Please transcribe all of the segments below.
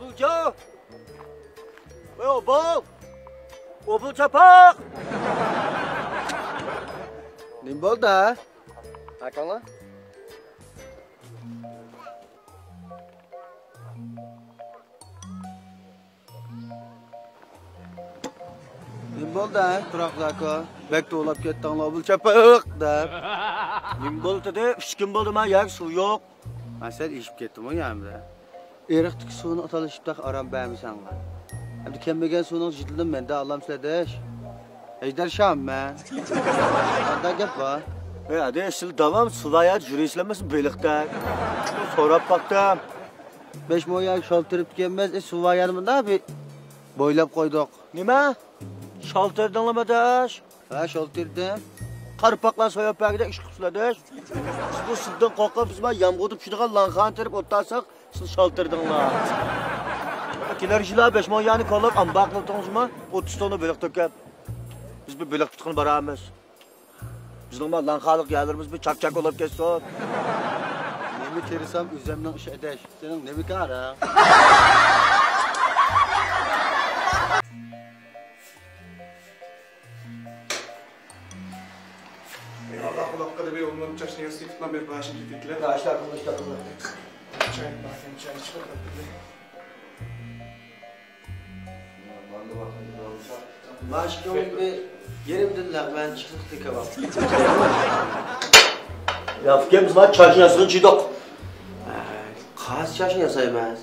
Obulca! Ve obul! Obul çapak! Ne oldu ha? Hakan lan? Ne oldu ha? Turaklarka. Bek doğulap kettin obul çapak der. Ne oldu dedi? 3 gün oldu ben yer su yok. Ben sen işip kettim o yanımda. Erektik suyunu atalışıp da aram beğenmişsen var. Hem de kembegen suyunu cidildim ben de Allah'ım söyledeş. Ejder Şam ben. Hadi gel var. Hadi eşil devam sulayat jürislemesin birlikte. Sorap baktım. 5 moya şaltırıp gelmez. Suva yanımda bir boylap koyduk. Nime? Şaltırdan lamadaş. Ha şaltırdım. Karpakla soyap belki de iş kusuladeş. Bu sizden korkup biz ben yamğudup şurada lankan terip otarsak siz şaltırdınlar. Kiler jila 5 moyani kalıp ambaklı tonzuma 30 tonu bölük tökep. Biz bir bölük tutkunu baramız. Biz normal lankalık gelirimiz bir çak olup geçsin. Nemi terisam üzemden iş edeş. Senin ne bir kar ha? Allah kulakları bir onların çarşına yastıkla bir başını tutukla. Açlar. Çay bakayım, çay çıkar tabii. Başka bir yerim dediler ben çıktık tıkabam. Ya fikirimiz var çarşın yasını çiğdok. Kaç çarşın yasayımız?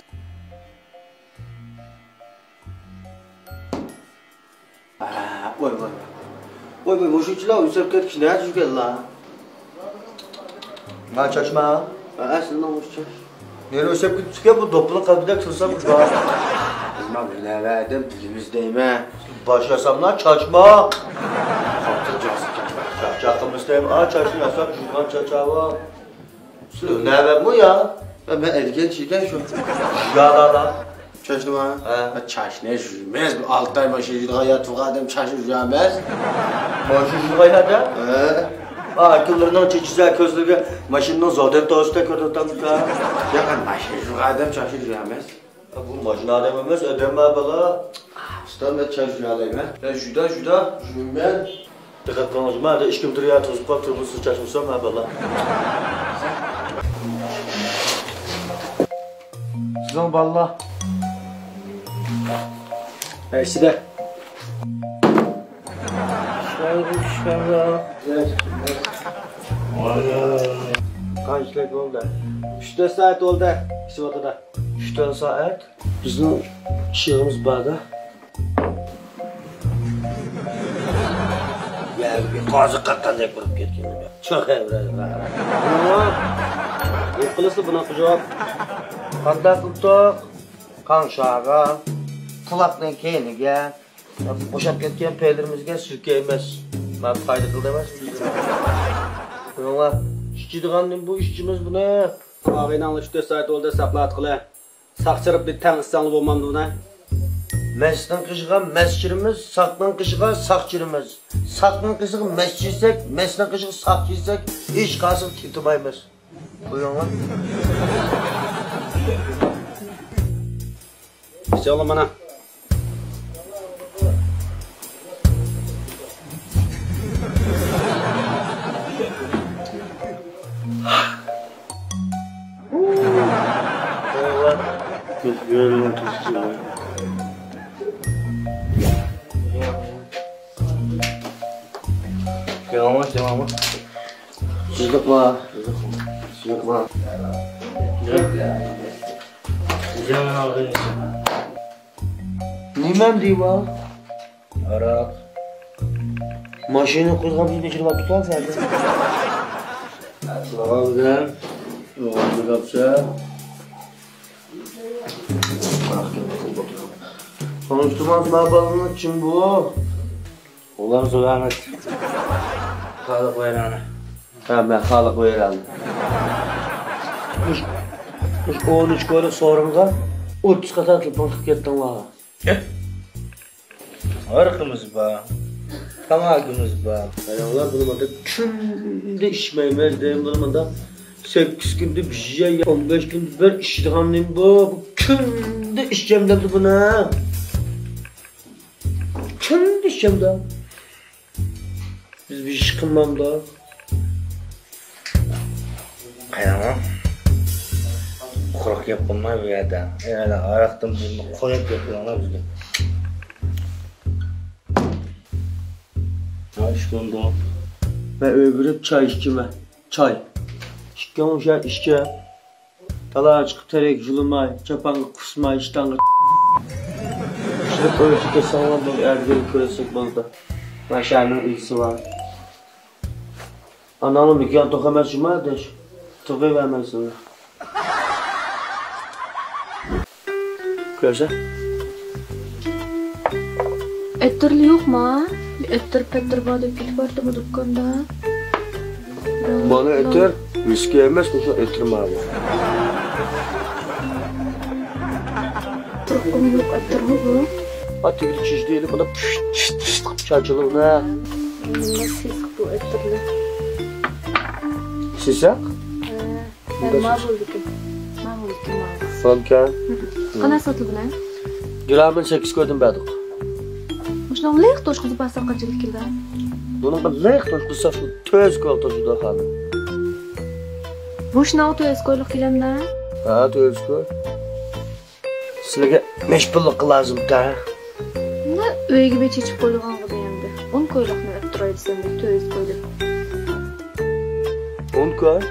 Oy, boşucular uysap ketkiş ne açık geldi lan? Ben çarşma. Aslında boşucu. Nereye uysap ketkiş bu dopluluk kabide kılsam var. Bizim ne verdim dilimizdeyim. Başlasamlar çarşma. Çarşımızdayım. Çarşın yasam şuradan çarşava. Ne ver bu ya? Ben erken çiğken şu. Jüyalala. Çarşını mı? Çarşı ne jüymez? Altı ay başı jüyde hayat vakadem çarşı jüymez. Başı jüyde hayat akıllarından çeçizel közleri maşından zaten tosta kötüden bir tane. Ya ben başı jüydem çarşı jüymez. Bu maşın adamımız ödeme bala. Ustam ben çarşı jüydem. Ben jüyde jüymez. Dikkat konuşma hadi işkim duruyor tozuk kap turbusuz çarşımsam ha bala. Sizin balla. İşte. Kaç dakika oldu? 3-4 saat oldu. İşte ortada. 3-4 saat. Bizim işimiz bağda. Ya bir kazık kakacak vurup ketken. Çok evren var. Yapılırsa buna kucak. Kandak tutuk. Kan şağa. Kulakdan keyniga. Boşap ketken peylerimizge sürkeymez. Ben fayda kıl demez mi? Yola. İşçidiğanın bu işçimiz bu ne? Ağabeyini anla 3-4 saat oldu hesaplat kıla. Sakçırıp bir tane ıslanlı olmam buna. Mesden kışığa mesçirimiz, saklan kışığa sakçırımız. Saklan kışığa mesçirsek, mesden kışığa sakçırsak iş kalsın tütümayımız. Buyurun lan. İşte oğlum bana. Görüyorum tuzlu. Devamı. Sıcak var. Canım aldın. Nimem diyeyim ha? Arak. Maşını kuzgan bir geçirip tutar zaten. Sağ güzel. Yoğurdu kapsa. Konuşturmaz mağbalının için bu. Ulan zulamet. Kalık veranı. Ha ben halık verelim. 13 koyla sorunga 30 kata atılıp bakıp kettin var. Arıkımız var. Tamagımız var. Ayağlar bulmada künde içmeyemez deyim bulmada 8 günde bir şey 15 günde bir iştihanlıyım bu künde içeceğim dedi buna? Kim içeceğim de? Biz bir iş kılmam da. Kayamam. Kurak yapılmay bu yerden. Yani ayaktan bunu koyup yapıyorlar bizde. Ha işte onda. Ben öbürüp çay içkime. Çay. İçki olmuşa içki. Talağa çıkıp terek julumay. Çapanı kusmay iştangı. İşte ölçü kesanlar böyle ergeli köresek balda. Maşarının ilgisi var. Anamın bir yan tokamaz cumadeş. Toka vermezsin. Köse. Ettirli yok mu? Ettir pettir bana pil vardı mı dükkanda? Bana eter, viski emez mi? Ettirme abi. Turkum yok ettir mi bu? Atı bir çiş değil, bana çarçılı ne? Nasıl bu ettirli? Sisak? Ma bulduk ki. Ma bulduk ki ma. Fanka. Kana satıldı lan? Gramın 8 koydum bedik. Muşna lek toş kızı basar kaçılık kilda. Bunun kadar toş kısa şu töz kolta şu da halı. Muşna oto eskoyluk kilemda. Ha töz koy. Sizlerge meşbulluk lazım da. Ne öyle gibi çeçip koyduğun gibi yemdi. On koyluk mu ettiraydı sende töz koyluk. 10 koy.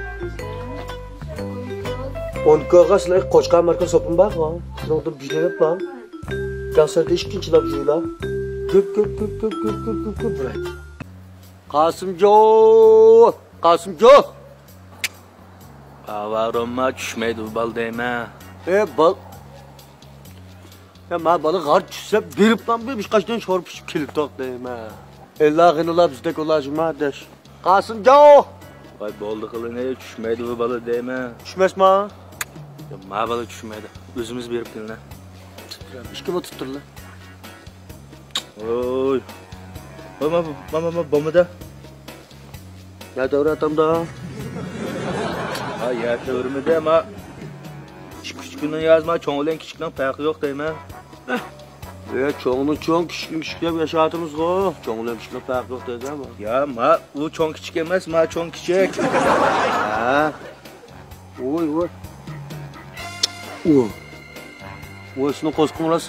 10 koyga sizler koçkan marka sopun bak lan. Şurada bir şey lan. Gazetede işkinci laf juyla. Gök. Bırak. Kasımco. Avaroma düşmeydi bu bal değme. Bal. Ya ma balı gar düşse berip lan bir kaç tane çorp pişip kelip toklayayım ha. Allah'ın ola bizde kolajma deş. Kasımco. Vay boldu kılı ne düşmeydi bu balı değme. Düşmez ma. Ya ma balı düşmeydi. Özümüz berip diline. İşkime tuttur lan. Oy. Mama bomba da. Ya doğru atam da. Ha ya çevirmedi ama küçükünden yazma, çoğulen küçükten farkı yok değil mi? Çoğunun çoğun küçükler yaşatımız o. Çoğunun küçükler farkı yok dedi ama. Ya ma o çoğun küçük emez, ma çoğun küçük. Ha. Oy. Oy şunu koskumlas.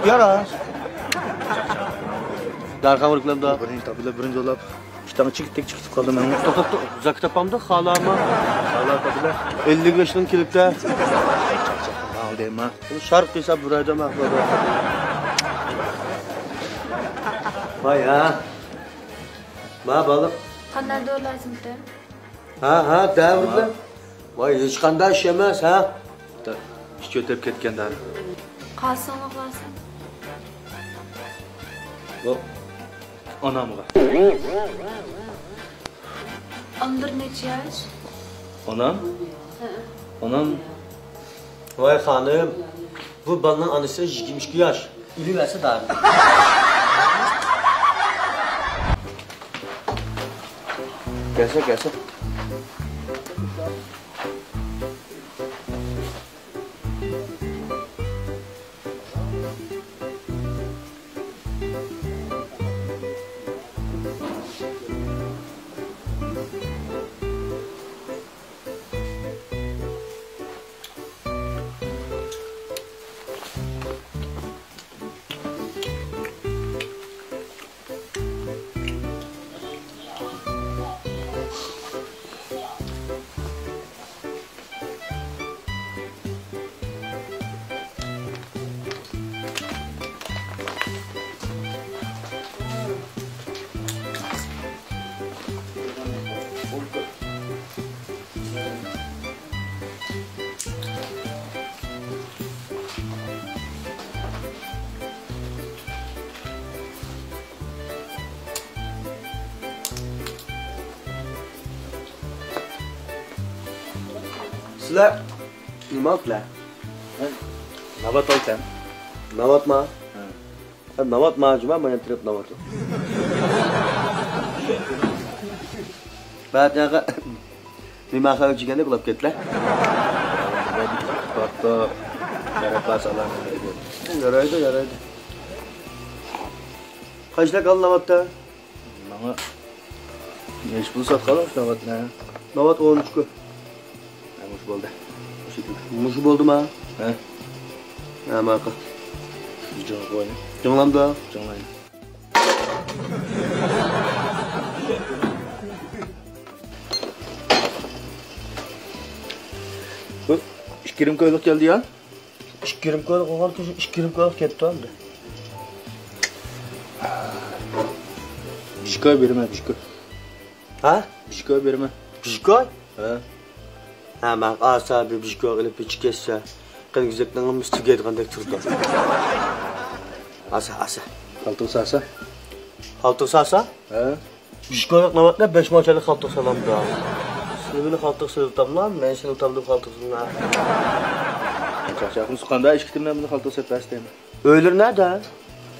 Yaras. Darka vuruklamda. Birinci olap. İki tane çıkıp kaldım ben. Tok. Zaktapamda halama. Allah tabi 55'nin kilipte. Al değil mi? Şark kıysa burada mahvoda. Vay ha. Ma balık. Kandan doğru lazım de. Ha devrimler. Vay hiç kanday iş yemez ha. Hiç götürüp ketken daha. Kalsın oğlasın. O anam var. Andır neçe yaş? Anam? Anam? Vay hanım. Bu balının annesi 22 yaş. İli verse daha. Gelse. Sizler nima qilar? Nabat ol sen. Navatma. Navatma cuma men tirib navat. Ba'daga nima qilib jiganda qilib ketdilar. Hatta şaraplar salamı. Yaraydı. Kaçta kaldın Navat'ta? Bana neş bulsak kalır Navat ne? Navat 13 ku. Muş buldu. Muş oldu mu? He? Ha maka. Canı koyun. Canlam da. Canlayın. Bu işkirim koyluk geldi ya. İşkirim koyduk, oğlan kişi işkirim koyduk ketdi aldı. Pişkoy berme pişkoy. Ha? Pişkoy berme. Pişkoy? He. Ha ben asabi pişkoy qilib pichib ketsa, qilgizakdan üstüge etgandek turdi. Asa. Kaltık sasa. Xaltıq sasa? He. Pişkoy Navatda 5 moçalı xaltıq salamda. Sınıvını xaltıq sığıtamlan, men seni utamdım xaltığına. Çaçakını sıkanda işkitimden bunu kaltık sepastayım. Öylür nerede?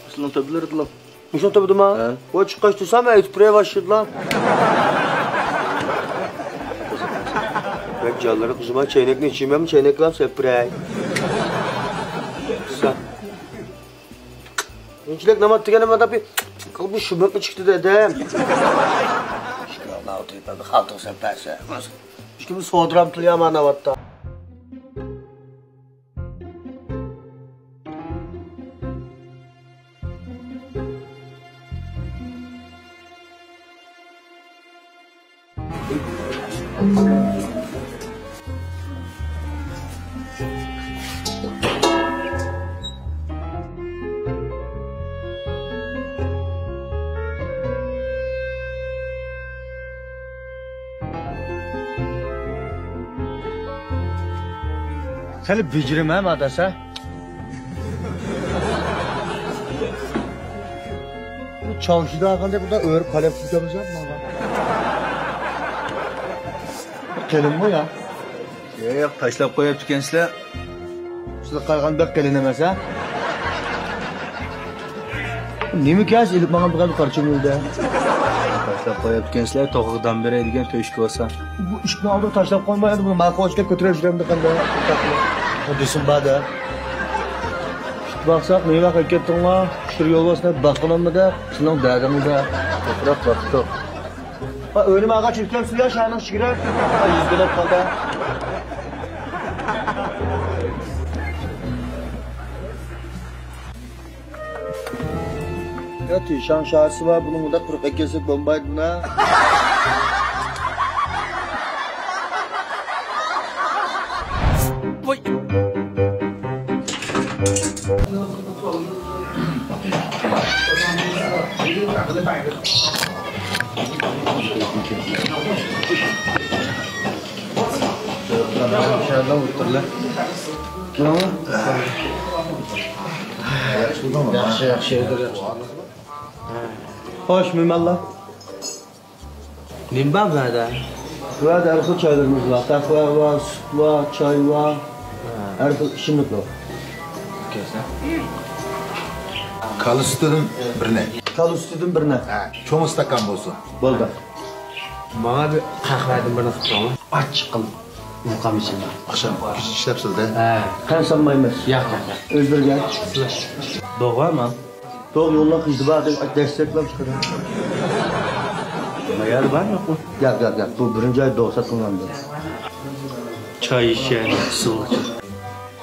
Islan tabiler dilam. Muşon tabi ma? He. O çıkış tutsam ayıp buraya başladı lan. Ben canları kızıma çeyrek ne içeyim mi? Çeyrek lan sepray. Sen. İnçilek namat tıkanım adam bir kalbi şubak mı çıktı dedim. Şükür Allah'a oturayım ben bir haltı sepraysa. Şükür bir soğuduram tülüyor ama navatta. Seni bicirim hem adasa. Bu çarşıda hakkında burada öğür kalem tutamız yapma lan. Gelin bu ya. Yok taşlap koyup tükensizler. Size kaygan bek gelin emez ha. Ne mi kez ilip bana bir karşım yolda. Taşlap koyup tükensizler toğudan beri edigen töşkü olsa. Bu işini aldı taşlap koymaydı bunu. Malka hoşça götürür şuraya da kanda. Hadisin bada. İşte baksak neye bak ettin la. Şur yol basına bakınan mı da. Şunun dağını da. Bırak baktık. Önüme ağaç ülkem suya şahının şikirer. Yüzgülep kaldı. Ya tişan şahsı var bunun da kırık ekesi bombaydı na. Dışarıdan vurtturlar. Yaxşı yedir. Hoş mümellah. Limba nerede? Burada her türlü çaylarımız var. Kahve var, süt var, çay var. Her türlü işimlik var. Kalı sütünün birine. Kalı sütüdün birine. Çoğun stakan bolsun. Bolda. Bana bir kahveden birini tutalım. Aç kıl. Muqam içinde. Akşam küçük işlepsildi. Kan sanmaymış. Yak. Öldürgen. Doğru mu? Doğru yolla kızdı bak desteklemiş kadar. Mayar var yok mu? Gel. Bu birinci ay doğsa kullandı. Çay içen, su.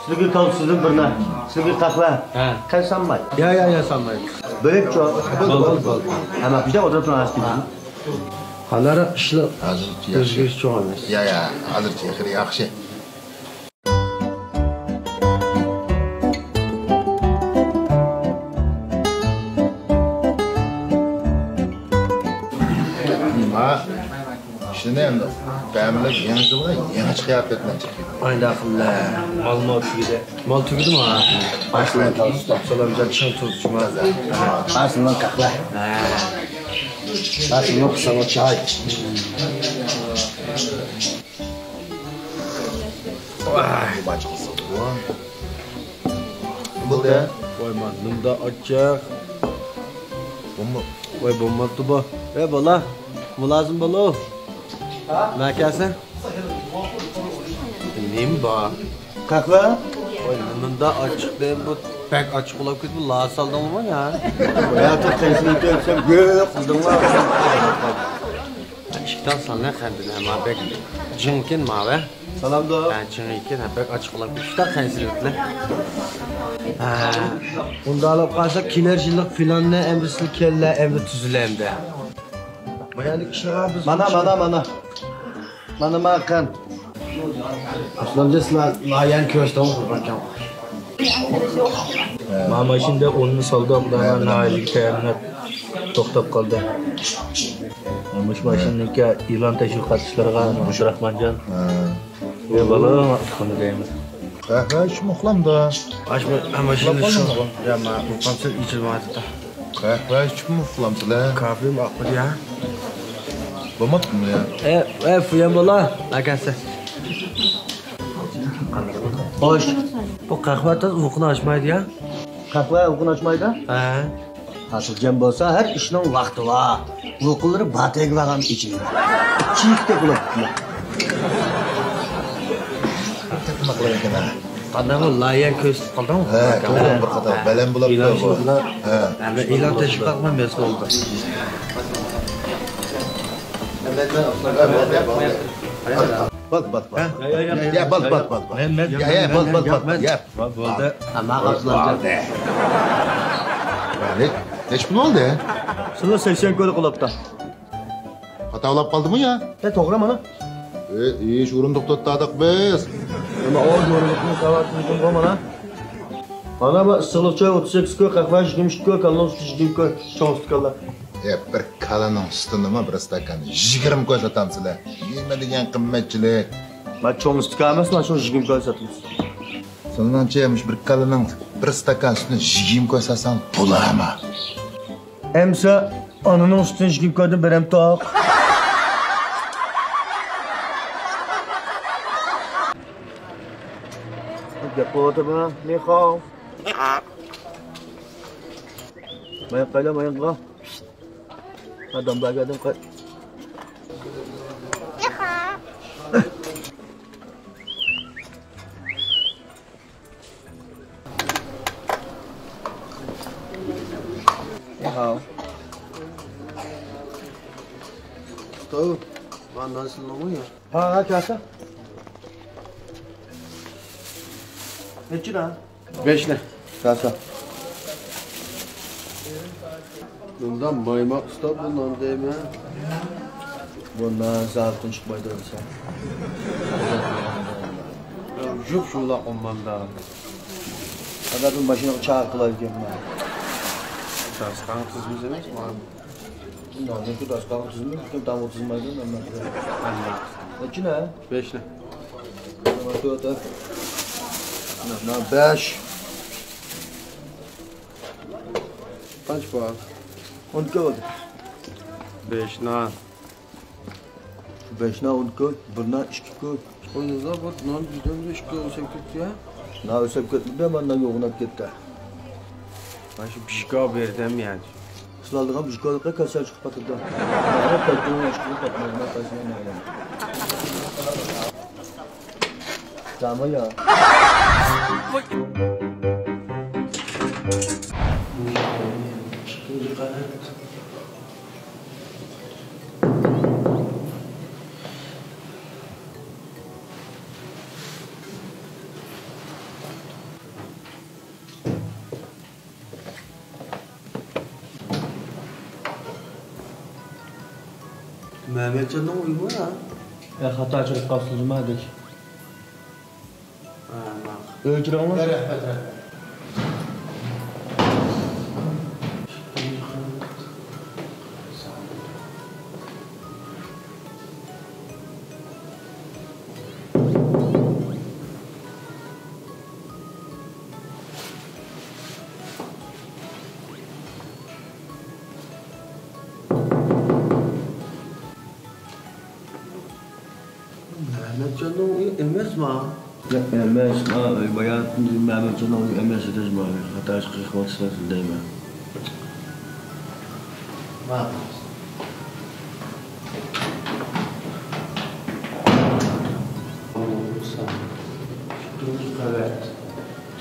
Sizin kalı sütüdün birine. Sizin kahve. He. Kan sanmay. Ya sanmayın. Böyle çok. Bol. Ama bir de oturup nasıl Halara işli. Hazır yaxşı. Özgür çok olmaz. Ya, hazır çekir yaxşı. Ha, şimdi endi bämler yanıcı bula, yanı kıyafetle çekiyor. Aynı akıllı. Mal tügüdü. Mal tügüdü mü ha? Başına kalı sütü. Salamca çın tuzcu mu? Aslında kahve. Aslında kısa çay. Bu da Vay man, da açacak. bomba. Vay bomba tuba. Bala. Bu lazım bala. Ne kelsin? Neyim ba? Kahve? Oy, bunda açık değil bu. Pek açık olabilir bu. Lağa saldım ama ya. Hayatım kesinlikle öpsem gök kızdım var. İşten sana kendine ama pek cınkin mavi. Salam da. Ben cınkin pek açık olabilir. İşten kesinlikle. Bunda alıp kalsak kinercilik filan ne emrisi kelle emri tüzülem de. Bayanlık işler biz. Mana makan. Aslında layan köşten kurbancan. Mama şimdi onu saldı ablalar naili teminat to'xtab qoldi. Mush mashinaniki ilan tashviqotchilarga Abdurahmonjon. Ve balo xona deymiz. Kahve içip muhlamda. Ama şimdi şu. Ya ma bu konser içilmedi. Kahve içip muhlamdılar. Kahve mi aklı ya? Bamat mı ya? Fuyan bola. Agansa. Hoş. Bu kahve de uyquni açmaydı ya. Kahve uyquni açmaydı? He. Hasilcem bolsa her işinin vaqti var. Uyquları bateg vaqam içiyor. Çiğikte bulab. Nima qilar ekan ana? Qanday layan ko'z qoldimi? He, to'g'ri bir qator baland bo'lib turibdi. He. E'lon tashib qolgan mes oldu. Bak. Ya bak. Ya bak. Ya. Bo'ldi. Ama qaslarga. Neç pul oldu ya? Şunu 80 ko'l qilibdi. Xatolab qoldimi ya? To'g'ri mana. Ish o'rindiq to'xtadik biz. Nima o'rindiqni qavatini mana. Mana bu issiqlik choy 38 ko'l, qahva 22 ko'l, kalon 22 ko'l, choy stakanlar. Bir kalaning suti nima bir stakan 20 ko'l sotamsizlar. Nima degan qimmatchilik. Ben choy stakan emas, mana shu 20 ko'l sotamiz. Sonlanchaymış bir kalaning bir stakan sutini 20 ko'l satsam pulama. Emsa ananın üstüne 20 ko'ldan berem toq. Gap o'tirma, Mixo. Mayan qayla, mayan qa. Adam bagadim qay. Tahu, mana selama ya? Ha, kasa. Neçina? 5 ne? Kasa. Bundan baymak stop bundan değil mi? Bundan zaten çıkmaydı sen. Jup şula onmanda. Adamın başına çarptılar diyorum ben. Das kanıtsız mı demek mi? Bundan ne kadar kanıtsız mı? Kim tam 30 maydı ondan. Neçina? 5 ne? Tamam tuğda. Na 5. Kaç puan? 10 ko'l. 5 na. 5 na 10 ko'l, 1 na 2 ko'l. O'zingizlar bu non juda 2 ko'l o'sib ketdi ya. Na o'sib ketdi, mendan yo'g'inab ketdi. Mana shu bishko berdim yani. Sizlarga bishkoga kasal chiqib ketdi. Mana patron chiqib ketdi, tashlama. Tamam ya. Mehmetcan'dan uyumu ya? Hata çıkıp kastırmadık. Öğütüren var. Mehmetcan'dan uyumu emez mi? Ya emez ha, bayağı Mehmetcan'dan uyumu emez edeceğim abi. Hata çıkıp kastırmasın değil mi? Bak.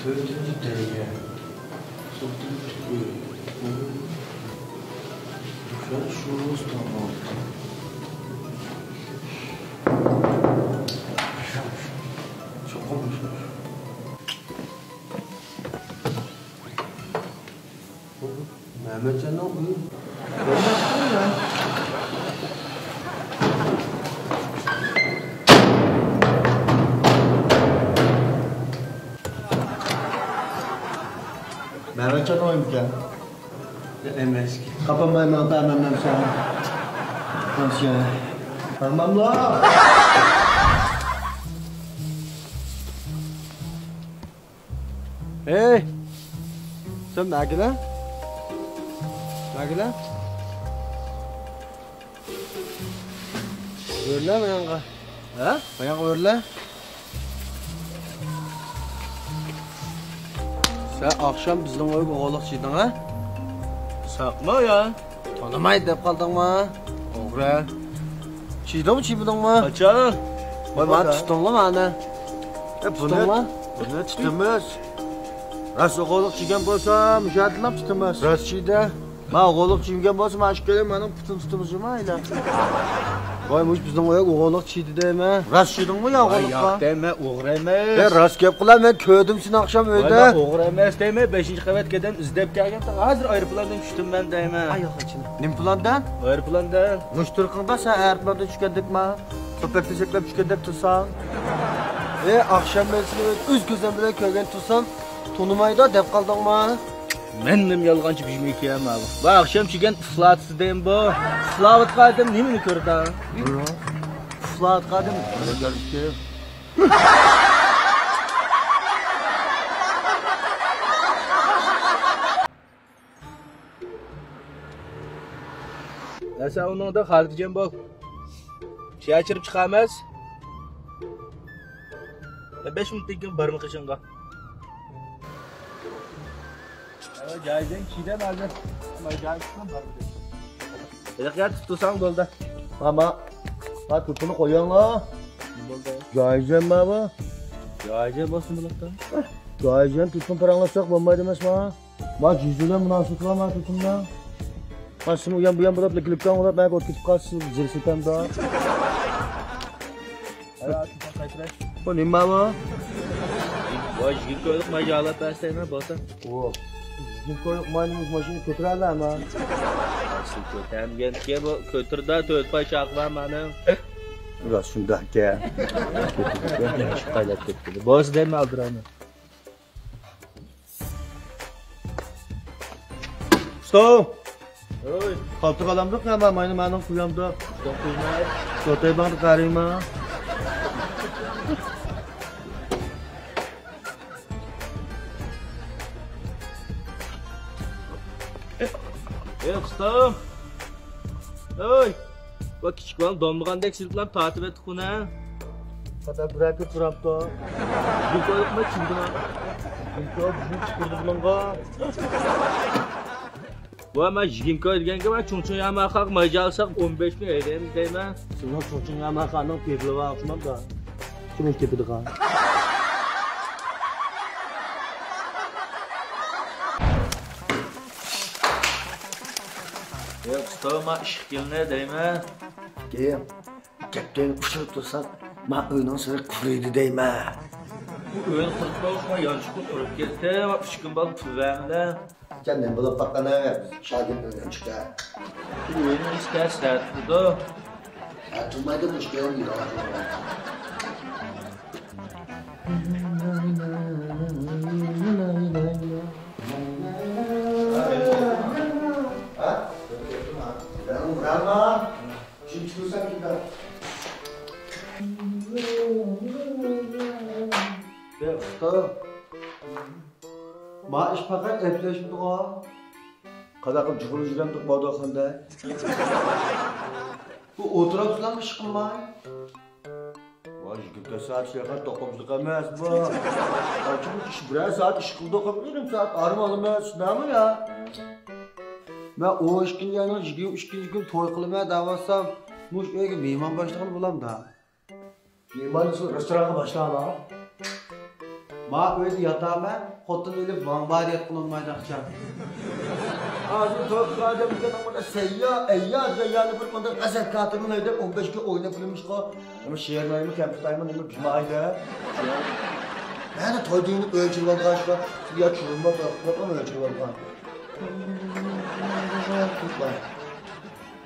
Dördüncü derece. Şu tamam. Çok olmuş. Mehmetcan ne oluyor? Mehmetcan oymuş Emeski. Kapanmayın ben vermem sana. Nasıl ya? Tamam la. Hey! Sen nerede lan? Nerede lan? Öyle mi yanka? Ha? Bayan öyle. Sen akşam bizden oyup oğlakçıydın ha? Sakma ya. Tanımaydı dep kaldın mı? Oğra. Çiğdin mi çiğmedin mi? Kaçan. Vay bana tutun la bana. Tutun la. Bunu tutamaz. Rast oğlak çiğgen bolsa mücadele tutamaz. Rast çiğde. Ma oğlak çiğgen bolsa ma aşkele benim putun tutumuzum ayla. Vay muş bizden oyak oğlak çiğdi deme. Rast çiğdin mi ya oğlakla? Deme, oğur Ben emes. rast gep kılan ben köydüm seni akşam Vay öyle. oğur emes deme. 5. qavat gedem izdep kelgen. Hazır aeroplandan düştüm ben deme. Ayak içine. Nim plandan? Aeroplandan. Müştürkında sen aeroplandan düşkendik ma. Köpek teşeklep düşkendik tutsan. Akşam ben seni öz gözüm bile köygen tutsam. Tonumayda dep kaldın mı? Mennim yalğancı bijmi kiyam abi. Bu akşam çigen uflatsız deyim bu. Uflat qadim nimini körda? Uflat qadim. Öyle geldik ki. Ya sen onun da xaltijen bol. Şey açırıp çıkamaz. 5 minutlik gün barımı kışınga. Evet, cahilden çiğden aldı. Ama cahilden barımı kışınga. Elik ya tutursan bolda. Ama bak tutunu koyan la. Bolda. Cahilcem baba. Cahilden basın bulakta. Cahilcem tutun paranlasak bomba demez ma. Bak yüzüyle münasip la ma tutumda. Bak şimdi uyan bu yan bulap leklikten olap belki oturup kalsın zirsitem daha. Hadi tutan kaytıraş. Bu ne baba? Vay jigil koyduk macalat besteyine bolsa. Oo. Bizim koyuk manımız maşını götürerler ama. Nasıl kötem gençke bu kötürda töt pay şaklar benim. Biraz şundak ya. Şu kaylat kötüydü. Boz deme aldırayım. Stop. Oy. Kaltık alamdık ya ben benim kuyamda. Stop kuymayı. Sotayı bana karayım ha. Ustam. Oy. Bak küçük olan donmagandek siliplar tatip ettik bunu ha. Kadar bırakıp duramda. Bir koyduk mu çıktı lan? Çünkü o bizim çıkırdı bununla. Bu ama jigim koyduğun ben çoğun yama kalk maca alsak 15 bin ödeyemiz değil mi? Senin çocuğun yama kanın peyvli var akşam da. Kimin tepidi kan? Yok ustam iş gelene değil mi? Geyim. Kepten kuşup dursan, ma öğünden sonra kuruydu deyme. Bu öğün kurutma olma yanlışlıkla kurup gitti. Fışkın bal pul vermedi. Kendin bulup bakana ver. Şagird öğünden çıktı. Bu öğünü ister sertli de. Tutmaydı mı çıkıyor mu? Bravo. Şimdi çıkırsan gider. Ya usta. Ma iş fakat epleşmedi o. Kadakım çıkılı jürem tutmadı oxanda. Bu oturak tutan mı çıkılmay? Vay jigimde saat şeker tokumuzluk emas bu. Açımız iş birer saat iş kıldı okabilirim saat armalım ya. Sınav mı ya? Ben o işkin yanına jigim işkin toy kılmaya davatsam muş öyle meyman başlığını bulam da. Meyman nasıl restorana başla la? Ma öyle yatağıma hotun öyle vanvariyet kılınmayacak can. Ağzı toplu adam bir ama seyyar yani bir konuda azet katımın evde 15 gün oynayıpılmış ko. Ama şehirlerimi kemptayımın ama bizim aile. Yani toyduğunu ölçü var kaçka. Ya çürülme bırakma ölçü var kan.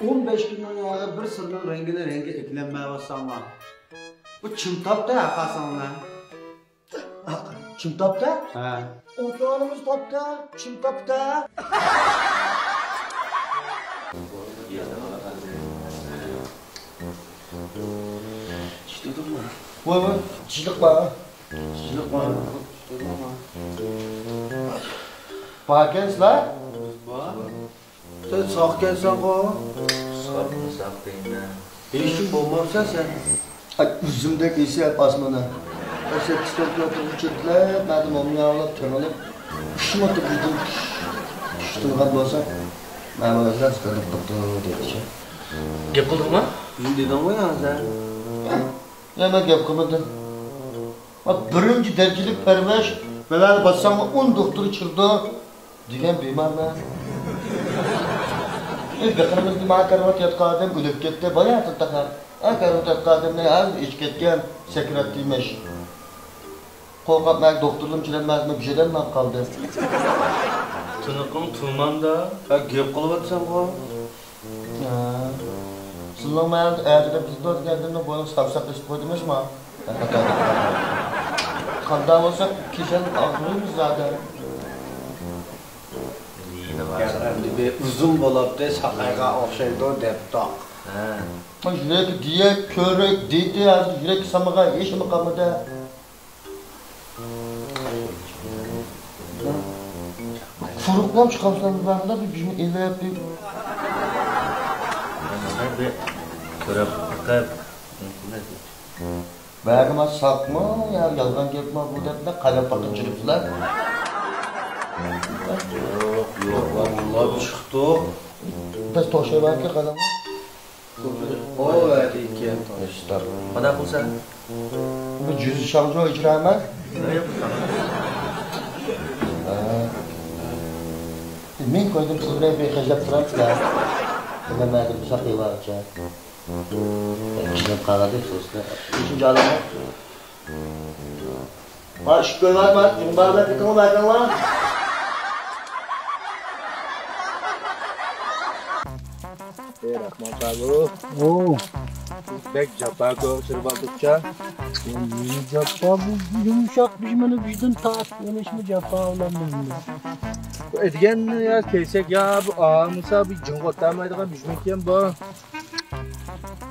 15 günden ya bir sırrın rengine rengi eklenmeye başlanma. Bu çimtap da yaparsın lan. Çimtapta? He. Oturanımız tapta, çimtapta. Çiğdin mi? Vay vay, çiğlik var. Çiğlik var. Bakens la? Var. Sen sağ gelsen ko. Sağ deyim ya. Değişim bulmamsa sen. Hadi üzümdeki işi yap asmana. Mesela kitaplarda uçurtlar, ben de onu yağlayıp tırmalayıp kuşum atıp gittim. Kuştuğundan olsa ben bana biraz sıkılıp tuttuğunu dedi. Gep kıldın mı? Bizim dedim o ya sen. Ya ben gap kılmadım. Bak birinci derecilik perveş ve ben bassam 10 doktoru çıktı. Diyen bimar ben. Bakırımız bir makarat yatkadım, ölüp gitti, bayağı tutakar. Akarat yatkadım ne az iç ketken sekrettiymiş. Korkak ben doktorluğum çilenmez mi bir şeyden mi kaldı? Tınıkın tılmanda. Ha gep kılıvatsan ko. Sılın ben eğer biz dört geldiğinde boyun savsak ışık koydumuz mu? Kandan olsa kişinin ağzıymış zaten. Şimdi bir uzun bolup da sakayga okşaydı o deptak. Yürek diye körek deydi ya yürek samaga iş mi kalmadı? Çocuklar çıkarsan ben de bir bizim eve bir Bir körep bakıp. Bağırma sakma ya yalgan gepme bu depte kalem patıncılıklar. Yok vallahi çıktı. Biz toşa var ki kalem. O verdi iki İşte. Bana bulsan. Bu cüzü şarjı icra hemen. Ne yapıyorsun? Men koydum siz bilan behajab turibsizlar. Nimadir bu saqivarcha. Ishni qaradi so'zlar. Uchinchi alomat. Ha, ish ko'rmayman. Jumbalar bitim bakanlar. Rahman Tabu. Oh. Bek Japago sırbatıkça. Japa bu yumuşakmış bana bizden tasmanış mı japa olandım. Etken ya teysek ya bu ağımıza bir cungotamaydığa düşmekken bu.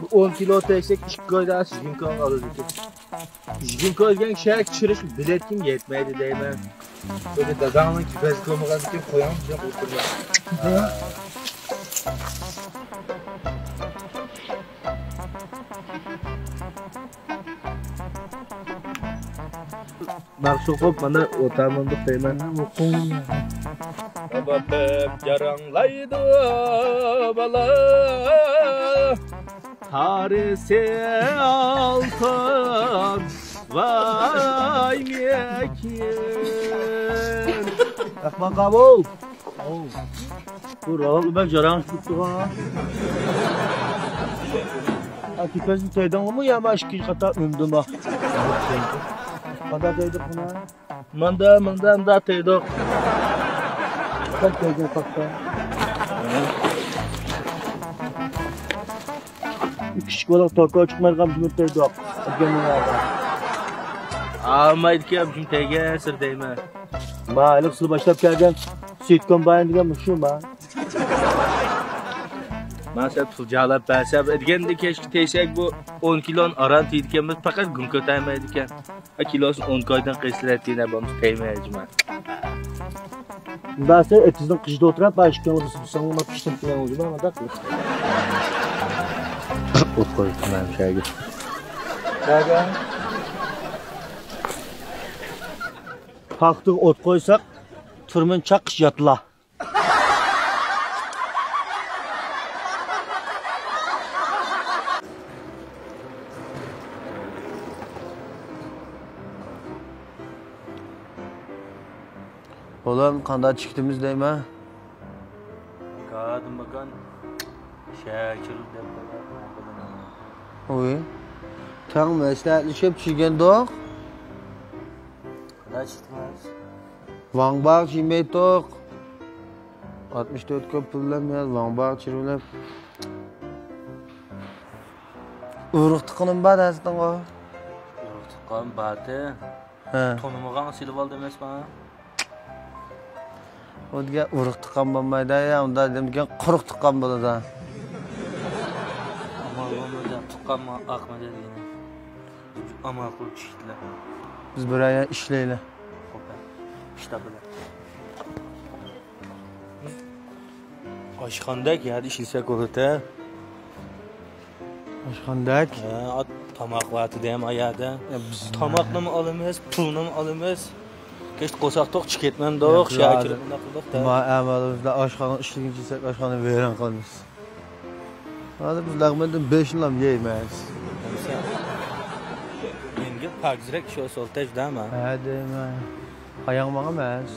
Bu 10 kilo teysek iş koyda sizin kan alırdı. Sizin koygan şey çürüş biletkim yetmeydi deymen. Böyle dadamın kibez komuğaz için koyan bize oturuyor. Maksud kok mana otamındık deymen. Babam yaranglaydı bala Harise altın vay mekin Rahman kabul Dur oğlum ben jarang tuttu ha Akifazın teyden mı yamaş ki kata öndüm ha Kada teydik buna Manda teydik Kaç teydik kakta Küçük olarak torka çıkmayalım bizim teydik Almaydı ki bizim teyge sır değme Maalesef sılı başlayıp gelgen Sitcom bayan diye muşum ha Masa tulcalab basab etganda keşke teysek bu 10 kilon aran tiydikanmiz faqat gun ko'tarmaydi ekan. Kilosi 10 koydan qiysilatgina bo'lmiz teymajman. Basa etizdan qishda o'tirib başkan olursun ona piştim falan oldu ama da qilib. O't qo'yibman shayga. Kaga. Paxtı ot qo'ysak turmin chaqish yotla. Ulan qanday chiqdimiz deyman. Qadim bakan. Şakir deb Oy. Tang maslahatlashib chigan do'q. Qanday chiqdimiz? Vangbaq yemay to'q. 64 ko'p pullanmaydi, vangbaq chirulab. Urug' tiqinim bor asdan o. Urug' tiqqan bati. Ha. Tonimog'an silib oldi emasmi? O'tga urug' tiqqan bo'lmaydi, ya unda degan quruq tiqqan bo'ladi. Ama olmadı, tuqqanma aqma dedi. Ama qul chiqdilar. Biz buraya ishlaylik. Xo'p. İşte böyle. Oshxondak yadi ishlasak bo'ladi. Oshxondak. At tomoq vaqtida ham ayada. Tomoqni ham olamiz, pulni ham olamiz. Kesh qo'saq to'q chiqetman do'q, shakir bunda qildik-da. Ma avvalda oshxona ishlaguncha oshxona vayron qilamiz. Hozir biz lag'matdan 5 lam yeymiz. Menga pagzrak shu soltajdami? Ha deyman. Qayang emas.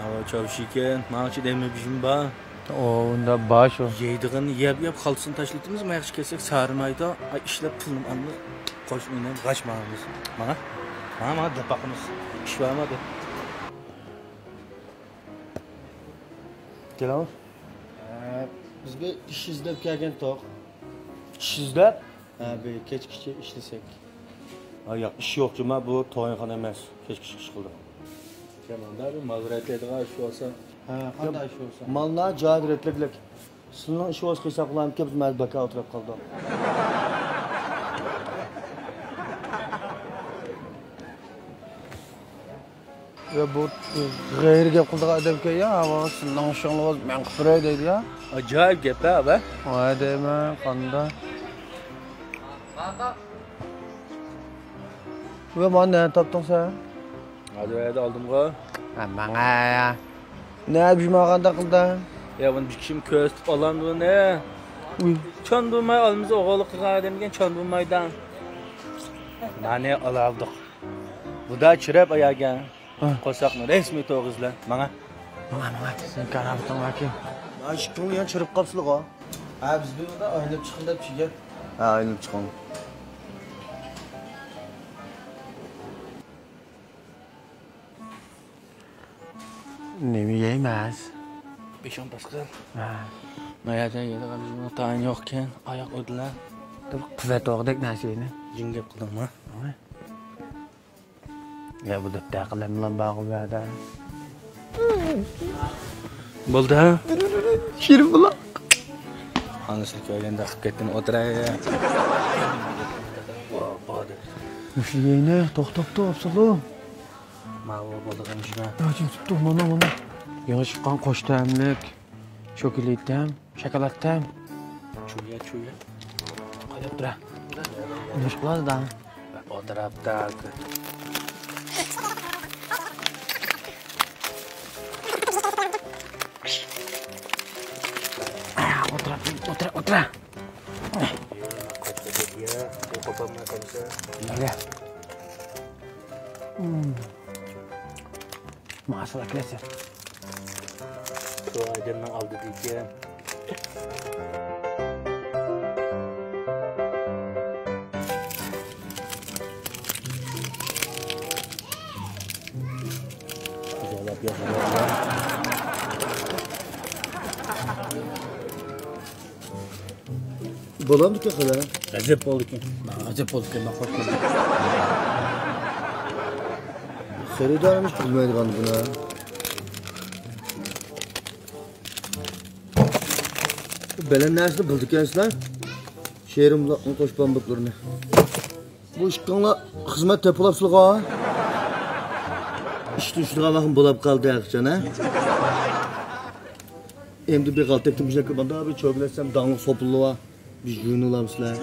Ava chavshikan, ma'chi demabishim ba. O unda bosh o. Yeydigan yeb xalsini tashlaymiz, mayxshi kelsak sarmayda ishlab pulni olib qo'shimdan g'ashmaymiz. Mana dapaqimiz ishlamadi. Kelamiz. Bizga ish izlab kelgan to'q. Ish izlab? Ha, bu kechgacha ishlasak. Yo'q, ish yo'q, juma bu to'yxona emas. Kechki ish qildim. Kamanda bir mazratlaydigan ish bo'lsa, Ha, qanday ish bo'lsa? Mallar jadretlik. Sizning ish o'z hisoblanib kelib mazbaka o'tirib qoldi. Ya bu g'ayr gap qildigan odamga ya, sizning ishingizga men qipiray deydi ya. ajoyib gap a. Voy deyman, qanday? Ve mana ne topding sen? Ajoyib oldim-ku. Ha, menga ya. Ne bishmaganda qilding? Ya buni bir kishim ko'z tutib olamdi buni. Uy, Chon bo'lmay olmiz o'g'li qilgan degan chon bo'lmaydan. Mane olavdik. Buda chirab ayagan. Qo'saqni rasmiy to'g'izlar. Mana sen qarabding aka. Mana shu kun yana chirib qolibsizlar-ku. Ha, biz bu yerda oynab chiqin deb chigan. Ha, oynab chiqin. Nima yeymiz? beshon pasqal. Ha, Mayadan yedigan bizning tayin yo'qkan, oyoq o'dilar. deb quvvat o'g'dek narsani. Jingab qildimmi? Ya bu deb taqillar bilan bog'ib berdi. Bo'ldi. Shirin buloq. Anasini ko'rganda qilib ketdim, o'tiray. Mushligingni to'xtatib opsizlar. Ma'vo bo'lgan ishma. Yo'q, tutib mana. Yangi chiqqan qo'shtamlik, shokoladdan, shokoladdan. Chuya. Qo'yib tura. Nima qiladi-da? O'tirabda. O'tira. Ya. Masala kelsa. Şu aydın'dan aldı diyeceğim. Güzel yapıyorlar. Bo'lamdi qala. Acayip oldu ki. Acayip oldu ki, bak. Xaridorimiz bilmaydigan buni. Belen narsani bildikansizlar? Sherim bilan qo'shbonliklarini. Bu ishqinglar xizmat topilibsizlar-ku. İşte shunga vaqt bo'lib qoldi yaxshi, ha? Endi bir qaltakni bizga banda bir cho'glasam danglik sopillar. Biz yuyunulamsizlar.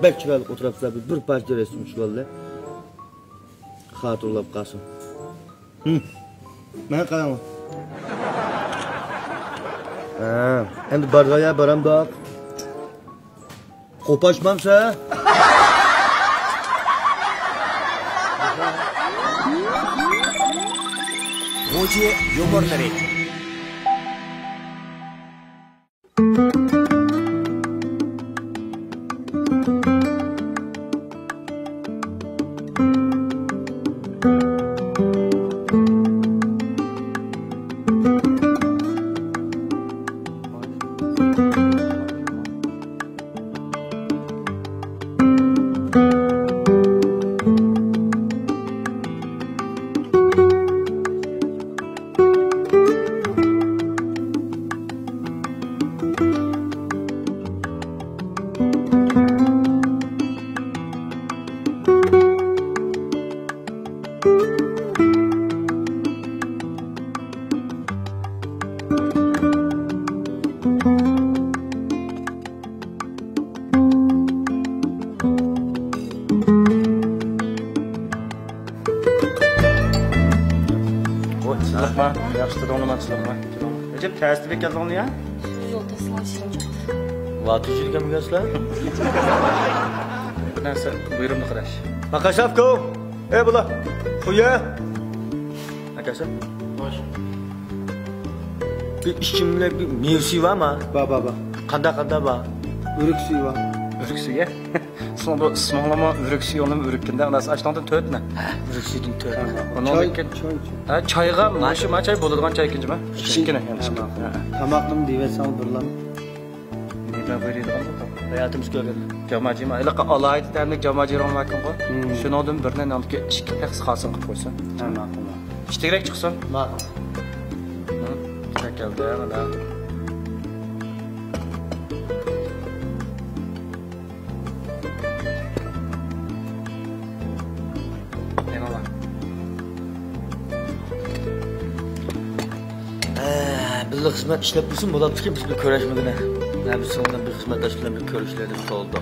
Bek chiroyli o'tiribsizlar, bir parcha resim tushganlar. Xatirlab qolsin. Men qarang. Endi barg'aya baramda. Qo'pashmamsa? Emoji yumurtari. Recep tersi bekledim onu ya. Yolda savaşırım. Vatıcılık mı gözler? Bu narsa buyurumlu qarash. Makashavko. Bula. Xuya. Akasi. Hoş. Bir ishimlik bir mevsi varmı? Baba. Qanda ba? Ürüksi var. Ürüksiga. Sonra smoglama ürüksi yolum ürükkinde anası açlandı tötme. Ürüksidin tör. Ha çayga maşıma çay bo'ladigan çay ikinci mi? Kichkina yani. Tamoqim deyversan birlam. Nega beradigan bu? Hayatımız görgün. Jamajima ilaqa alaydi tamlik jamajiron vakin qo'y. Shunodin birdan olib ikki tax xasin qilib qo'ysin. Tamam. Ishtirak chiqsin. Ma'qul. Chakalda mana. Bizde hizmet işlep bilsin, bo'ladi ki biz bir ko'rashmagina. Biz sonradan bir xizmatdoshlar bir ko'rishlardan qoldi.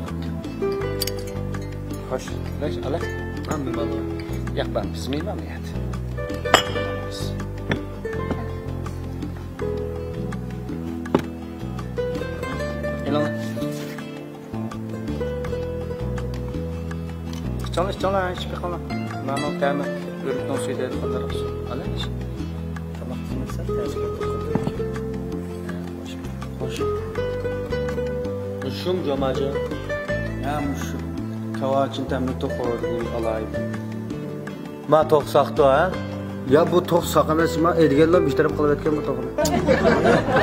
Xo'sh, lesh ala. Ben bir balı. Yo'q, ben bizmiyman niyat. Elan. Çalış, hiçbir kalma. Ben o tane ürünün suyları kullanırız. Ala iş. Tamam, sen tersi Hoş. Şum camacı. Ya şu kavacın temlik toqordu alaydı. Ma toq saqto ha? Ya bu toq saq emas, men edganlar bir taraf qilib etgan bu to'g'ri.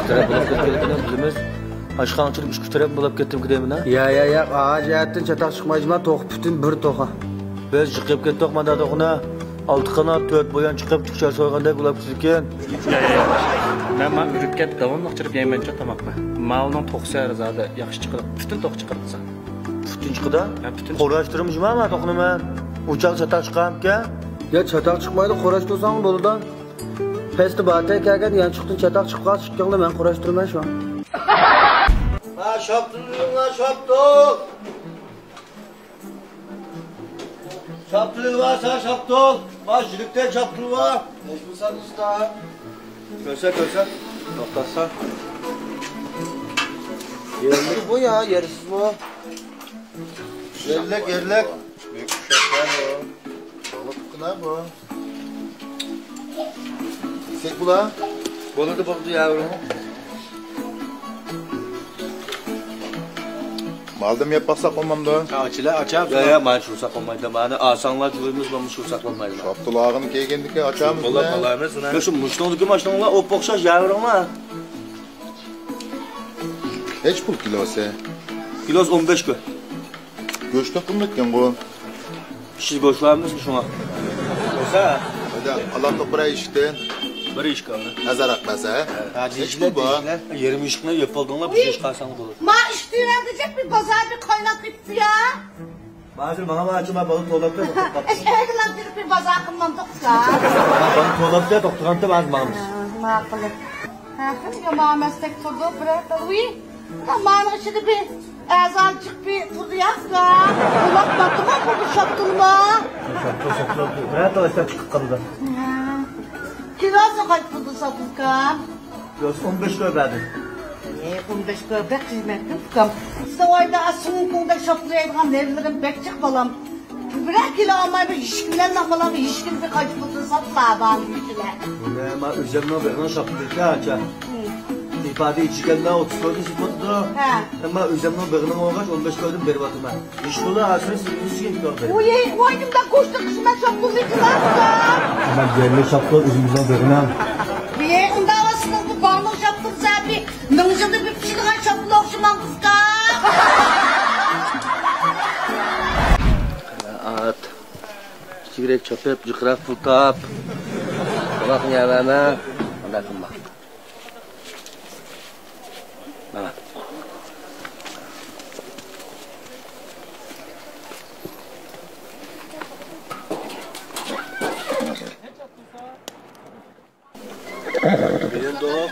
Taraf bo'lib ketgan bilamiz. Aşqançılık üç taraf bo'lib ketdim deyman ha. Ya, ajatdan chataq chiqmaydi, men to'q butun bir to'qa. Biz chiqib ketdik mana to'qni. 6 qanot 4 boyan chiqib chiqishar so'yganda bo'lib ketgan. Ben ürükken davamlı çırp yemençe tamakma. Mağunun toksiyarı zaten yaxşı çıkır. Bütün tok çıkartsa. Bütün çıkıda? Ya bütün. Qo'rashtirimiz ama to'qni men. Uçaq chataq chiqamka. Ya chataq chiqmaydi, qo'rashtirsang bo'ladi. Pesti batay kelgan, yan chiqdin chataq chiqqan, chiqqanda men qo'rashtirman shu. Ha, shoptuk. Şaptılığı var, sen şaptıl. Başçılıkta şaptıl var. Mecbursan usta. Köse. Noktasa. Yerlik bu ya, yersiz bu. Yerlik. Büyük uşaklar bu. Balık kına bu. Sek bu la. Balığı yavrum. Maldım yapmasak olmam da. Açar. Ya ben şursak olmaydı. Bana asanlar cüvemiz var mı şursak olmaydı. Şaptılağını keygendiki açamız ne? Vallahi kalayımız ne? Ya şu muştondaki maştonlar o pokşaş yavrum ha. Hiç pul kilosu. Kiloz 15 köy. Göçte kımlıkken bu. Siz göç vermiş mi şuna? Olsa? Hadi Allah'ta buraya işte. Bir iş kaldı. Nazar atmasa. Dişler. Yerim işine yapıldığında bir şey kalsan olur. Ma iştiren diyecek bir pazar bir kaynak bitti ya. Bazı bana açma balık dolapta doktor. Eşeğe lan bir pazar kılmam doksa. Balık dolapta doktorantı bazı bana. Makul. Ya ma meslek turdu bırak da uy. Aman şimdi bir ezancık bir turdu yapsa. Kulak bakıma kurdu şaptılma. Şaptıl. Bırak da işte çıkıp kaldı. Kilosu kaç turdu satılkan? Kilosu 15 köy verdi. 15 köpek hizmetli tukam. Savayda asının kunda şaplayaydıgan evlerim bekçik balam. Bırak kilo ama bir işkinden lafılan bir işkin bir kaç turdu satla bağlımışlar. Ama üzerine ben şapkayı aça. İfade içinden 30 koydum sıfırdı. Ama üzerine bağını olgaç 15 koydum beri batıma. İşbolu asını silmişsin gördüm. Oyunumda koştu kısma şapkı verdiler. Ama yerli şapka üzümüzden bağına. Bir onda havasının bu bağlı şapkı sahibi. Nımızda bir pişirgen şapkı okşaman kıska. At. Çigrek çapıp, cıkrak pultap. Bak nyavana. Anda kembang. Nah. Benim doğuk.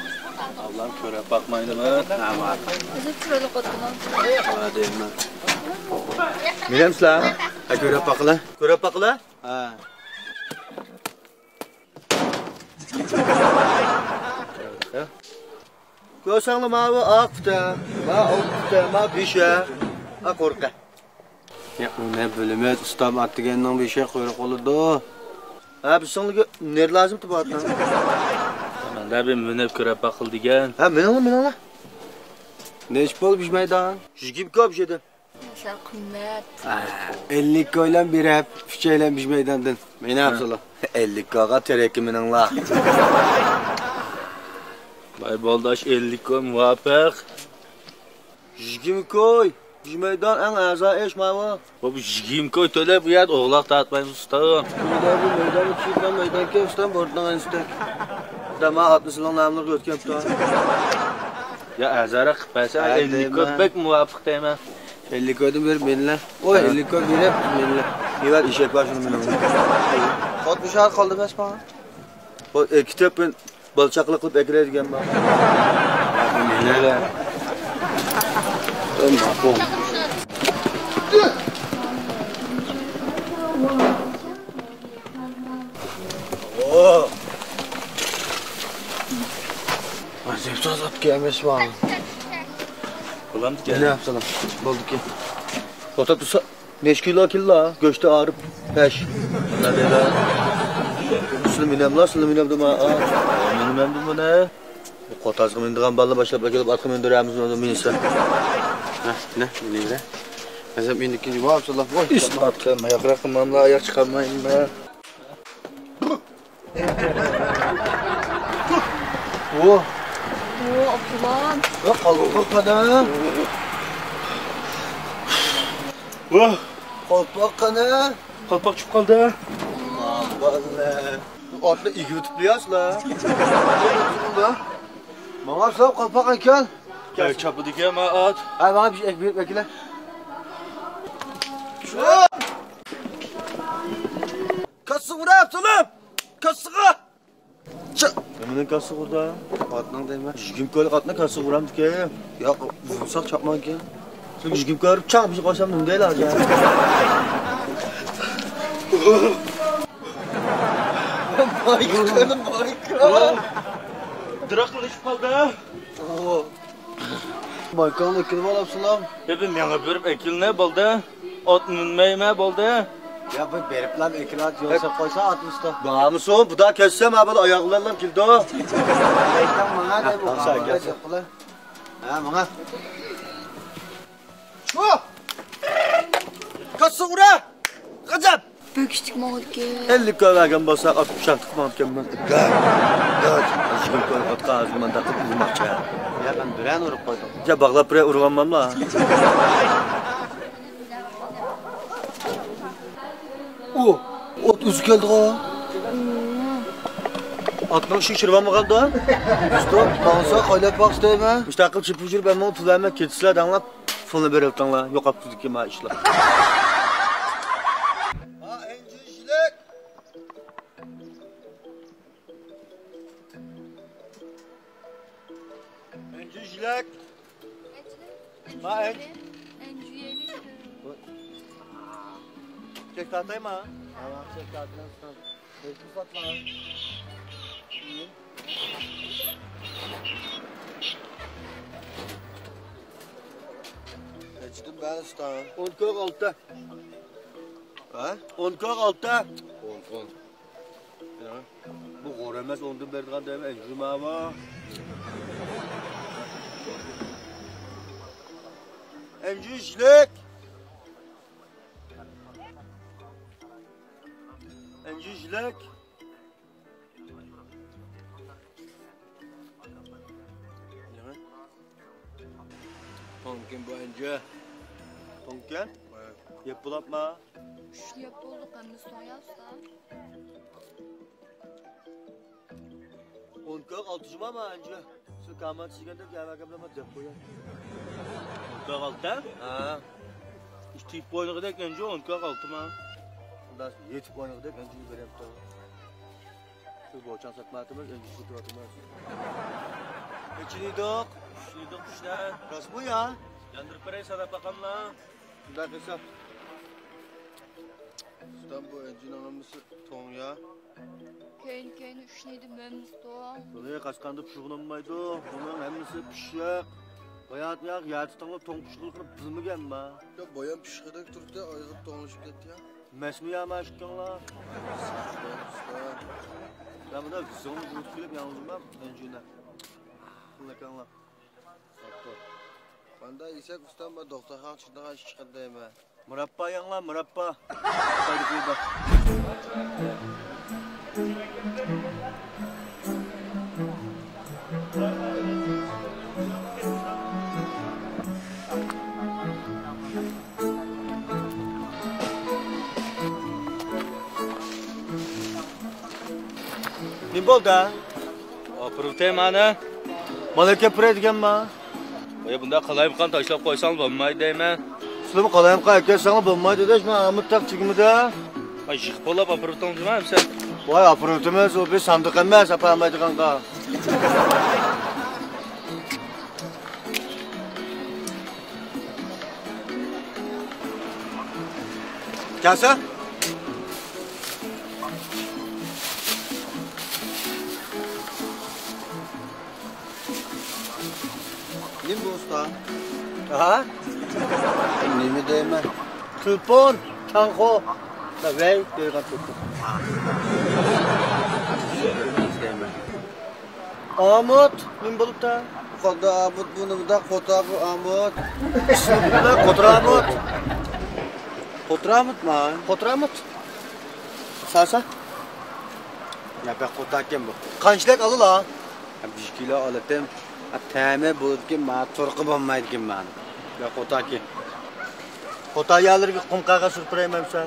Allah'ım köre bakmaydı mı? Tamam. Bizi şöyle koydum. Hadi mi? Bilem sizler? Ha köre bakla. Köre bakla? Ha. Görsen mavi akta, ma bişe, korka. Ya ne bölümü ustam attıgenden bir şey koyuyor oldu. Ha biz sana ne lazım ki bu attan? Ben de bir münep köre bakıl digen. Ha men ala. Ne iş bol bişmeydan? Şigim kap şeyden. Sen kıymet. 50 koylan bir hep fişeyle bişmeydandan. Men yapsalar. 50 kaga terekimin anla. Bay Boldaş 50 koy muvaffak. Şigim koy. Bişmeydan en aza eş mava. Bu 20 koy töle bu yer oğlak dağıtmayın ustam. Bu meydan çiğden meydan ke ustam bordan istek. Dama 60 yılın namını götkem tutan. Ya azara kıpasa 50 koy pek muvaffak değmem. 50 koydum bir benimle. O 50 koy bir hep benimle. Bir var işek var şunu benimle. 60 ağır kaldı bes bana. O kitap ben balçaklı kılıp ekle diyen bana. Benimle. Tamam. Oh. Azep sazat gelmiş var. Ulan Ne yapsana? Oldu ki. Ota tutsa 5 kilo göçte ağrıp peş. Ne dedi? Sülüminem duma. Benim bu ne? Bu kotasını mindiğen balı başlayıp gelip arkı mindiremiz onu minise. Ne? Minire. Azep mindik ki var sallah. İspat kılma ayak rakımamla ayak çıkarmayın be. Oh. Abdullah. Yok kalkana. Vah! Kalkana. Kalpak çıp kaldı. Vallahi. Atla iyi tutuyoruz la. Bana sağ kalpak iken. Gel çapı dike ma at. Ay bana bir şey ekmek bekle. Kası vura yapsalım. Kasığa. Eminim kası burada. Atlan değme. Jigim köyle katına kası vuram ki. Ya vursak çapmak ki. Sen jigim körüp çak bir şey koysam ne değil acaba. Michael. Drakla düşüp kaldı. Michael'ın ekini var yapsalım. Dedim yana börüp ekil ne boldu? Ot münmeyme boldu. Ya bu berip lan ekini at yoksa koysa 60'ta. Namusun bu da kessem ha böyle ayaklarla kildi o. Ekran bana de bu. Ha bana. Şu. Kası ura. Gazap. Böküştük mü oldu ki? 50 köylerken basa at kuşak tıkmam ben. Gel. Aşkım koy at kağızımdan takıp vurmakça. Ya ben biren urup koydum. Ya bağla buraya urulanmam la. O, ot üzü geldi o. Atlan şu çırvan mı kaldı ha? Usta, bağınsa kaylak bak isteyme. Müstakil çıpıcır ben bunu tüverme ketisiyle danlap. Fonu böyle öptanla, yok aptüdük ki ma işler. Ha, enci işlek. Enci işlek. Ha, enci. Çek tahtayı mı? Tamam, çek tahtayı mı? Çek fatma. Geçtim ben usta. 10 kök altta. Ha? 10 kök altta. 10. Bu qora emas, ondan berdigan deyman, enjuma ama. Enjishlik. Enjishlik. Tonkin bu enje. Tonkin? Yep bulapma. Yap bulduk hem de son yazsa. 10 altıcıma mı enje? Şu kamat siganda kama dep koyan. 10 altı? Ha. İşte boynuğudaki enje 10 altı mı? Bundan yetip boynuğudaki enjeyi verem to. Şu boçan satmatımız enje tutatımız. İçiniydik. Şuniydik kuşlar. Kas bu ya. Yandırıp parayı sadap bakalım. Bundan hesap. Sudan bu enjenin anamızı ton ya. Keyin üşneydi memnun doğan. Buraya kaskandı pişiğinanmaydı. Bunun hemmisi pişik. Bayat ya yatı tanıp ton pişiğini bilmegen mi? Ya bayan pişirdik durdu, aygıp tonuşup gitti ya. Mesmi ya maşkanlar. Ben buna zonu vurup gelip yalnızmam enjine. Bunlakanlar. Banda isek ustam ben doktor han çıktığa iş çıkardayım ha. Murabba yanlar murabba. Hadi kuyuda. Ne oldu ha? Apırıtayım ana. Malaka pıraydigan mı? Oya bunda qalayib qan tashlab qo'ysang bo'lmaydi deyman. Sizlar qalayim qayga sana bo'lmaydi desh, men amit taqchigimda. Ay shiq bo'lib apırıtang demamsan. Voy apırıtimiz o bir sandık emas, apamaydiganqa. Kasa? Nim bu usta? Ha? Nimi deyman? Telefon, chanxo. Da vey deygan telefon. Amut, nim bo'libdi? Qoda abut bunu da qota bu amut. Shunda Qotramut. Qotramutmi? Qotramut. Sasa? Ya ben qotakem bu. Qanchalik alala? 5 kilo oladim. Tame bo'lgan, ma turqi bo'lmaydigan men. Ya qotaki. Qotayalarga qumqaga surpirayman sen.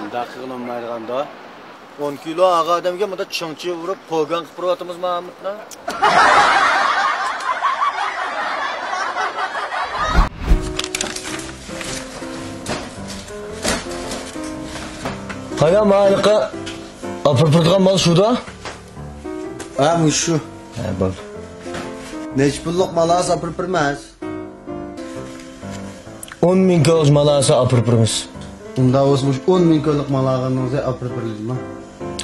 Bunda qilolmaydiganda 10 kilo ağa adamga bunda chingchi urib qo'ygan qilib turyapmiz Mahmudni. Qaya maliqa apırpırdıgan mal şuda? Ha bu şu. Ha bak. Neç pulluk malaz apırpırmaz. 10.000 kilo malasa apırpırmız. Bunda olmuş 10.000 kiloluk malağınızı apırpırlıyız mı?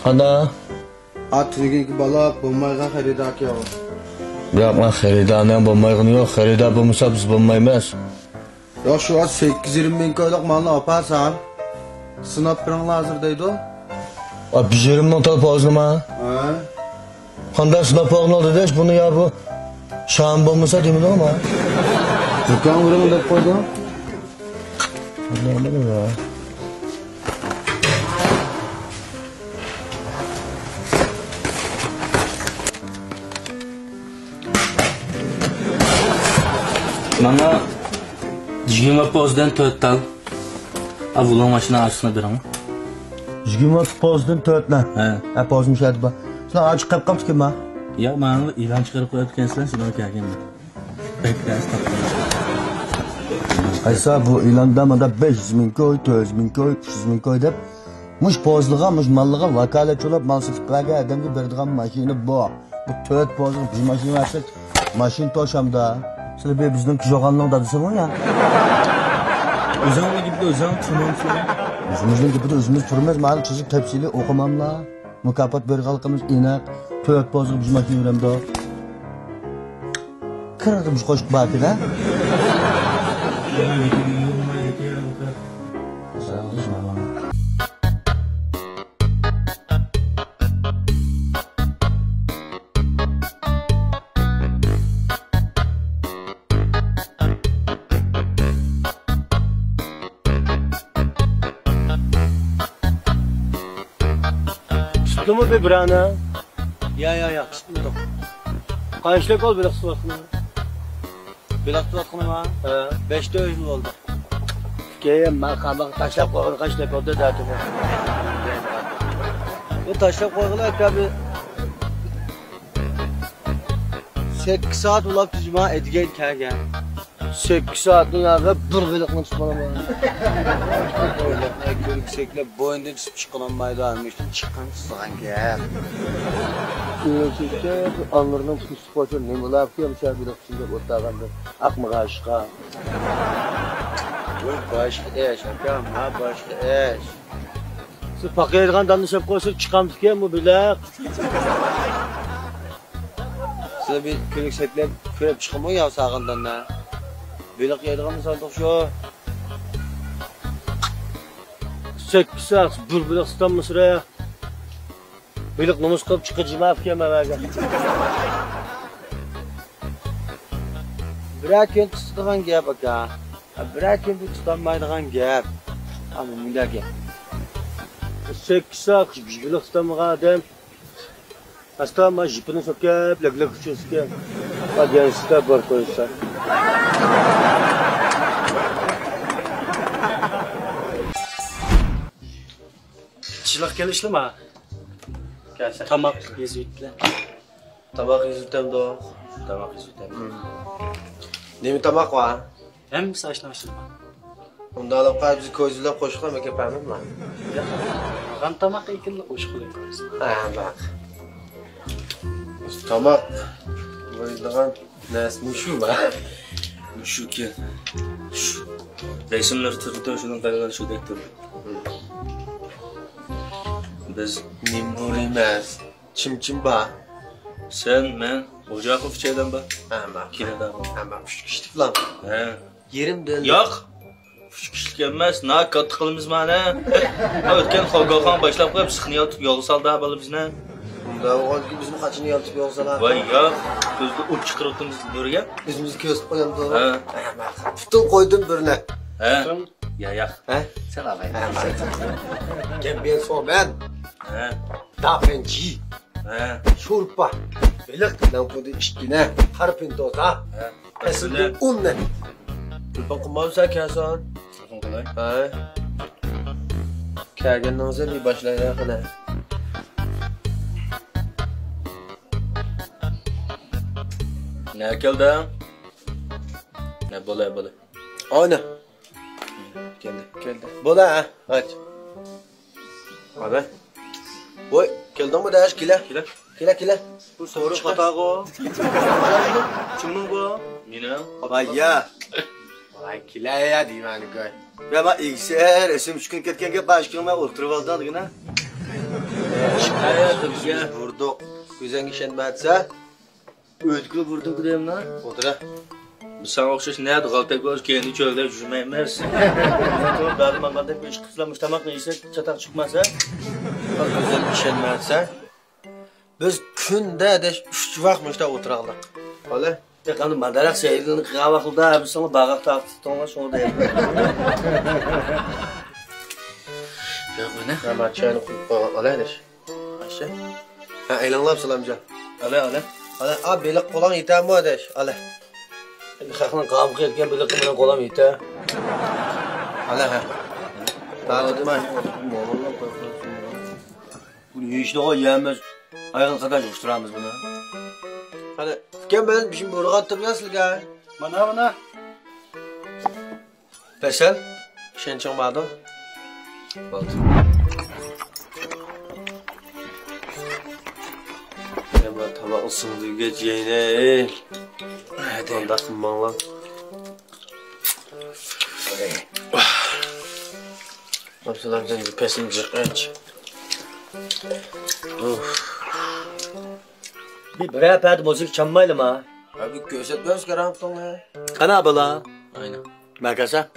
Ana. At ki bala bulmaygan xaridaki ya. Yapma xeridanen bulmayğın yok. Xerida bulmasa biz bulmaymaz. Ya şu an 8-20 bin kiloluk malını yaparsan sınap birin hazırdaydı o. Abi bijerimden talıp ağzıma. Ha? Kandan sınap ağzına oldu deş bunu ya bu. Şahın bulmasa demin ama. Dükkan vurumu da koydu. Ne anladım ya. Bana 20 pozdan 4 tal. Avulun maşına açsına bir ama. 20 pozdan 4 lan. He. Ha pozmuş hadi bak. Sen acı kap kap ki ma. Ya bana ilan çıkarıp koyarken sen şuna gelgen. Bekler. Aysa bu ilanda mada 500.000 koy, 400.000 koy, 300.000 koy deb muş pozluğa, muş mallığa vakalet olab mal sıfırlarga adamga berdigan mashina bu. Bu 4 pozluq biz mashina versek mashin toşamda. Sizlar be bizning jo'g'anning dadisi bu ya. O'zingni gibi o'zing tushunmaysan. O'zimizning gibi o'zimiz turmaymiz, ma'lum chiziq tafsili o'qimamla. Mukofot berganligimiz aniq. 4 pozluq biz mashina veramda. Kirdim şu qo'shiq bakida. Çıktı mı bir brana? Ya çıktı. Kaçlık ol biraz suratına? Biraz tutma mı? He. 5'te yıl oldu. Geyem ben kabak taşlap koyur kaçlık oldu zaten. Bu taşlap koyular tabi 8 saat ulap tücma edgen kergen. 8 saat dünyada bir kılıklı çıkmalı mı? Öyle yüksekle boyundan çıkılamaydı almıştım. Çıkan sığan gel. Gerçekten anlarından pusuk koşur. Ne mi laf diyorum şöyle bir içinde otağında. Akma aşka. Başka eş, akam ha başka eş. Siz pakayırgan danışıp koysun çıkamız ki mi bile? Size bir yüksekle kürep çıkımı ya sağından da. Bilik yediğin mi sandık şu? 8 saat bir bilik tutan sıraya. Bilik numus kılıp çıkıcı laf ki mi böyle? Bırak gün tutduğun gel bak ya. Bırak gün tutanmaydıgan gel. Ama müdür gel. 8 saat bilik tutan adam. Hasta ama jipini sokap, lag uçuyorsun. Hadi yanısında var koysan. Çılak gelişli mi? Gelsen. Tamak yüzüyle. Tabak yüzünden doğ. Tabak yüzünden. Ne mi tabak var? Hem saçlaştırma. Onda alıp kay bizi közüyle koşukla mı kepemem lan? Ben tamak ikili hoş koyuyoruz. Ha bak. Tabak. Koyduğun nesmi şu var. Şu ki. Şu. Resimleri tırtı şunun kayıları şu dektir. Biz Nimur emez. Çim ba. sen, men, Ocakov çeyden bak. Ha bak. Kireden bak. Ha bak şu kiştik lan. He. Yerim döndü. Yok. Şu kişilik emas, na kattı kılımız mana. Ötken Xogaxon başlap qo'yib sıxni yotib yol saldi abali bizni. Bunda o ki bizim kaçını yatıp yoksalar. Voy yo'q, ko'zda o't chiqaribmiz nuriga. Bizimiz köz koyalım doğru. Ha. Ha bak. Tutun koydum birine. He. Ya yo'q. Ha? Sen alay. Ha bak. Gel ben son ben. He. Dafenci. He. Şurpa. Belik lan koydu işkine. Harpintoza. He. Kesildi unne. Kulpan kumavsa kesan. Qolay. Ha. Kergen bir başlayalım kana. Ne keldi? Ne bo'lay. Aynen. Geldi. Bola ha. Hadi. Hadi. Oy, geldin mi daş kile? Kile. Bu soru hata o. Kimin bu? Meni. Vay ya. Vay kile ya diyeyim koy. Ya bak ilgisayar esim 3 gün ketkenga başkama o'tirib oldidigina. Şikayet bizga vurdu. Ko'zing ishonmasa, O'tkir vurding deyman. o'tira. Biz sana o'xshash niyat g'altak bo'lish keyin cho'lda yurmaymiz. Bari manganda 5 qizlamış tamoq yesa chataq chiqmasa. Ko'zing ishonmasa, biz kunda 3 vaqt mishda o'tiraqlik. Xo'la. Qani madarax seyrini qava qildi, biz sana bag'aq taqtittonga shuni deyman. Yo'q buni. Nima chayni quyib qo'ygan oladish. Asha. Ha, aylanlab salamjon. Ala. Ala, a beliq qo'lan yetarmi adash? Ala. Xalqning qavmi qilgan biliqi bilan qo'lam yeta. Ala ha. Ta'lim. Buni yeyishni qo'yamiz. Ayol qadash ushtiramiz buni. Hadi, kim ben bir şey buraya turgansizga? Mana. Pesel. Shenching bordi. Bo'ldi. Nima tomoq sindiga jeyne. Hadi unda qilmanglar. Masalan, bir pesin jiqanch. Bir rapad müzik çalmaylım ha. Abi ko'rsatmamiz kerak to'g'ri. Qana bola? Aynen. Makasa.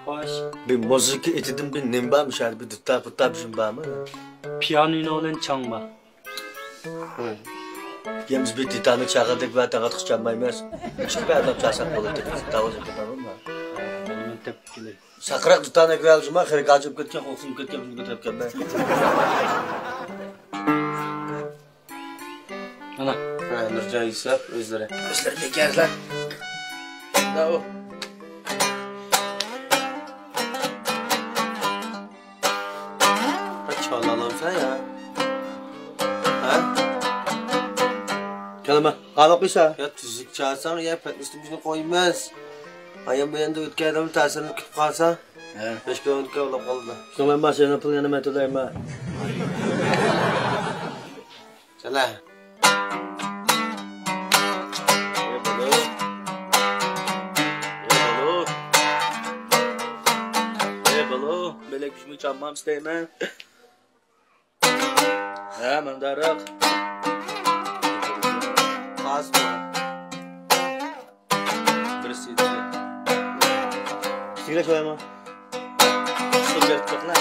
Hoş. Bir müzik etidim bir nimbamış hali bir tutab şun barmı? Piyanino bilan changma. Yemiz bir titani çağırdık ve tağat çalmayız. Çıkıp adam çalsak olur dedi. Davuz yapalım mı? maktab kelay. Saqraq tutana kiralishma, xirqa ochib ketgan, qo'qsin ketgan, bunga ko'tarib keldi. Ana, Nurjon Yusuf o'zlari bekarlar. Bravo. Çalanamsan ya. Ha? Kelme. Qamoq qo'ysa. Ya tuzuk çalsan ya patnisni bizni qo'ymas. Ayam beyanda o'tgan adam ta'sirini kutib qolsa, hech kim olib qoldi. Shu men mashina pulini nima to'layman. Chala. Belek düşmü çalmam isteymen. Hemen darak. Kasma. Birisi. Sigara koyma. Su gerçek ne?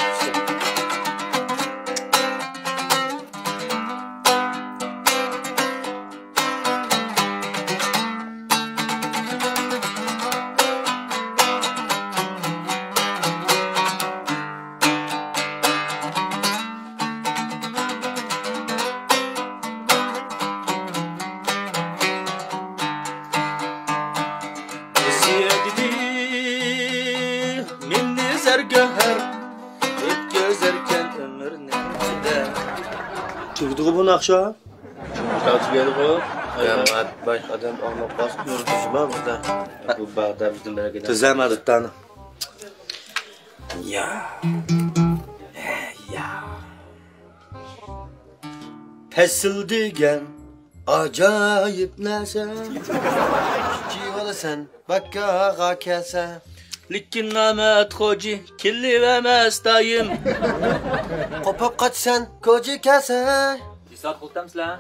Çıktığı bu nakşa. Çıkartıp geldi bu. Baş adam anlap bas gördüğümüz var burada. Bu bağda bizim böyle gidelim. Tızamadık tanı. Ya. Pesil degen acayip nese. Civalı sen bakkağa kelse. Likin namet hoci kirli ve mestayım. Kopak kaç sen koca kelse. Bir saat kultam silah.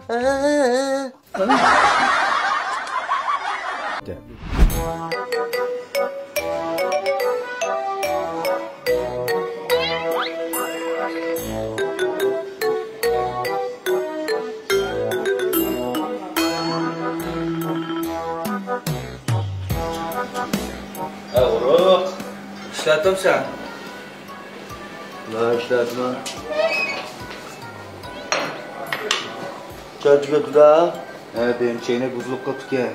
Oğlum, işlettim sen. Ne işletme? Çocuk götürdü ha? Evet, benim çeyne buzluk koptu ki.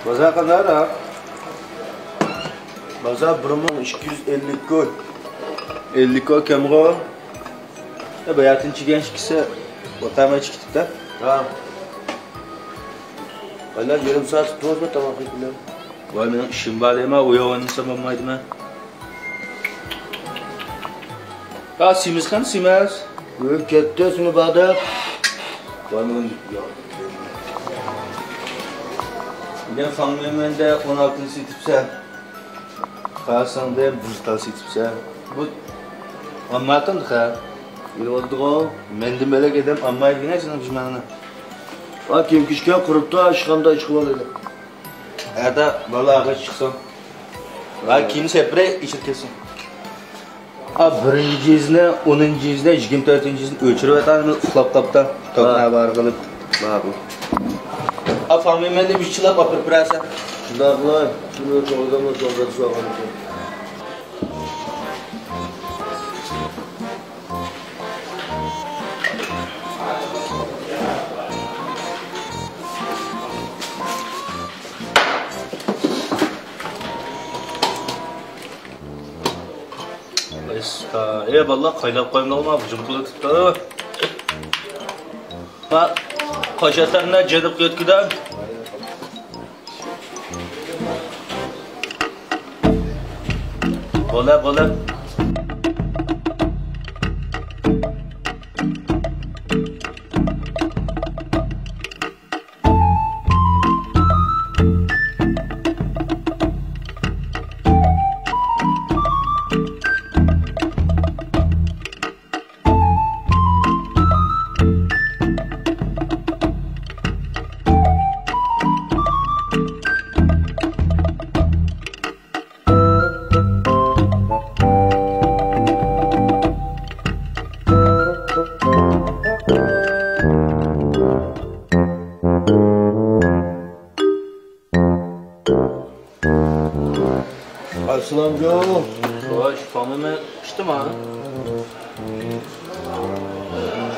Baza kadar ha? Baza burumun 250 koy. 50 koy kemro. Ya bayatın çigen şikisi otama çıktık da. Tamam. Valla yarım saat tutmaz mı tamam peki? Vay benim işim var deme, uyavanın sabahmaydı mı? Ya simiz kan simez. Böyle kettesin bada. Vay benim ya. Ben fanmıyım de 16. sitipse. Kalsan da buztal sitipse. Bu anlatın da. Ne oldu o? Mendim böyle gidem amma yine canım jmanına. Bak kim kişken kurupta aşkımda çıkıval dedi. Ada bala ağaç çıksın. Ve kim sepre işit kesin. Birinci cizne, 10. cizne, 24. cizne ölçürüp atan uxlap tapta. Tokna var kılıp. Bakın. Famim de bir çılap apır prasa. Şundaklar, şunu çoğudamla çoğuda su ağanı. Eyvallah kaynap koymalı mı? Hücum kulu tuttu. Bak, kaşatlarına cedip götküden. Bola.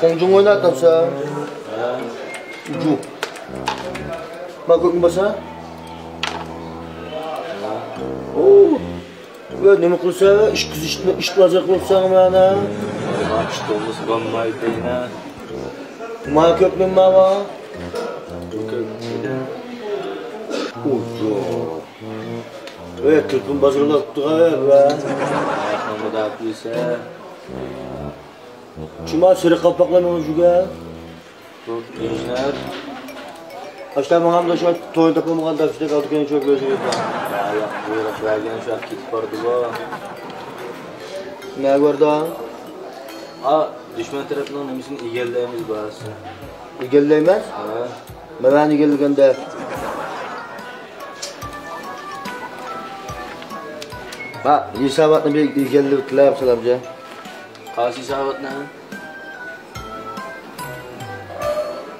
Konjun oynatamsa. Ucu. Bak bakın basa. Oo. Ve ne kılsa iş kız iş kılacak olsan bana. İşte olması kalmaydı yine. Ma köpnüm ma var. Ucu. Ve kırpın bazırına tuttuğa be. Ayaklarımı da yapıyorsa. Cuma sırı kapaklarını ucuga. Çok gençler. Aşağı mağam da şu an toyun tapılmadan da işte kaldık yani çok gözü yok. Ya yok bu vergen şu an kitip vardı bu. Ne gördü? Düşman tarafından neymişsin igeldiğimiz bazı. İgelleyemez. Ben igelligende. Bak, isabatlı bir igelli bitkiler yapsalar bize. Kaç isabat ne?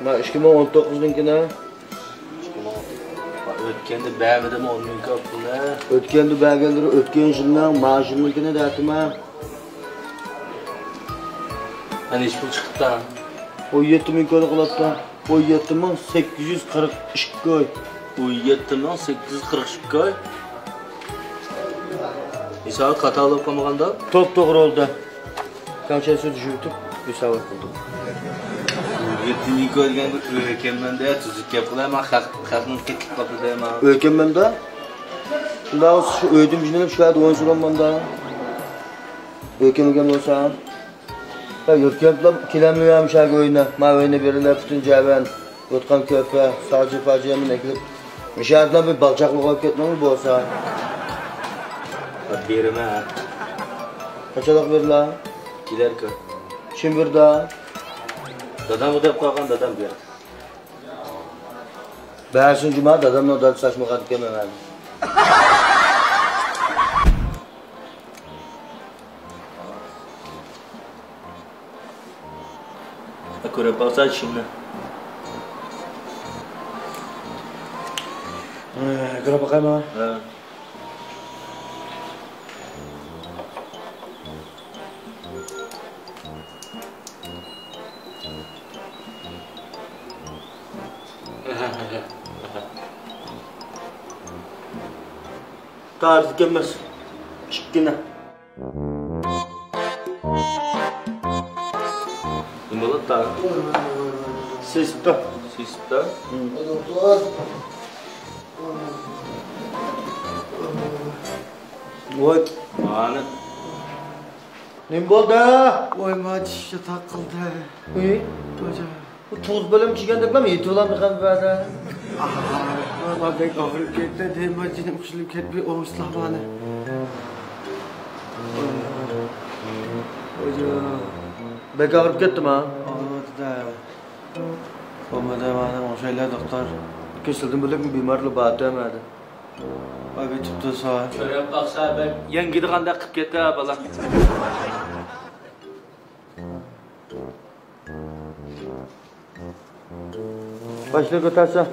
Bak, 2019'dunkine. Ötkende beğenmedim 10 bin kapılı. Ötkendi belgeleri ötken yıldan maaşımınkine de atma. Hani iş bul çıktı da. O 7000 koy kılapta. O 7840 iş koy. Bu 7840 koy. İsabat kata alıp kalmaganda. Top doğru oldu. Kamçayı düşürtüp isabat buldum. 7000 koy degan bir ökemden de tuzuk yapılar ama hakның ketip kapı deyman. Ökemem de. Şunda şu öydüm jinelip şu yerde oyun suramam da. Ökemem olsa. Ya yurtkentler kilemliyem şarkı oyuna. Ma oyuna verirler bütün ceben. Yotkan köpe, sadece faciyemin ekilip. Mişardan bir balçaklık olup ketmem mi bu olsa? Berime. Kaçalık verirler? Gider ki. Kim verdi? Dadam ödep kalkan dadam berdi. Bersin cuma dadamla odalı saçma kadık yemem abi. Körep baksa şimdi. Göre bakayım ha. Tarih gelmez. Çıkkına. Imbalat da. Sesipta. Sisipta. Oy. Ani. Ne oldu? Oy madişe takıldı. Uy. Bu tuz bölüm çıkan da mı yetiyorlar bir kan verdi? Valla bek ağrıp gitti. Deyim cinim kuşulup ket bir oğuzla bana. Bek ağrıp gittim ha. Ağrıdı da. Olmadı bana o şeyler doktor. Kesildim bölüm bimarlı batı emedi. Ay bir tuttu sağa. Körep baksa ben yengidi kanda kıp gitti bala. Başla götürsen.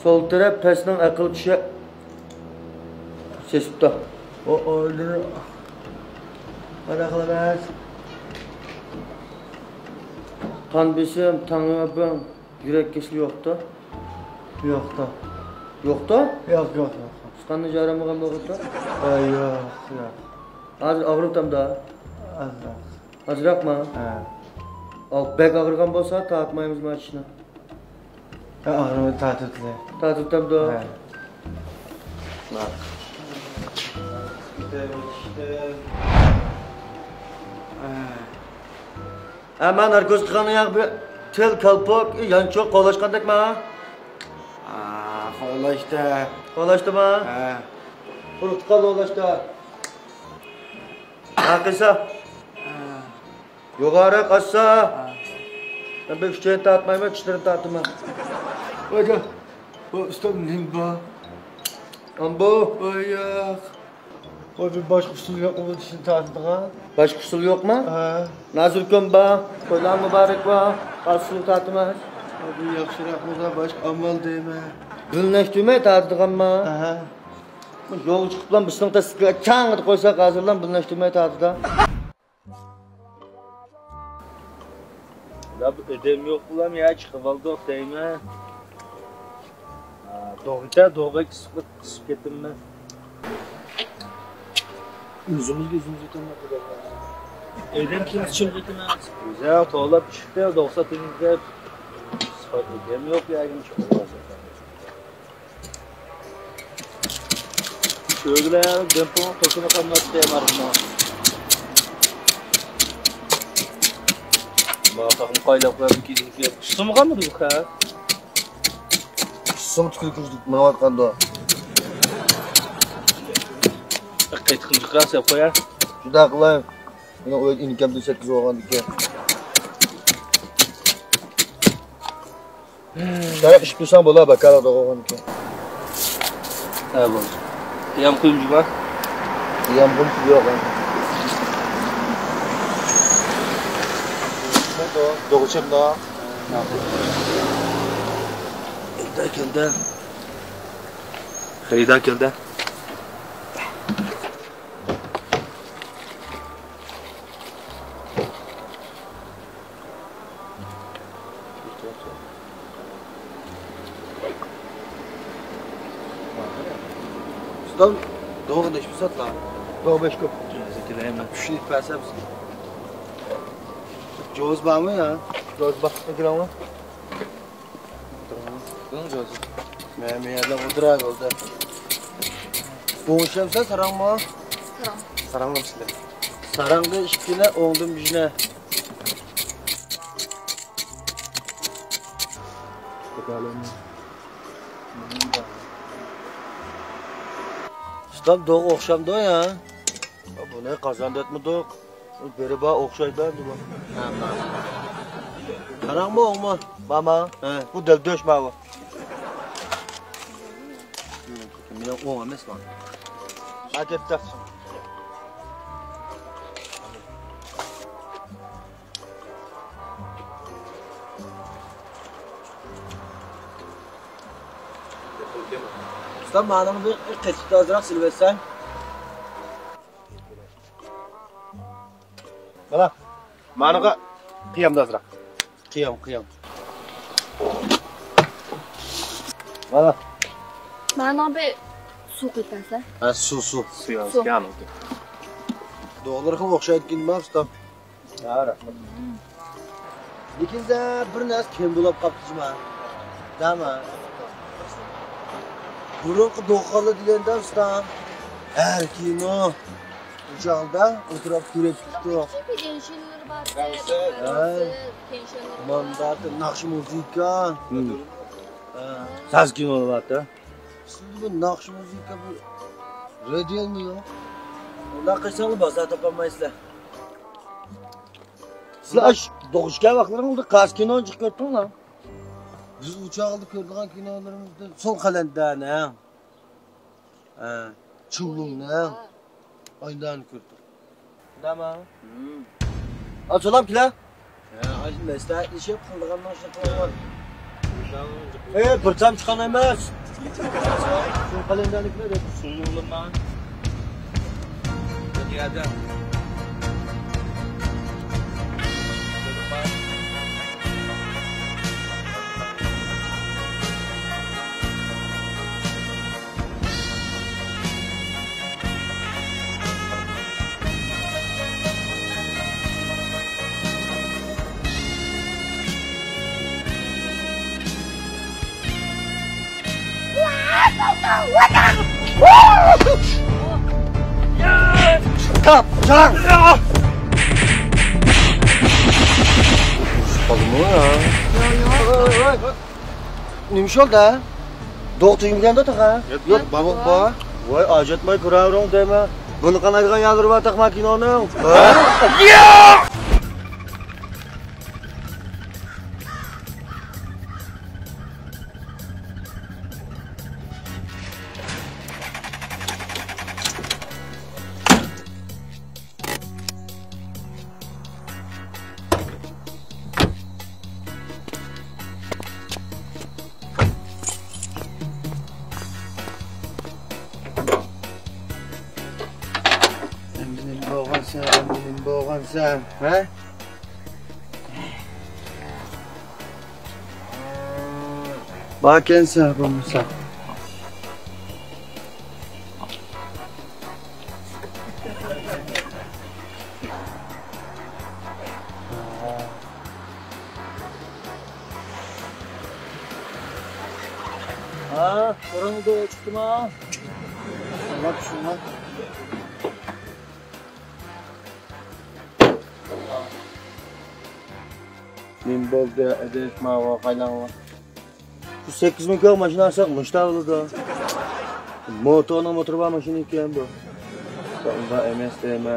Sol taraf pesnin akıl kişi. Sesipta. O öldürür. Ayaklar. Kan besim, tanıyabım. Yürek kesili yoktu. Yoktu. Yoktu? Yok yok. Sıkanlı caramıgan boğutta. Ay yok. Hazır ağrıtam da. Allah. Hazırak mı? Al bek ağrıgan bolsa taatmayımız maçına. Ya ağrımı tatlıklı. Taatırtam da. Hemen narkoz tıkanı yak bir tel kalpak yan çok kolaşkandık mı ha? Kolaştı. Kolaştı mı? Uruk tıkalı kolaştı. Akısa. Yukarı kassa. Ben bir küçüğün taatmayım, küçüklerin taatım ha. Hocam. Bu ustam nimba. Ambo. Ay yok. O bir baş kusur yok mu bu dişini tatlık ha? Baş kusur yok mu? Nazır kömba. Koylan mübarek var. Kalsın taatım ha. Abi yakşırak mıza baş amal değme. Gülneştüme taatlık ama. Yo'l chiqib bilan bir sinfda sizga chang'itib qo'ysak hozirdan birlashtirmay ta'tida. Lab ödem yok bulam ya çıkıp aldık değil mi? Doğru kısıp gittim ben. Yüzümüz tanımadı da. Ödem kim için gitmez? Güzel toğlap çıktı 90 temizde. Ödem yok ya yine çıkıp aldık. Şöyle ya dempon tosuna kalmak diyemem. Bakalım kaylak var bir kez bir Sumu kalmadı bu kadar. Sumu tükürküzdük bana bakanda. Kayıt kılacak yap koyar. Juda qilay. Meni o'yib inkamda 8 olgandik. Taraf ish qilsam bo'lar bakalada olgandik. Ha bo'ldi. Yam qo'yimji bor. Yam bo'lib yo'q. Doğuçum da. Geldi. Xaridor keldi. Ustam, doğru ne iş satla? Doğru 5 köp. Zekilerim. Şunik pəsə misin? Joz var mı ya? Göz bak, ne kiram var? Bunun Joz. Mənim yerdə odurar oldu. Boğuşamsan sarang mı? Sarang. Sarang mı sizler? Sarangda işkine oldum bizne. Ustam doğu oxşamdı ya. Bu ne kazandı etmedik. Beri bana oxşaydı. Sarang mı oğma? Mama, bu del döşme bu. Benim oğma emas lan. Hak ettik. Ustam bana bir keçikte azırak silversen. Bana. Managa qiyamda azroq. Qiyam. Bana. Bana bir su koyarsan. Ha su. Su. Doğruları oxşaydı gitmem ustam. Ya rahmat. Lekin de bir nas kim bo'lib qoptizma. Dama. Burunqi do'qoli deganda ustam. Har kino o'chog'da o'tirib ko'rib chiqdi. Pensioner bor. Pensioner. Mandati naqsh muzika. Saz kino bo'lyapti. Siz bu naqsh muzika bu radiomi yo'q? Unda qilsangiz bozor topolmaysizlar. Sizlar doğuşgan vaqtlaring oldu qas kino chiqib ketdinglar. Biz uçağda ko'rgan kinolarimizda son qalandani. Chulungni. Oydan ko'rdik. Nima? Açılam ki la. Ay mesleğe işe qilgandan shaqalar. Bir tam chiqqan emas. Son qalandaniklar deb Suyulma. Dünyada. Tamam, çak. Kalın mı ya? Neymiş oldu ha? Doktor imkanda tak ha? Yok, babuk ba. Vay, acetmay kıravron deme. Bunu kanaygan yadırıp atak makinonu. Ya! sen benim boğansam, ha? Bakın sen bulmuşsan. Ha, oranı da çıktım ha. Bak şuna. Min boldu edip mava kaylanma. Bu 8000 kg maşina alsak müştağılı da. Motoruna motor var maşina iken bu. Sonunda MSDM.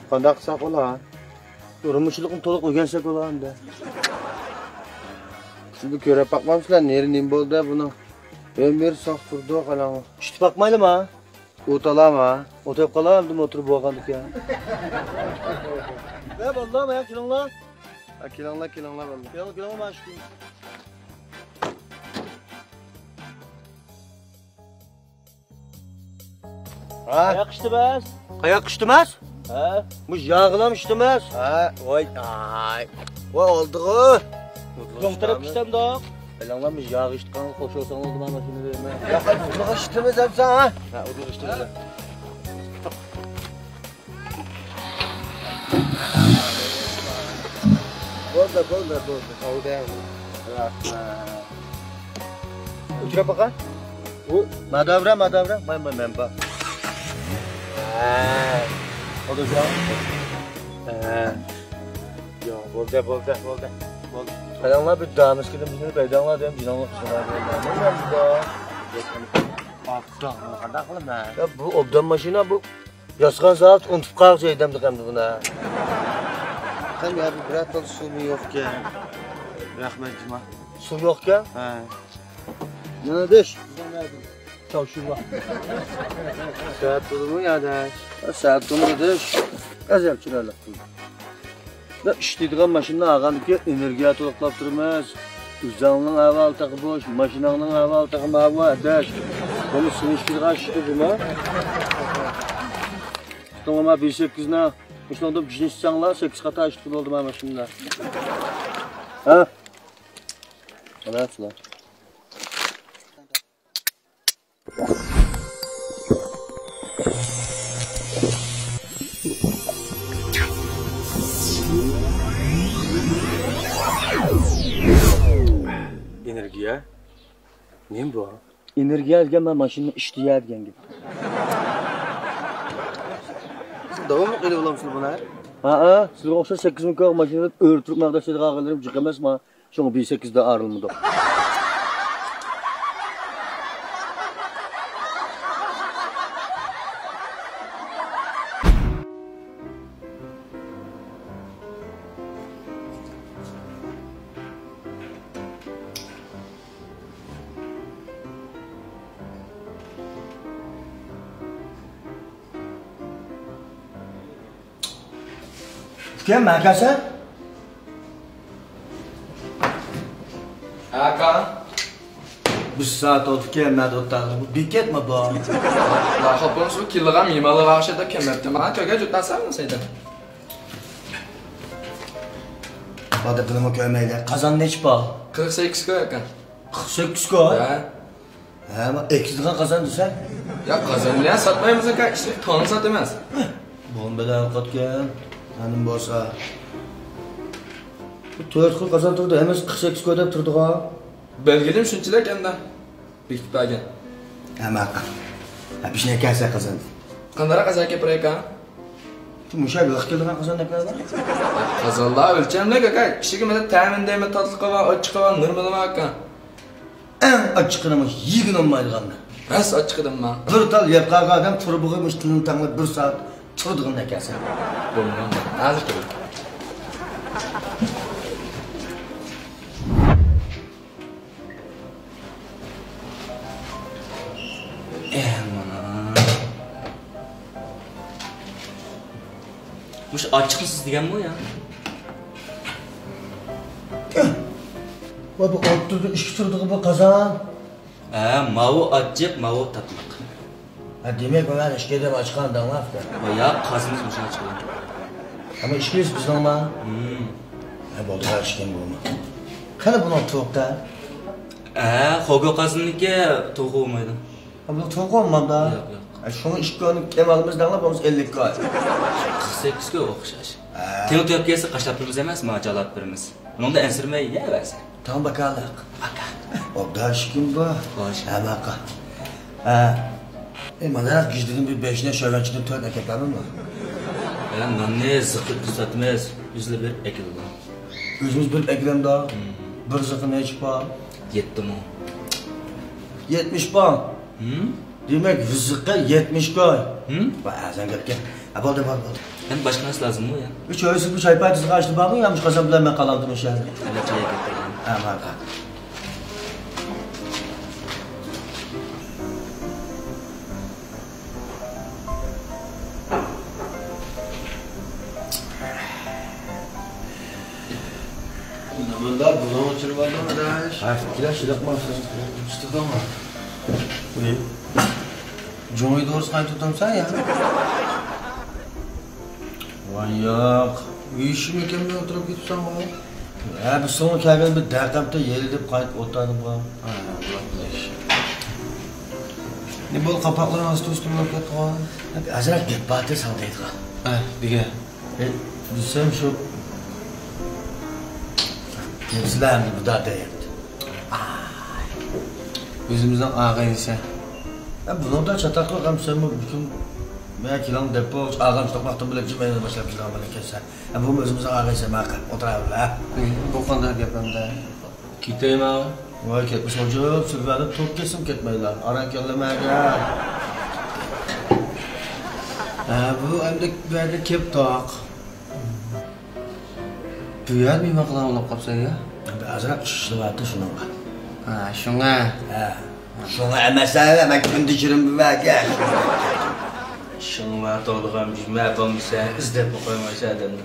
Kandak sak ola. Durmuşluğun toluk ögensek ola anda. Şimdi köre bakmamışlar nerinin boldu bunu. Ben bir sak durdu kalan. İşte bakmayalım ha. Utalama. Otop kalalım motor boğandık ya. Ne vallahi mı ya kilonla? Kilonla vallahi. Kilonla aşkım. Ha? Ayak iştemez. Ayak iştemez? Ha? Bu yağlam iştemez. Ha, oy ay. O oldu o. Doktora iştem de. Elanlamış yağ içtikan hoş olsan oldu ben maşını verme. Ya bu iştemez hep sen ha. Ha, o da iştemez. Bolda. Oldu. Ucura bakar. Bu madavra. Ben bak. O da can. Ya bolda. Kalanlar bir damış kilim bizim beydanlar diyorum cinanlık şuna. Ne yaptı da? Ya bu obdan maşina bu. Yaskan saat unutup kalk şeydemdik hem de buna. Sen ya bir bırak ol su mu yok ki? Rahmetcima. Su yok ki? He. Ne deş? Çavşur var. Saat durumu ya deş. Saat durumu deş. Gazel çırayla kıldı. Da işleydiğin maşinle ağandı ki enerjiye tolaklap durmaz. Uzanlığın hava altığı boş, maşinanın hava altığı hava deş. Bunu sınışkili kaçtı buna. Tamam 1.8'ne. Müştəndə biznes canlar 8 qata açtı oldu mənim maşında. Ha? Ana atla. Energiya? Neyim bu? Energiya algan mən maşını işləyərgən gibi. Davam mı ediyor olamsın buna? Ha, siz olsa 8000 kg makinede örtürük mağdasıyla ağırlarım çıkamaz mı? Şunu 1.8'de ağırlımda. Kim makası? Hakan. Bir saat oldu gelmedi otağı. Bu biket mi bu? La hopun su kilogram yeməli aşağıda kemerdim. Ha, köge jutlasan mı seydi? Hadi bunu kömeyle. Kazan neç bal? 48 kilo yakın. 48 kilo? Ha. Ha, ama eksildiğin kazandı sen? Ya kazanlayan satmayımızın kaç işte tonu satmaz. Bunun bedel katken. Hanım bolsa. Bu 4 kıl kazan turdu. Hemen 48 kilo dep turdu ha. Belgelim şunçiler kenda. Bikip bagen. Hemen. Ha, bir şey kelse kazandı. Kandara kazak yapırayım ha. Müşahede vakilden kazan ne kadar var? Kazanla ölçemle kakay. Kişi gibi temin deyme tatlı kava, açık kava, nırmılama hakkı. En açıkını mı? Yiğin olmaydı kanlı. Nasıl açıkıdım ben? Bir tal yapkağı adam turbuğuymuş tülünü tanılı 1 saat turduğun ne kelse. Bulmam ben. Hazır gibi. Bu açık mısınız degen bu ya? Bu alt turdu, 2 turduğu bu kazan. Mavu acıp, mavu tatmak. Ha demek ben işkede başkan da var. Ya kazınız mı şuna çıkıyor? Ama işimiz bizden ama. Ne oldu her şeyin bu mu? Kana bunu tokta. Xo'ga qazinlikka to'g'ri bo'lmaydi. Ama to'g'ri olmam da. Şunu iş günü kemalimiz dağla babamız 50 kay. 48 ga o'xshash. Teng to'yib kelsa qashlabimiz emas, majolat birimiz. Bunda ensirmay yeyaversa. Tamam bakalım. O da şikim bu. Boş. Ha baka. Mana gizliğin bir 5'ine şövençinin 4 ekeklerim mi? Bilan nonni ziqib tuzatmaz, yuzli bir ekildi. Özümüz bir eklem daha. Bir zıkı ne çıkpa? 7 ming. 70 pound. Demek rızıkka 70 koy. Sen gel gel. Boldu. Endi boshqa narsa lozimmi ya? Üç öylesi bu çay partisi kaçtı bakın yamış kazan bilen ben kalandım işe. Hali chayga ketdim. Aman. Bunda bunu uçurup aldım arkadaş. Hayır, kiler şirak mı? Uçtu ama. Ne? Johnny doğrusu kayıt tutam sen ya. Vay yok. Bir işi mükemmel oturup gitsen var. Ya biz sonra kelgen bir dertemde yer edip kayıt otardım bu. Ne bol kapakların astı üstüme bakıp var. Azrak git batır saldaydı lan. Dige. Bilsem şu... Temsilerim bu da değerdi. Yüzümüzden ağaysa. Ya bunu da çataklık hem sen bu bütün... Ben kilan depo, ağam tutmaktan bile cümleyle başlayıp kilan bana keser. Ya bu özümüzden ağaysa maka, oturayım la. Bu kadar yapayım da. Ketayım abi. Vay ketmiş hocam, sürverde top kesim ketmeydiler. Aran kellemeye gel. Bu hem de böyle kep tak. Büyür miyim akıllan olup kapsa ya? Azrak şişli vardı şuna bak. Şuna. Şuna emesene, hemen kündücürüm bir ver gel. Ishing va to'g'ri juma bo'lmasa izlab qo'ymaysa adamni.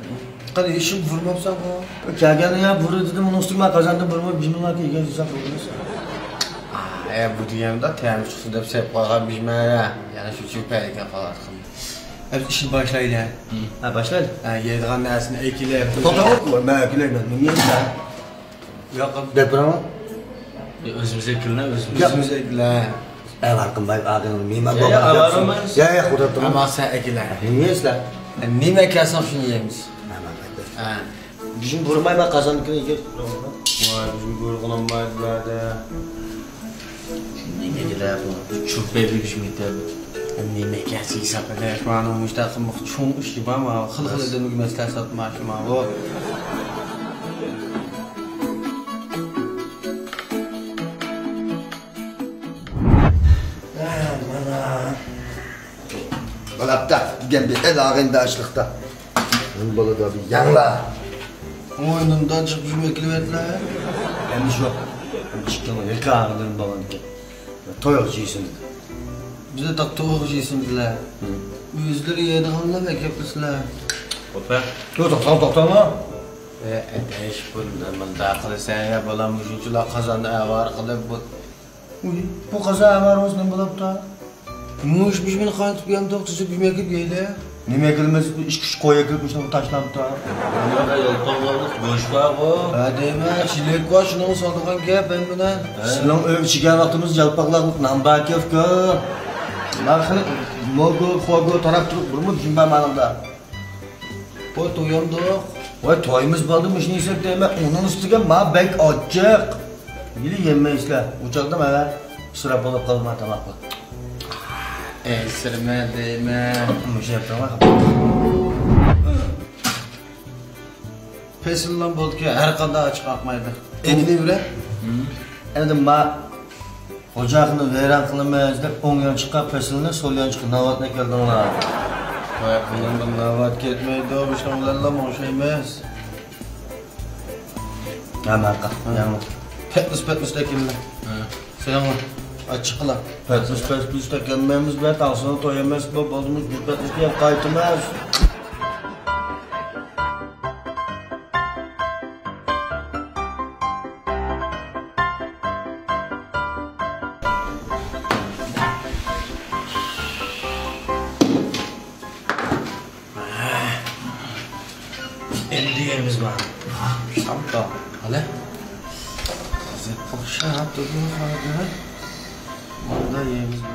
Qani ishim vurmabsan bu? Kelgani ya vurdu dedim, onun üstüme kazandım, vurma bizimle ki yiyen güzel vururuz. Bu diyemde temiz çıksın deb sevib qo'ygan bizma ya. Yana shu chupayga qolar. Hep işin başlaydı. Ha başlaydı. Yediğen nersini ekilib. To'xtab, men ekileyman, men sen. Yo'q, Deprama. O'zimizga kulna, o'zimiz ekilib. Varkın bay ağabeyim, mima baba. Ya avaromayız. Ya kudatım. Ama sen ekilib. Niyesler? Nima kelsa shuni yeymiz. Bizim vurmayı ben kazandık ne yiyor? Vay bizim vurgulanmaydılar da. Şimdi geceler bu. Çok belli bir şey Nima kelsa hesab eder. Mana mustaqim cho'ng ish gibi ama xil edilib mesler satmoqchi men bu. Balapta, gen bir el ağında açlıkta. Ben balı da bir yanla. Oyunumdan çıkıp ekilib etdiler. Hem şu. Çıktım ilk ağırların balanı ki. Toyok yiysin dedi. Bize tak toyok yiysin dediler. Yüzleri yediğinle beklemişler. Opa. Toktama. Edeş bundan daxil sen ya balam müşinçiler kazandı avar qilib bu. Bu kaza avar olsun balapta. Muş beni qaytib ham to'xtasa bilmay kelgaydi. Nima qilmas ish kuch qo'ya kirib shuni tashlabdi. Bunga yolqonlik bo'sh var bu. Dema, chilek var shuni sotgan gap men bilan. Sizlar o'y ichigan vaqtimiz jalpaqlab Nambakevga. Narxi mogo xogo taraf turib burma jumba manimda. Bu to'yamdiq. Voy to'yimiz bo'ldimi shuni hisob deyman. Uning ustiga ma bek ochiq. Yili yemaysizlar. Uchoqda mana isrof bo'lib qolma tamoq. Sirma deyma. Mush yaptama. Pesillan bo'ldi-ki, har qanday ochiq oqmaydi. Endi yura. Endi ma ocaqni vayron qilamiz deb o'ng yon chiqqan pesilni so'l yon chiqqan navatni keldim ular. Voy, bundan navat ketmaydi, bu ishlarla o'xshaymiz. Amaqa. Yana Petnis ekinlar. Selam. Açıkla. Petnis tekenmemiz ve tansiyonu toyamaz bu boldumuz petnis diye kayıtımız. Endi yeymiz bana. Tamam. Hala? Zep boşa durun hadi. Burada yeyimiz var.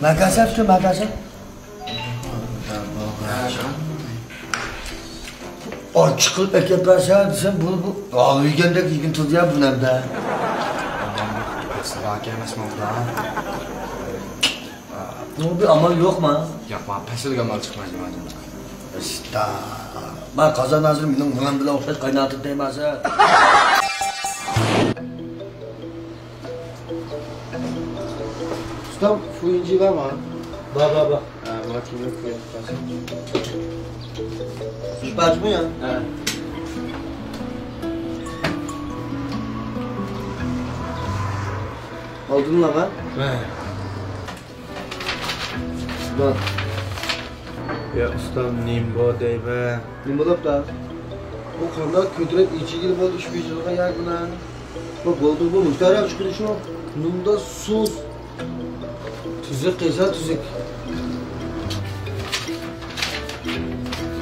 Makasab şu makasab. Açık qilib akaparsan desam bu og'ilgandek yigin turdiya bu namda. Sabah gelmesme ulan. Bu bir amal yo'qmi? Yapma, pesilga mal çıkmayacağım acaba. İşte. Ben Qozon nazir mening bilan bilan o'xshash qaynotib deymansan. Ustam fuyuncu var mı? Bak. Ha, makine fuyuncu. Şüphaç mı ya? He. Aldın mı lan? He. Bak. Ya ustam nimbo deybe. Ne bulup da? O konuda kötürep içi girip oldu şu vicdanına yargına. Bak oldu bu muhtarı çıkıyor şu. Bunda sus. Tüzük kıysa tüzük.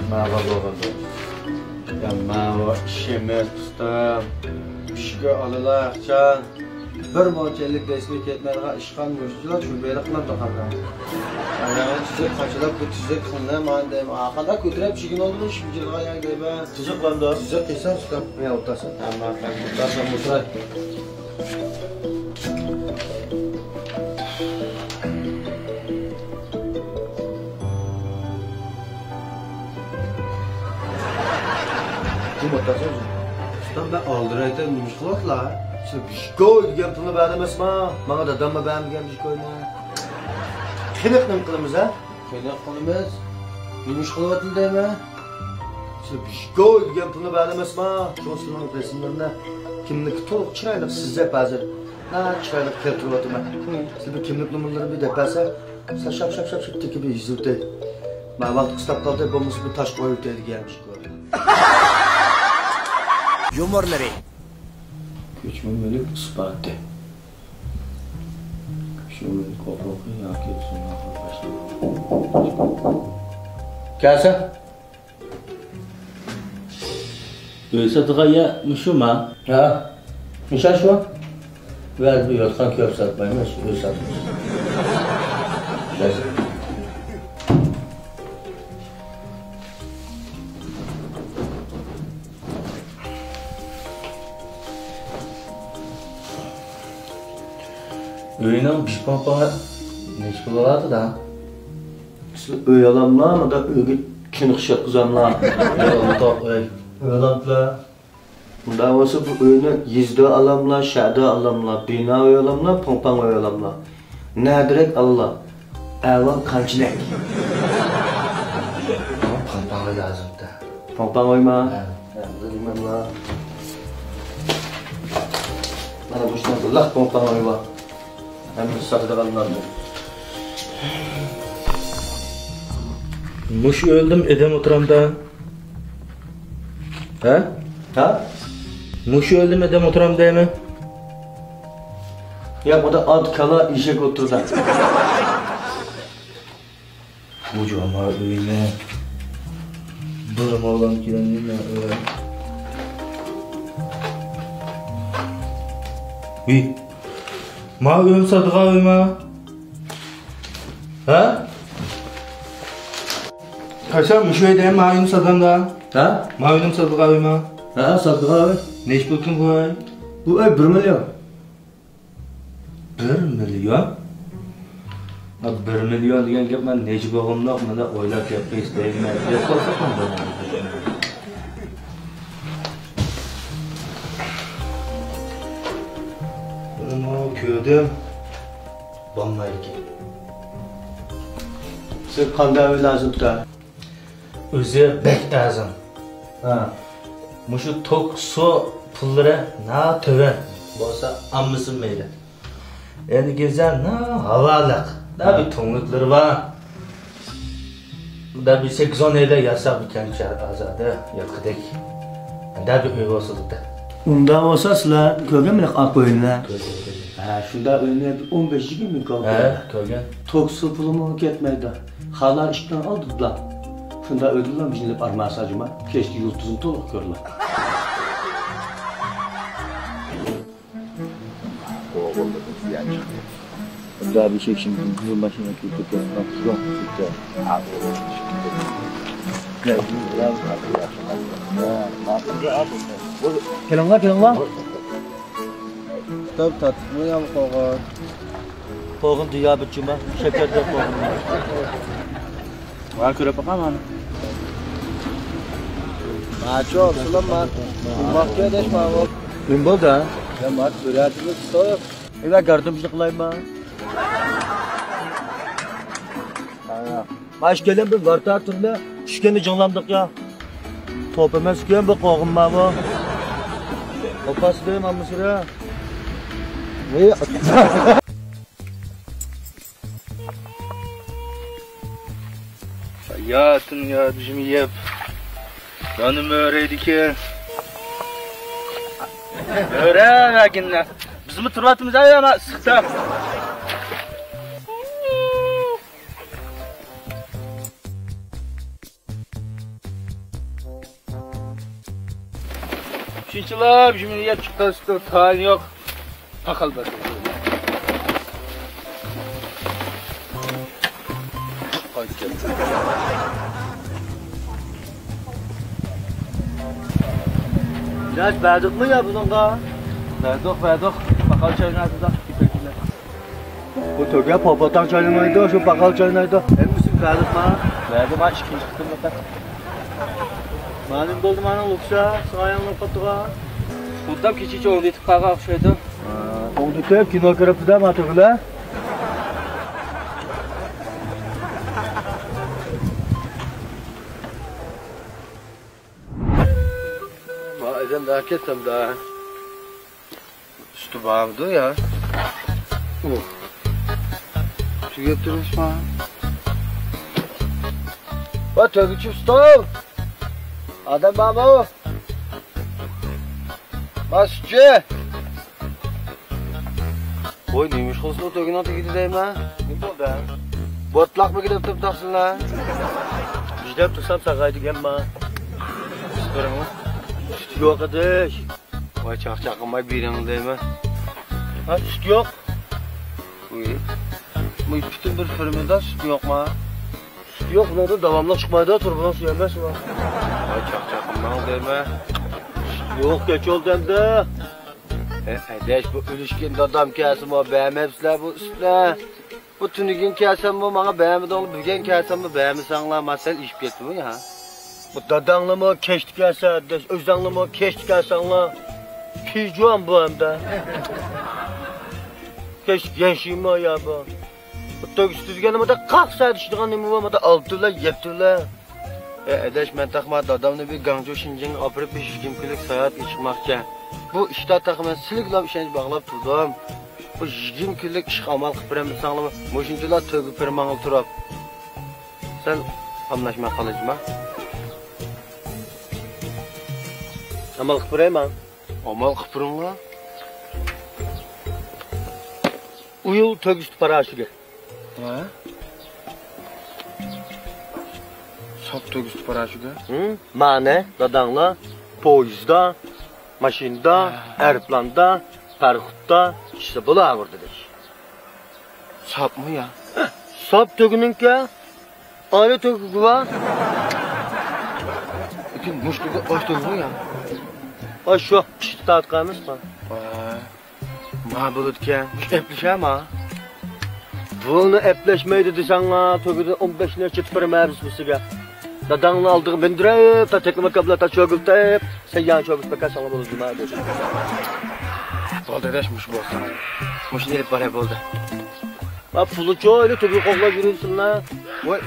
Mava baba. Ya mava işemez ustam. Pişke alılar can. Bir moçellik resmi ketmeliğe işkan müştüler şu beylik kılan da kanka. Yani tüzük kaçılap bu tüzük kılına mandem. Akada kötürep şikin oldu mu şu vicdanına yargı be. Tuzuk lan da. Tüzük kıysa ustam. Ya otasın. Ama ben tutarsan mutlak. Kim otasın? Ustam ben aldırayda müşkülatla. İşte pişko degan pulni bermasmi? Mana dadamma bermagan pishkoyni. Qiliq nima qilamiz ha? Qiliq qilamiz. Yumush qilyapti deymi? İşte pishko degan pulni bermasmi? Sho'sini resimlarni kimniki to'liq chiroyli sizlab hozir. Na chiroyli keltiryapman. Siz bu kimlik nomerlarini bir depasa, siz shap tekib yuzurdi. Men vaqt qistab qoldi, bo'lmasa bu tosh qo'yib degan pishko. Yumorlari. Ko'chmanlik isboti. Ko'chmanlik ko'proqi yoki sunnaga boshqa. Kasa? O'ysa degaya mushuma? Ha? Misha shu? Ver bu yotgan ko'rsatmaymiz, ko'rsatmiz. Öğünden pişpapa ne çıkıyorlardı da? Öy alamlar mı da öygü kınık yapızanlar? Öy alamlar. Bunda olsa bu öyünü yüzde alamlar, şerde alamlar, bina öy alamlar, pompan öy alamlar. Nedirek Allah? Evan kançinek. Pompanı lazım da. Pompan öy ma? Bilmem la. Bana bu işten Allah pompan öy var. Hemen satıda kalanlardı. Muş öldüm edem oturamda. Ha? Ha? Muş öldüm edem oturam değil mi? Ya bu da ad kala işek oturdu. Bu cama öyle. Durum olan kiranıyla öyle. Bir. Ma ön sadığa uyma. Ha? Kaçar mı şu edeyim ma ön sadığında? Ha? Ma ön sadığa uyma. Ha sadığa abi. Ne iş bakın bu ay? Bu ay 1 milyon. 1 milyon? 1 milyon degan gap men nechi bo'g'imdoq mana o'ylab gapga istayman. Deb qo'rqaman buni. Ama ko'rdim. Bo'lmaydi. Siz qanday o'ylarsizlar? o'zi bek azam. Ha. Mushu tok su pullari na töven bo'lsa ammisi mayli. Endi kelsan na havaliq, da bir tongliklari var. Da bir 8-10 yilda yasab ekancha azada yoqidek. Da bir uy bo'lsa-da. Undan olsa sizlar ko'rganmi aqo'yinlar? Ha, shunda o'ynab 15-20 ming qoldi. Ha, ko'rgan. Tok su pulimi ketmaydi. Halar ishdan oldilar. Shunda o'ydilar bizning armasajima, kechki yulduzim to'liq ko'rlar. Da bir şey şimdi bu maşına kötü yapmak yok. Kelinglar. Tabii tatlı yam qo'g'in. Qo'g'in diya bichima, shakarda qo'g'in. Va ko'rib boqaman. Macho, Sulaiman. Vaqtga dashmavol. Kim bo'ldi? Ya mat ko'ratimiz so'p. Eva gardimni qilayman. Baş gelen bir varta turla, tushganda jonlandik ya. Top emas ekan bu qo'g'inma bu. Opasda mamsira. Hayatın ya bizim yep. Canım öyleydi ki. Öyle lakinler. Bizim turbatımız ay ama sıktı. Şunçular bizim yep çıktı hali yok. Akal bakın. Biraz verdik mi ya bununla? Verdik. Bakal çayın altında. Bu töge papatan çayınaydı, şu bakal çayınaydı. Hepsini verdik mi? Verdim aç ikinci çıktım bakın. Benim doldu bana oluksa, sayanla patığa. Buradan keçici oldu itikağa akşaydı. Oldu hep kino kırıptı da matırla. Ma'azam daha ketsem daha. Üstü bağımdı ya. Şu getirmiş mi? Bak tögücü stol. Adam baba. Basçı. Oy neymiş kılsın o tögün atı gideyim ha? Ne oldu ha? Botlak mı gidip tıp taksın lan? Gidip tutsam sakaydı gelme. Sıkırım mı? Süt yok kardeş. Vay çakçakınmay bir yanındayım ha. Ha süt yok. Uy. Bu bütün bir fırmında süt yok mu? Süt yok bunun da devamlı çıkmaydı turbulan su yemez mi? Vay çakçakınmay olayım ha. Yok geç oldu hem de. Edeş bu ilişkinde adam kelsin o beğenmepsizler bu üstüne. Bu tünügün kelsen bu bana beğenmedi onu bugün kelsen bu beğenmesenler masal işip gitti mi ya? Bu dadanlı mı keşti gelse, özdanlı mı keşti gelsenler. Pijuan bu hem de. Keşti gençliğim mi ya bu? Bu töküstüzgenime de kalk saat iştiğen nemi var mı da altılar yettiler. Edeş ben takmadı adamını bir Gangzhou Şinjan'a apırıp bir 20 günlük seyahat geçirmekçe. Bu işte takımın silikle işiniz bağlayıp durdum. Bu 20 günlük iş amal kıpırım sanlama. Moşinçiler tögü pırmanıl turab. Sen anlaşma kalıcı mı? Amal kıpırayım ha. Amal kıpırım mı? Uyul töküstü para aşığı. Ha? Sap tögüstü para aşığı. Mane, dadanla, poyizda, maşinda, aeroplanda, parxutda, işte bu da burada dedik. Sap mı ya? Sap tögünün ki, aile tögü var. Bütün muşkuda aç tögü ya? Ay şu, işte tatkamız mı? Ma bulutken, eplişe ma? Bunu epleşmeydi desana, tögüde 15 lira çıtpırı mevzusuyla. Dadanla aldığı bindirip, ta teklime kabla ta çögülteyip, sen yan çögültüp bakar sana bulur cuma dedi. Oldu edeşmiş bu olsun. Muşun elip var hep oldu. Ha pulu çoğuyla tögü kokla yürürsün la. Vay.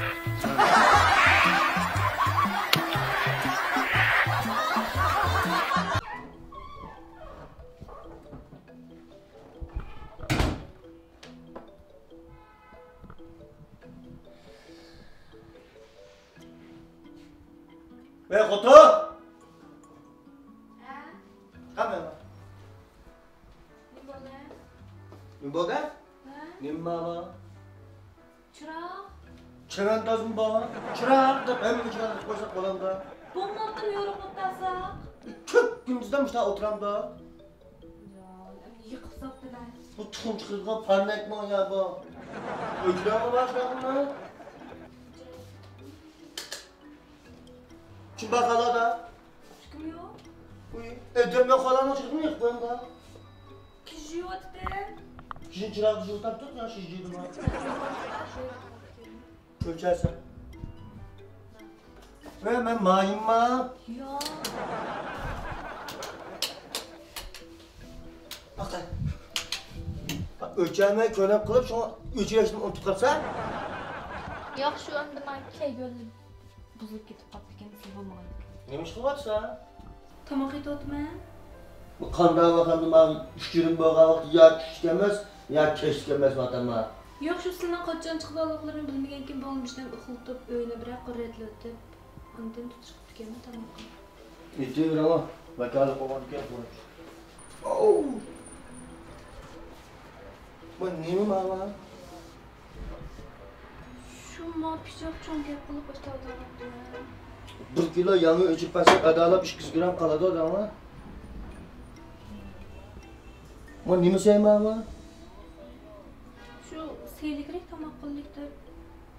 Ve kutu. Kamera. Ne bu da? Ne baba? Çırak. Çırak da mı baba? Çırak da ben mi çırak koysak kolumda? Bomlattım yorum otasa. Çok gündüzden işte oturam da. Yıkıp ben. Bu tunç kızga parmak mı ya bu? Öyküden mi başka bunu? Kim bakala da? Çıkım yok. Edem yok kalan çıkmıyor mu yıkmayın da? Kişi yok de. Kişinin çırağı dışı utan tut ya şişciydim ha. Ölçersen. Ve ben mayım mı? Ya. Bakın. Bak ölçerme köylem kılıp şuna 3 yaşını unutup kalsa. Yok şu anda ben key böyle buzluk gidip kapı kendisi bulmadım. Neymiş kıvatsa? Tamam git otma. Bu kanda bakalım abi şükürüm boğalık ya kişkemez ya keşkemez matama. Yok şu sınıf kaçan çıkıdalıklarını bilmeyen kim olmuştan ıkıltıp öyle bırak kırretletip ondan tutuşup tükenme tamam. Bitti ama bakalım babam konuş. Oh. Bu ne mi mama? Şu ma pişap çon gap kılıp başladı. 1 kilo yanı ölçüp pasak adalap 200 gram kaladı o da ama. Bu ne mi şey mama? Şu seylikrek tam akıllıkta.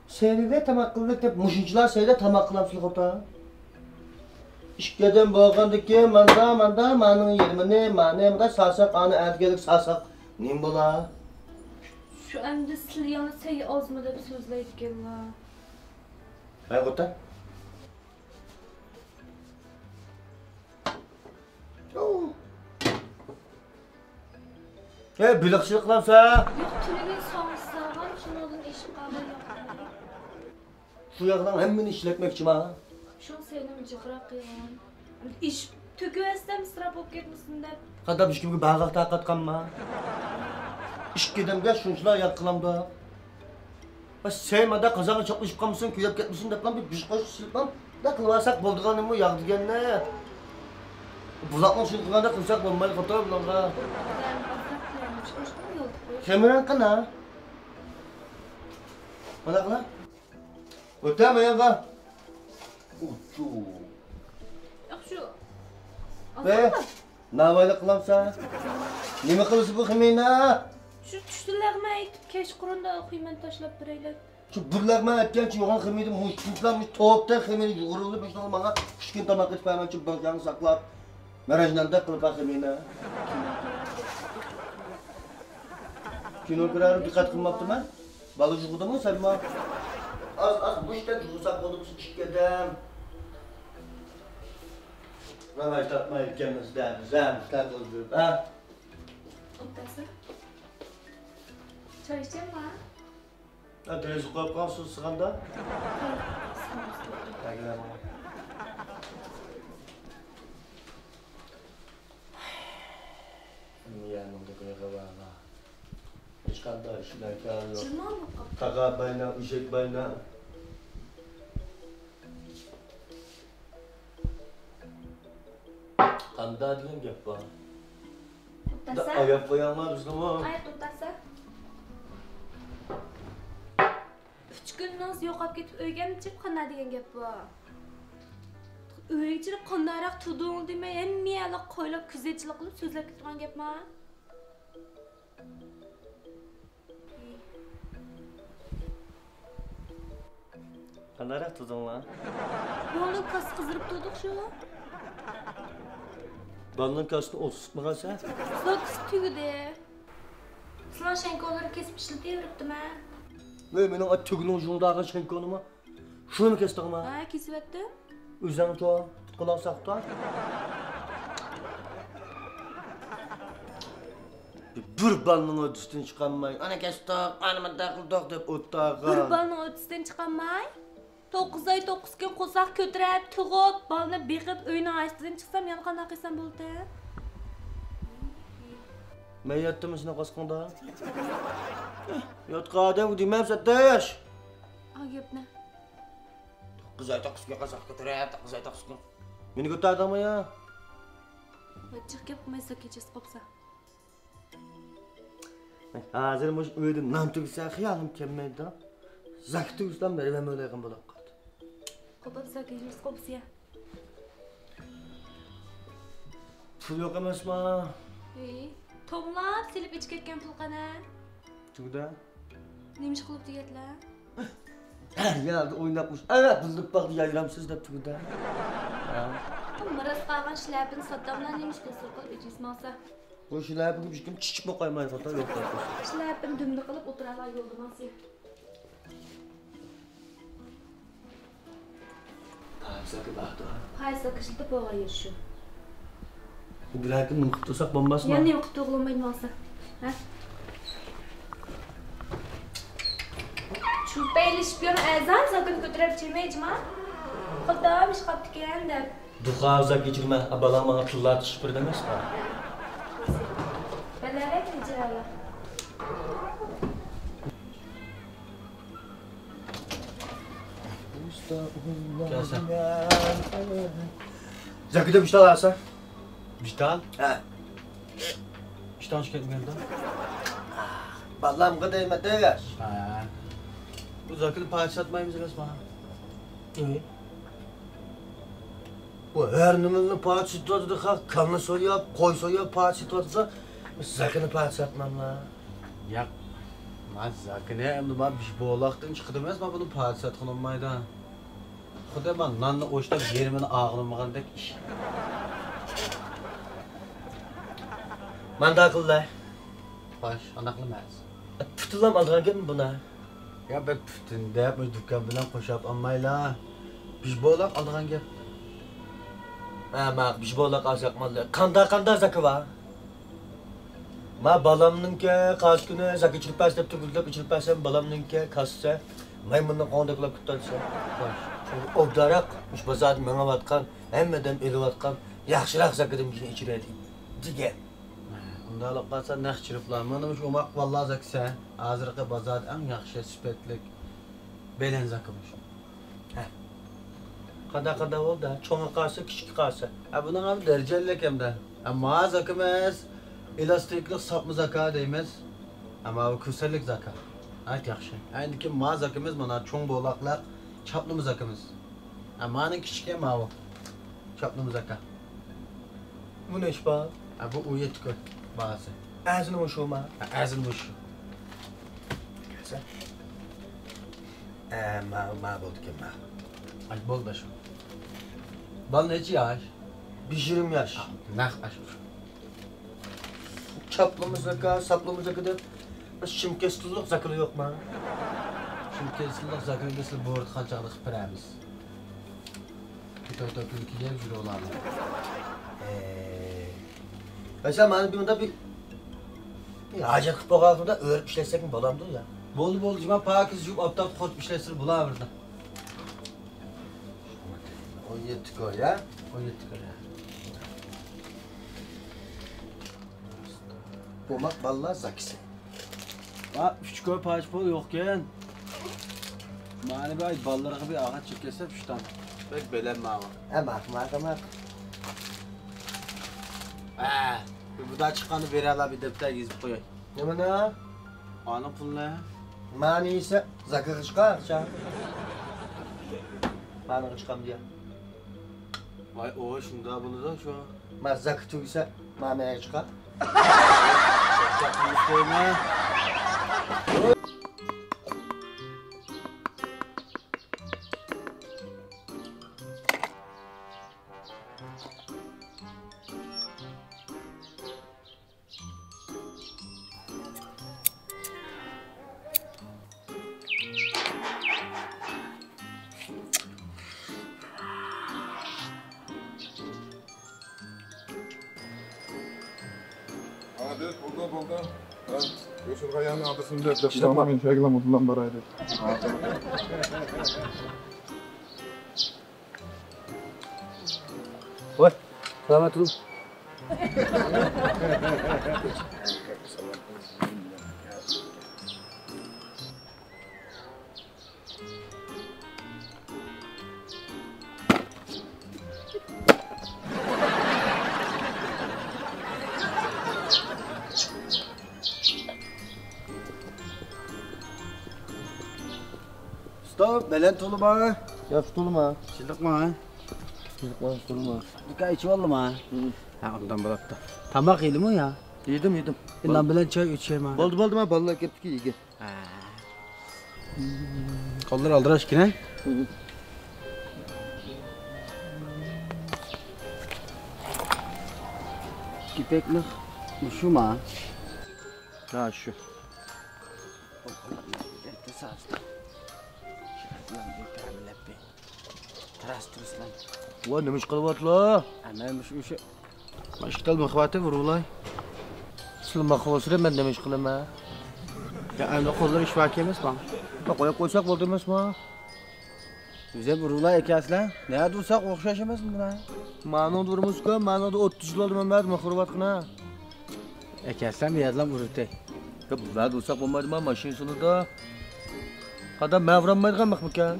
Seyrede tam akıllık hep muşuncular seyrede tam akıllamsılık ota. İşkeden bağındaki manda manın yerimini manemde sarsak anı ergelik sarsak. Neyim bula? Şu emde sil yana sey azmada bir sözleydik yalla. Hay kota. Bilikçilik kılamsa. Yok tünelin sağmışsağın şunu odun eşik kaldı yok. Şu yakdan hemmini işletmek için ha. Şun senin cıkrak yalan. İş tüküestem sıra bop gitmesin de. Kadar bir gibi bağak takat kanma. İş gidemge şunçlar yakılamda. Bas sevmede kazanı çok işip kalmışsın, küyep gitmişsin de lan bir koş silpam. Da kılvarsak bolduğanı mı yağdı genne. Bulakmak şunu kılanda kılsak bombayı fotoğraf bulanğa. Kemeran kana. Mana kana? Öte mi yaga? Ucu. Yok şu. Ve navalı kılamsa. Nime kılısı bu kemina? Şu tüştülerime aytıp keş kurunda okuyman taşlap bireyle. Şu burlakma etken ki yoğun kemiydi muştutlamış toğupta kemiydi uğurlu bir şey olmağa. Şükün tamak etmeyemem için bankyanı saklap. Merajdan da kılıpa kemina. Kino kırarı dikkat kılmaptım ben. Balıcı kudu mu sen ma? Az bu işte cüzak oldu musun çıkkeden. Ramaj tatmayı ülkemiz zem kıldır ha. Otası. Çay içeceğim mi? Adresi koyup kalsın sıkanda. Takip ama. Yanımda koyu kavana. Hiç kadar işler kâr yok. Çırman mı kapı? Taka bayna, işek bayna. Kanda diyen gep var. Da Otası. ayak koyanlar bizim o. Ayak otası. 3 gün naz yo'qolib ketib uyga chiqib qana degan gap bor. Uyga chiqib qandaroq tuding demay, hamma qo'ylab kuzatchilik qilib so'zlab ketgan gapmi? Kandarak tutun lan. Yo'lni kas qizdirib turdik shu. Balının kasını ot tutmagan sen. So'kis tugdi. Sizlar shankolarni kesib ishlataveribdimi? Ve benim at tügünün ucundaki şenkonu mu? Şunu mu kestin mi? Ha, kesyaptim. Üzerine çoğu tutkulan saktan. Bir balının ötüsünden çıkanmayın. Ana kestik, anama takıldık deyip ottağa. Bir balni o'tisidan chiqolmay, 9 oy 9 kun qo'saq ko'tarib, tug'ib, balni beqib uyni ostidan chiqsam, yana qanday qilsam bo'ldi? Men yatdim ishni qosqinda. Yotqa odam demam satdash. Ha, gapni. Kız ayta kızga qasaq ko'tarayapti, kız ayta kızga. Meni ko'tardingmi ya? Vajjih gap qilmaysa kechasi qopsa. Hozir mush uyda non tugsa xiyolim kelmaydi. Zakit tugusdan beri men o'ylaygan bo'lib qoldi. Qopsa kechasi qopsa. Pul yo'q emasmi? To'g'lab silib ichib ketgan pul qana? Tugda? Nima ish qilib degatlar? Her yerde oynatmış. Evet, buzluk baktı yayramsız da tugda. Miras qolgan shlapini sotdamlar nima ish qilsa qilib ichib olsa. Bu shlapini hech kim chichib qo'ymaydi, xato yo'q. Shlapini dumni qilib o'tiralar yo'lda bo'lsa. Qaysi qishda bo'g'ay shu. Bilakim nima qilib tursak bo'lmasmi? Yana nima qilib o'g'lamaydi olsa? Ha? Şu peylişpiyon ezan sakın götürüp çirmeyeceğim ha. Xudo iş qoptikan deb. Duha uzak geçirme, abalar bana pullar tushib bir demas mi? Balarek icralar. Zakıda bir şey alsa? Bishtal? He. Bishtal chiqayotganda? Ballam qadaymat egas. Ha. Bu zakini parcha satmaymiz emasmi? Bu her nimaning parcha sotadi, kalni so'yib, qo'y so'yib parcha sotsa, zakini parcha satmamlar. Yo'q. Men zakini endi men bishbo'loqdan chiqdi emasman, buni parcha satgan olmaydi. Xudo men nonni o'shlab yerimini og'rimagandek ish. Manda qilay. Xo'sh, ana qilmaymiz. Putulam algan buna. Ya ben pütünde bu dükkan bilan qo'shib olmaylar. Bishbo'loq olgan gap. Ma bishbo'loq olsaqmanlar. Qanday zaki var? Ma balamninki qarshi kuni zaki ichib pas deb tugulib ichib pasam balamninki kassa maymunning qonida qilib kutalsa. Xo'sh. Obdaroq mush bozorda mengavatgan, hammadan elayotgan yaxshiroq zakidan bizni ichiradi. Degan. Unda olaqasa naq chiriblar. Mana shu omaq vallahi zaksa, hozirgi bozorda eng yaxshi sifatlik belen zakimish. Ha. Qanday bo'ldi? Cho'nga qarshi, kichik qarshi. Ha buni ham darajalik hamda. Ammo zakimiz elastiklik sapmi zakat deymiz. Ammo bu kusallik zakat. Ayt yaxshi. Endi ma zakimiz mana cho'ng bo'loqlar chaplimiz zakimiz. Ammoning kichik mavi. Chaplimiz zakat. Bu ne ish bor? Ha bu uyet ko'p. Bazı. Azını mı şu ma? Azını mı şu? Güzel. Ma oldu ki ma. Ay bol da şu. Bal ne yaş? Bir 20 yaş. Nah aş. Çaplımız zaka, saplımız zaka deb. Shimkesizlik zakili yok mu? Shimkesizlik zakili desel bo'rd qanchalik qilamiz. Kitob-kitob kiyib yura olamiz. Mesela bana bir onda bir hacet qilib qo'yganimda o'rib ishlasak bo'lamdi ya. Bo'ldi, men pakiz yub optab qotib ishlasir bo'laverdi. 17 koy ya. 17 koy. Bo'lmoq ballar zakisi. Ha, 3 koy pach pul yo'qken. Mani bir ballarga bir ağaç çekese 3 tane. Bek belenmama. Mak. Bu da çıkanı verirler bir depte gezip koyay. Ne mana? Ana pul ne? Mani ise zakı çıkar. Mani çıkam diye. Vay o şunda bunu da şu an. Ma zakı tugsa mani çıkar. Çakmış koyma. Bo'ldi. O'shirg'ayani adasini deb tamam men shaglam o'tlan boraydi. Voy, selamat ol. Ustam, belen tuluma. Ya tutulma. Çılıkma. Çılıkma tutulma. Dikkat içi oldu mu? Ha ondan bıraktı. Tamak yedi mi ya? Yedim. Lan bilen çay içeyim ha. Boldu ben balık yaptık ki iyi. Kolları aldır aşkına. Kipeklik bu şu mu? Ha şu. Wa nima ish qilyapsizlar? Ana shu o'sha mashqal mahvati vurulay. Sizlar mahvosida men nima ish qilaman? Ya ana qo'llar ish vaki emasmi? Qo'yib qo'ysak bo'ldi emasmi? Bize vurulay ekasizlar. Nima dursak o'xshash emasmi bular? Ma'no durmuş-ku, ma'noda 30 yil oldin men mahrubat qilna. Ekasizlar miyadlam urutay. Ya bular dursak bo'lmaydimi mashina sonida? Qadam mavranmaydigan mahmikan.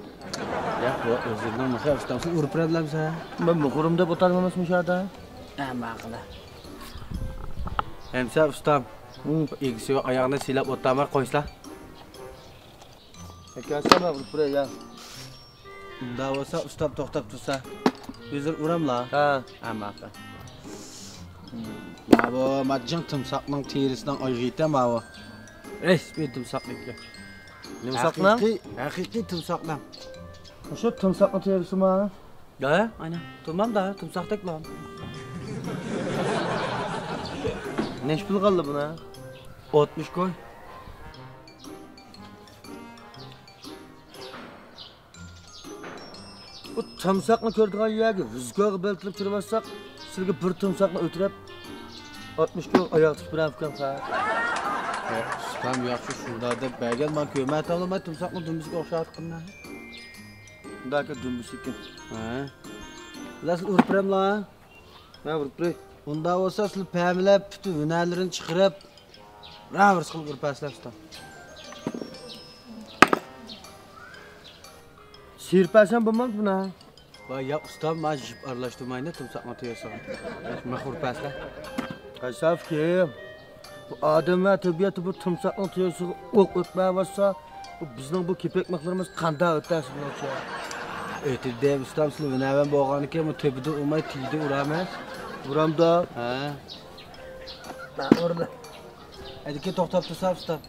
Ya bu o'zingdan mahab ustamsiz urib biladimsa. Men muhrim deb o'tardim emasmi shada? Ha ma'qula. Hamsa ustam. Egisi oyog'ini silab o'tamar qo'yslar. Ekasizlar urib turay ya. Unda bo'lsa ustam to'xtab tursa, o'zir uramlar. Ha, ma'qul. Bu majjin timsoqning terisidan oyg'iyta ma'vo. Resmi timsoqniki. Nima saqlam? Haqiqiy timsoqlam. O'sha timsoqning terisimi? Ha, aynan. Tamam da timsoqdek lan. Neç pul qoldi buna? 60 koy. Bu timsoqni ko'rdigan yerga rizqoga beltilib turmasak, sizga bir timsoqni o'tirib 60 kun oyoq tutib bilan ha. Ustam yaxshi shunda deb bergan, men ko'rmay tavlamay timsoqni dumbisiga o'xshatdim. Undaka dumbisikin. Ha. Ular urpramlar. Men urpray. Unda bo'lsa siz pamlab, bütün hunarlarini chiqarib, ravrs qilib urpaslar ustam. Sirpasan bo'lmaydi buna. Va ya ustam, men jip aralashtirmayni timsoqni teyasan. Mahur paslar. Qasaf kim? Bu odam va tabiat bu timsoqning teyasiga o'q o'tmay bo'lsa, bu bizning bu kepakmaqlarimiz qanday o'tasi bo'larcha? Ötüde ustam siz hunavan bo'lganiki, bu tepida urmay tiydi uramas. Uramda. Ha. Ben orada. Hadi ki to'xtab tursa ustam.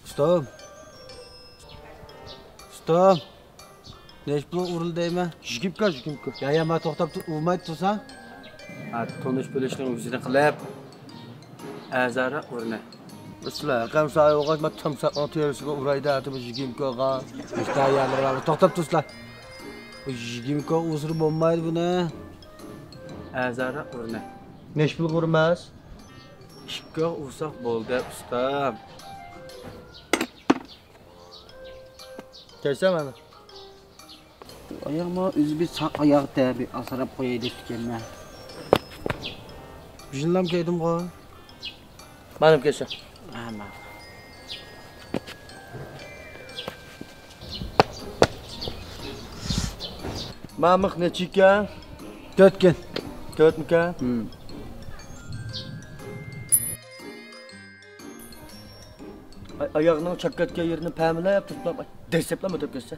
Ustam. Ustam. Neç bu urildaymi? Jigimka. Ya men to'xtab urmay tursan, tonish bo'lishning o'zini qilib azara urna. Sizlar qamsa o'g'at men timsoqning terisiga urayda atib jigimkaga. İşte yerler to'xtab turslar. Bu jigimka o'sir bo'lmaydi buni. Azara urna. Neç pul urmas? Ishga ursak bo'ldi ustam. Kelsa mana. Oyog'im o'zi bir saq oyoqda bir asrab qo'yaylik ekanman. Bijinlam keldim qo. Benim kelsa. Ama. Mamık neçika? 4 kun. 4 mika? Ayağının çakatga yerini pəmiləyib tutmam. Dərsəpləm ötüb keçsə.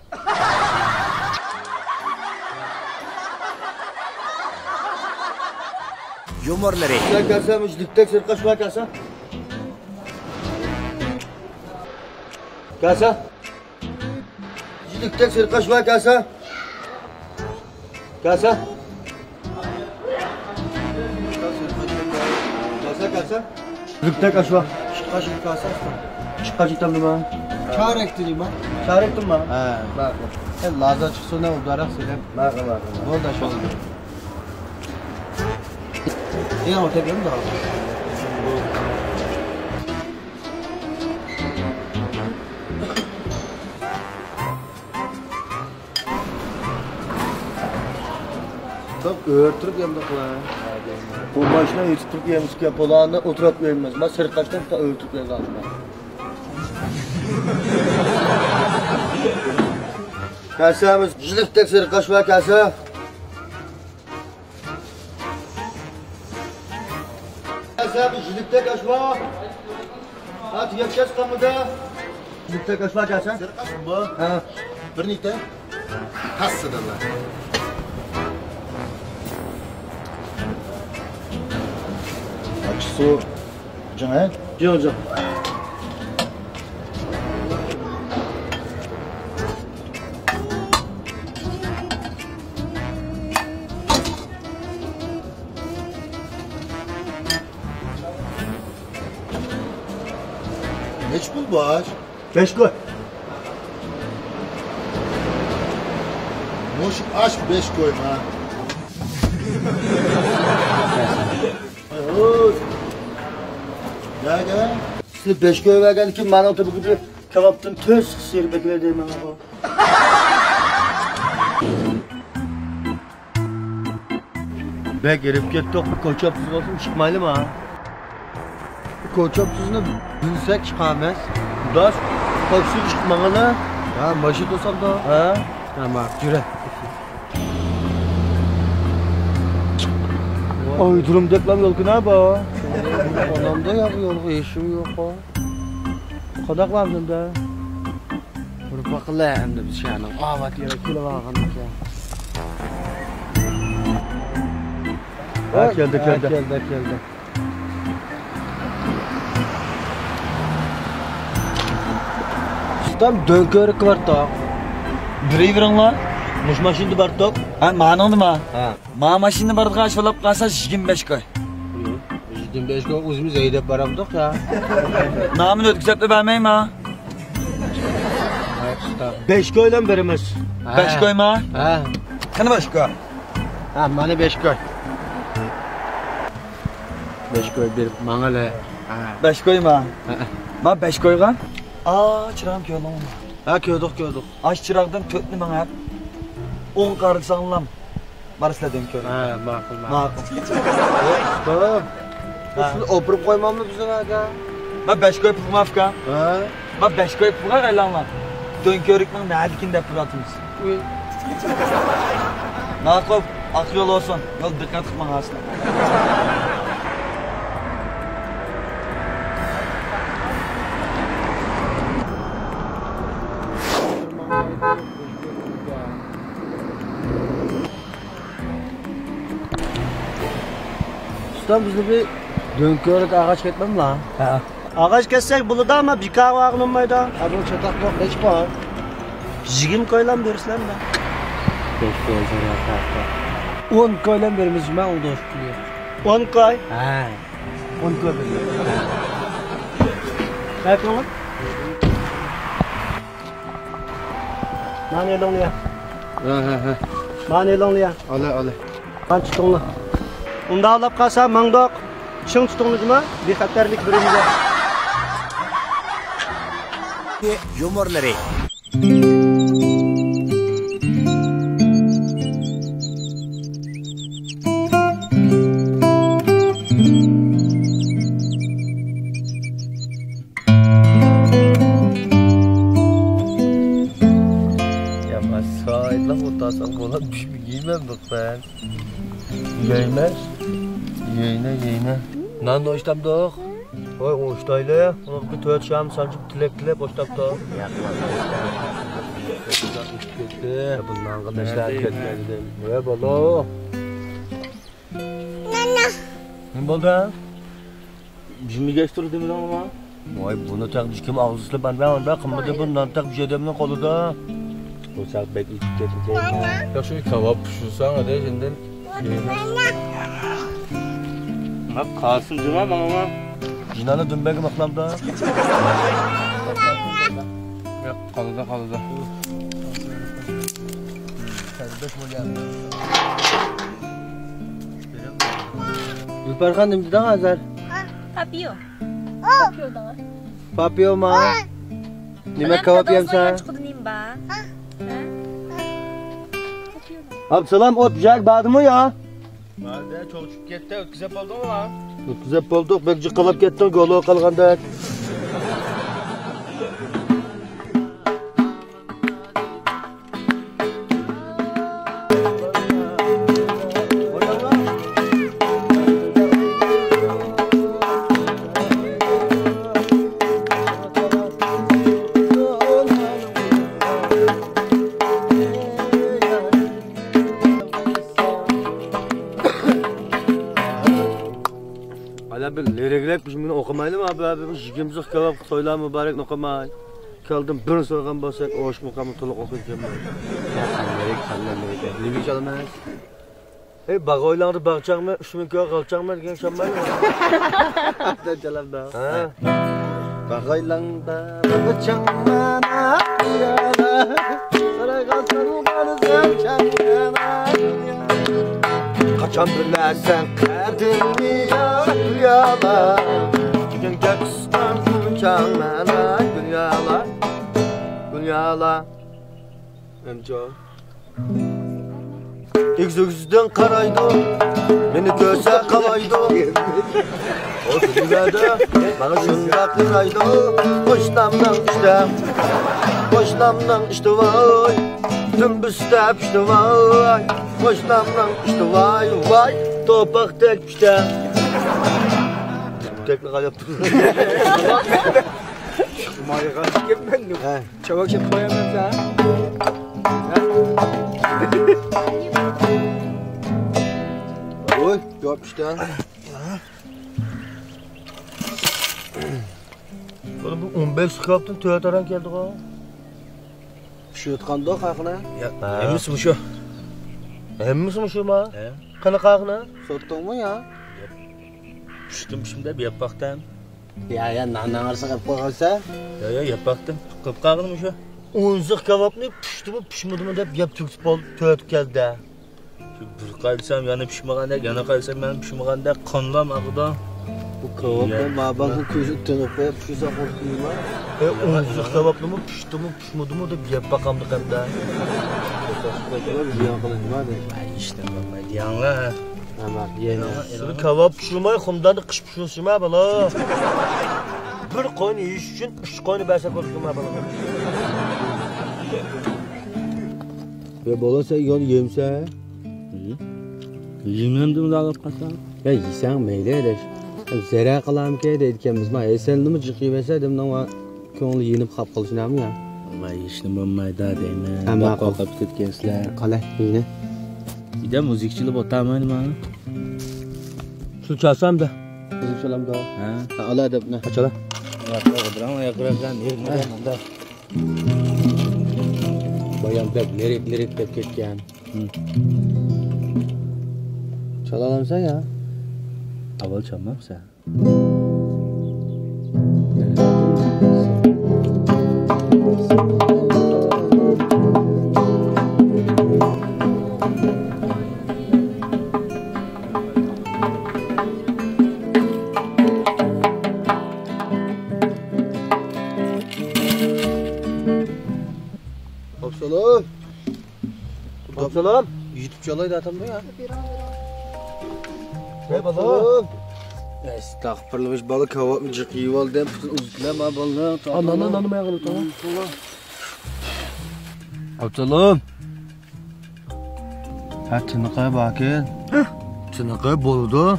Yumorları. Sen gəlsə müjdükdə sirqaş var gəlsə. Gəlsə. Müjdükdə sirqaş var gəlsə. Gəlsə. Gəlsə. Müjdükdə qaş var. Kaç kasa ustam. Kaç item mi? Çarek dedim ha. Çarek mi? He. Bak. Laza çıksa ne udarak söyleyeyim. Bak. Ne oldu şu oldu? Yine ortaya bir mi daha? Bak örtürüp yanımda kılar. Bu maşına yetiştirip yemiş ki yapılanı oturup vermez. Ben sırtlaştan da örtürüp yer lazım. Kasemiz jiliftek sırtlaş var kasa. Kasemiz jiliftek aş var. Hadi yapacağız kamuda. Bitta kaçma gelsen. Bu. Ha. Bir nite. Tassıdırlar. Açı su. Canay. Yok yok. Neç bul bu ağaç? 5 koy. Moş aç 5 koyma. Oy. Gel. Siz 5 koy vergen kim bana tabi gibi kebaptın töz sıyır bekler deyim bana. Bek erip kettik bu koçap tuzu olsun çıkmaylı mı ha? Bu koçap tuzunu bilsek çıkamaz. Daş koçsu çıkmamalı. Ha başı dostum da. Ha? Tamam cüre. Oy durum deklam yol kına ba. Anamda ya bu yolu eşim yok ha. Kadak var bunda. Bunu bakıla hem de biz yani. Bak yere kilo var kanka. Geldi. Tam dönkörük var da. Bireyi verin la. Muş maşindi var da. Ha, mağanandı mı? Ha. Mağa maşinni bardığı aşvalap kalsa 25 koy. 25 koy uzumuz eydep baramdık ya. Namını ötküzep de vermeyim ha. 5 koyla veremez. 5 koy ma. Ha. Kanı 5 koy. Ha, bana 5 koy. 5 koy bir mangale. 5 koy ma. Ma 5 koygan. Aa, çırağım ki oğlum. Ha, köydük. Aç çırağdan tötünü bana yap. 10 karı sanlam. Barısla dön kör. Ha, makul. Tamam. Siz opurup koymam mı bize aga? Ma 5 koy pufma afka. Ha. Ma 5 koy pufma kaylanlar. Dön körükmen ne adikinde puratımız. Nakop, ak yol olsun. Yol dikkat kılman aslında. Ustam bizni bir dönkörük ağaç ketmem la. Ha. Ağaç kessek buluda ama bir kahve ağınmaydı. Abi çatak yok hiç var. 20 koylan verirsen de. 5 koy sonra 10 koylan verimiz ben o da 10 koy. Ha. 10 koy veriyor. Ne yapıyorsun? Mane long ya. Ha. Mane long ya. Ale. Ben çıktım la. Unda alap kalsa mangdok. Şun tutunuz mu? Bir xatarlik birimize. Yumurları. Sahipler otursan bana bir şey giymem bak ben. Giymez. Yeyne. Nan da iştem doğ. Oy o iştayla ya. Onu bir tört şam sancıp tilek boştap da. Ya bundan arkadaşlar ketmedi. Ne balo? Ne oldu? Şimdi geçtirdim lan ama. Vay bunu takmış kim ağzısıyla ben onda kımıda bundan tak bir şey demin koluda. Uçak bek içip getireceğim. Ya şu kebap pişirsen hadi şimdi. Bak kalsın cuma bana ama. Cinanı dün benim aklamda. Yok kalıda. Yuparkan dimdi daha azar. Papio. Papio ma. Nime kebap yem sen? Absalam ot bıçak bağdı mı ya? Nerede çok gitti ötküzep oldu mu lan? Ötküzep olduk belki kalap gittin golu kalganda. bir liriklik biz bunu okumayalım abi. Bu 20 kebap toylar mübarek okumay. Kaldım bir soğan basak oş mukamı toluk okuyacağım. Lirik kallar. Lirik çalmaz. Hey bagoylardı bakacakmı? 3000 kilo kalacakmı diye şamay. Hatta çalamda. Ha. Bagoylardı bakacakmı? Yana. Saray kalsanı bana sevecekmene. Kaçan bilərsən qədimi yala. Gün gəqistan uçan mənə gül yala. Əmco. İgzüzdən qaraydı, məni görsə qalaydı. O dünyada bana şunda qıraydı. Boşlamdan işte vay. Dümbüstəb işte vay. Boşlamdan işte vay. Topak tek işte. Tekrar yaptım. Şumayı karşı yapmadın mı? Çabuk yapmayamam sen. Oy, yap işte. Oğlum bu 15 kaptın tövbe geldi o. Şu yutqanda qaqına? Hemmisi şu. Hemmisi şu ma? Qana qaqına? Sotdingmi ya? Piştim şimdi bir yapaktan. Ya nanan arsa qilib qo'ysa? Ya yapaktan. Qilib qaqınmi şu? 10 kebabni pişdimi, pişmadimi deb yeb to'kib qolib tövbe keldi. Bir qaysam yana pişmaganda, yana qaysam men pişmaganda qonlam aqida. Bu kebabni mabaqni ko'zi tinib qo'yib pishsa qo'rqmayman. 10 kebabni pişdimi, pişmadimi deb yeb baqamdi qanda. İşte ben diyanlar. Ama yeni. Kebap pişirmay, xumdanı qış pişirishma bala. Bir qo'yn yeyish uchun 3 qo'yni bersa ko'rishma bala. Ve bola sen yon yemsa? Yememdim dağıp qasan. Ya yesen mayli edish. Zara qilamki deyotganmiz. Men eselnimi jiqiyversa demdan ko'ngli yenib qolib qolishnami ya? Vay ishni bo'lmaydi deyman. Hamma qo'rqib ketgansizlar. Qalay, yine. Bir de müzikçilik o'taman men. Shu çalsam da. Müzik çalam da. Ha. Ala deb ne? Çala. Yaqirgan yerda. Bayan deb lirik deb ketgan. Çalalamsan ya. Avval çalmamsan. Absalom. YouTube çalaydı atamda ya. Hey balım. Estağfurullah balık hava mıcık iyi oldu. Uzlama balık. Ananı ayağını tamam. Absalom. Ha tınıqaya bakın. Tınıqaya boldu.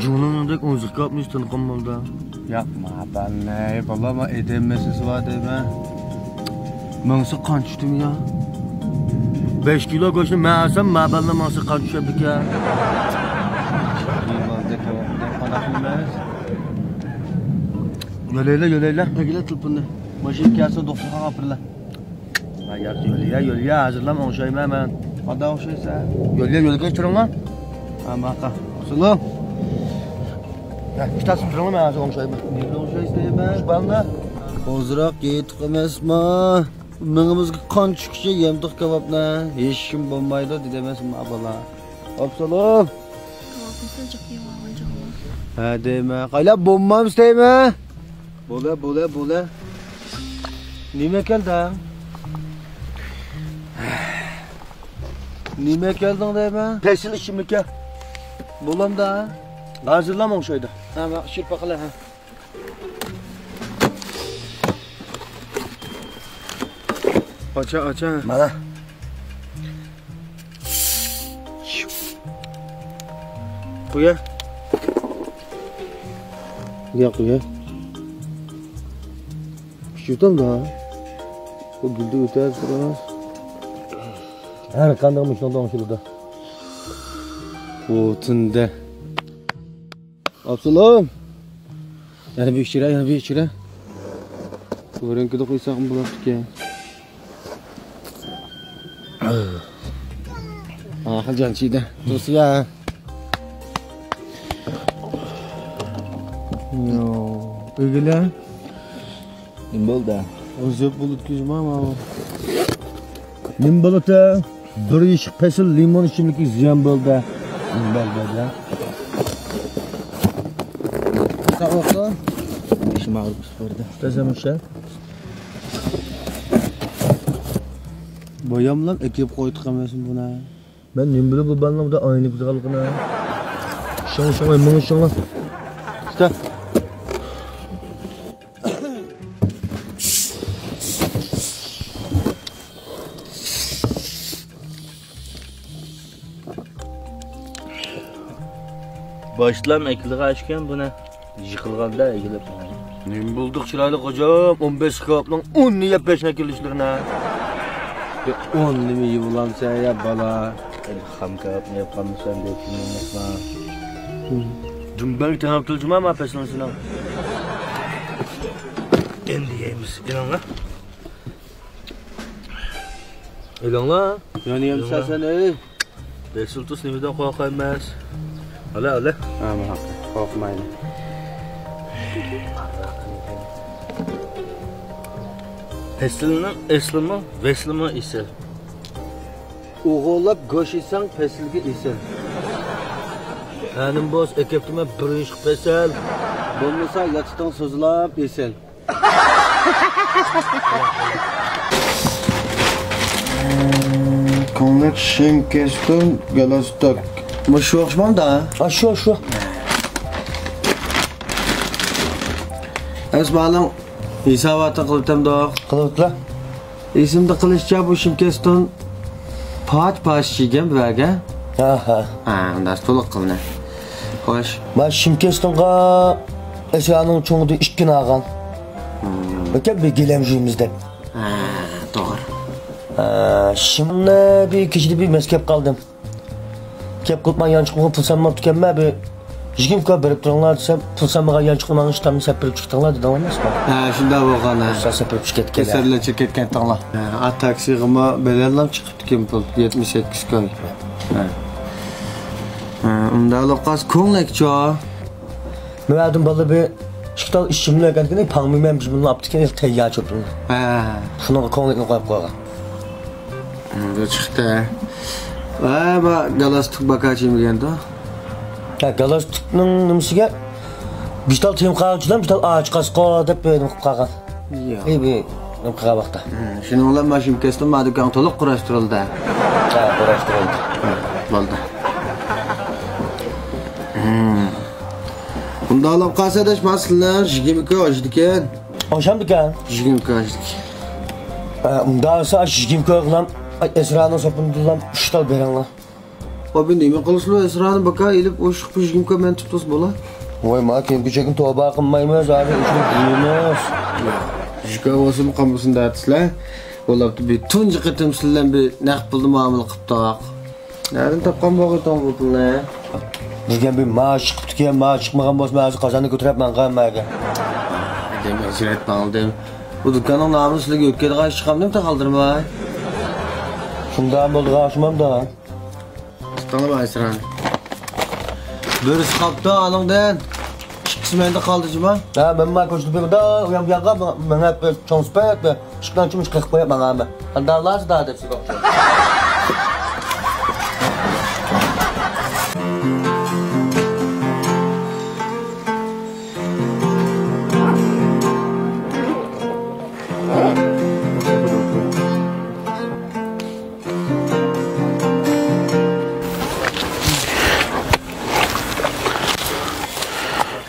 Cunanındaki uzak kapmış tınıqam oldu. Yapma ben ne balama edemesiz var deme. Mənsə qan düşdüm ya. 5 kilo qoşunu mən alsam, məbəllə mənsə qan düşəbdik ya. Yöləylə. Pəgilə tılpındı. Maşın gəlsin, doktorğa qapırla. Yölüyə, hazırlam onu şeymə mən. Ada o şeysə. Yölüyə geçirəm lan. Baqa. Sulu. İştəsin durma mən hazır onu şeymə. Neylə onu şey istəyəm mən? Şübhanla. Ozraq yetik emasma. Mığımızga qon chiqishi yemdiq kebabni hech kim bo'lmaydi dedemesin abala. Absalom. Ha dema. Qaylab bo'lmam istaymi? Bo'la. Nima keldi? Nima kelding deyman? Pesil ishimlikka. Bo'lamda. Hazırlam o şeyde. Ha, şirpa qila ha. Aça. Mana. Qo'ya. Qo'ya. Pishirdim da. Bu gulni o'taz biroz. Har qanday mushundan shulda. Bu tunda. Absalom. Yana bir ichira. Ko'rinkida qo'ysam bo'ladi ekan. Ahil janchida. To'siya. Yo, o'g'ila. Nima bo'ldi? O'zi bulutgizma ama. Nim bo'ldi? Bir ishiq pesil limon ichimlikka ziyon bo'ldi. Bo'ldi. Savoqda. İşim ağır sporda. Tazamışa. Boyamlan ekip qo'ydik emasmi buna. Ben nim bilib bu banlamda aynı güzelligine. Şoň mıň şoň. İşte. Başlam ekiliğe açken buna yıkılganda egilip. Nim bulduk chiroyli hocam 15 kapning 10 niye peşine kelishlarına. 10 nima yuvlansa ya bala. Ham kap ne yapamsan deb kimlikma. Dumberg tanıp tılcıma ama peşinasına. Endi yeymiz. İnanla. Elanla. Yani yemsen ey. Besultus nimeden korkmaz. Ala. Ama korkmayın. Eslimi, veslimi ise. Oğullap goş isen pesilgi isen. Benim boz ekiptime bir iş pesel. Bulmasa yatıdan sözlap isen. Konnet Schenkesten Galastak. Bu şu akşam da. Şu. Esma'nın hisabatı kılıptım da. Kılıpla. İsimde kılıçça bu Schenkesten paç çiğem verge. Aha. Ondan toluk kılına. Hoş. Ben Schenkesten'a Esra'nın çoğudu 2 gün ağan. Bakın bir gelemciyimizden. Doğru. Şimdi bir kişide bir meskep kaldım. Kep kılpman yançıklığı pulsanma tükenme bir Jigimka berip turanglar desem pulsanmaga yançıklımanın iştamını sepirip çıktыңlar dedi olmaz mı? Şunda bolğana. Pulsan sepirip çıkıp ketken. Keserle çıkıp ketken tağla. At taksiyğime belerlam çıkıp kim pul 78 koy. Unda loqas ko'nglik cho. Müradım balı bir çıktal işimle geldiğinde pangmimem bunu aptıken ilk teyya çöpüm. Şunu ko'nglikni qo'yib qo'ygan. Bu çıktı. Bak galastik bakachim geldi. Galastikning nimasiga bital tem qarg'uchidan bital ağaç qasqa deb bedim qilib qolgan. Yo'q. Bir nim qilgan vaqtda. Shuni ular mashim kesdim, ma do'kon to'liq qurashtirildi. Qurashtirildi. Bo'ldi. Bunda olib qasadash masalalar 22 oshdikan. Oşamdikan. 22 oshdik. Unda esa 22 bilan Esra'nın sopundan 3 tal beringlar. Abi nima qilishlar Esra'ni baka elib o'shiq pishgimga men tutib bo'lar. Voy, ma kechagin tavba qilmaymiz, hali ishni qilamiz. Jika o'sim qamsin datislar. Bo'libdi bir tunji qitim sizlar bir naqd pulni muomala qilib taq. Nereden topgan bo'g'ton bu pulni? Degan bir maash chiqibdi-ki, maash chiqmagan bo'lsa, men qozonni ko'taribman qanmaga. Demak, jiratman oldim. Bu do'konning nomini sizlarga o'tkazgan chiqamdim, qoldirmay. Shundan bo'ldi, g'ashimamda. Tanıma Esra'nı. Birisi kaptı alından. İkisi bende kaldı cima. Ben koştum bir daha uyan yaga ben hep transport ve çıkan çıkmış 40 koyup bana ama. Andarlar daha hepsi kaptı.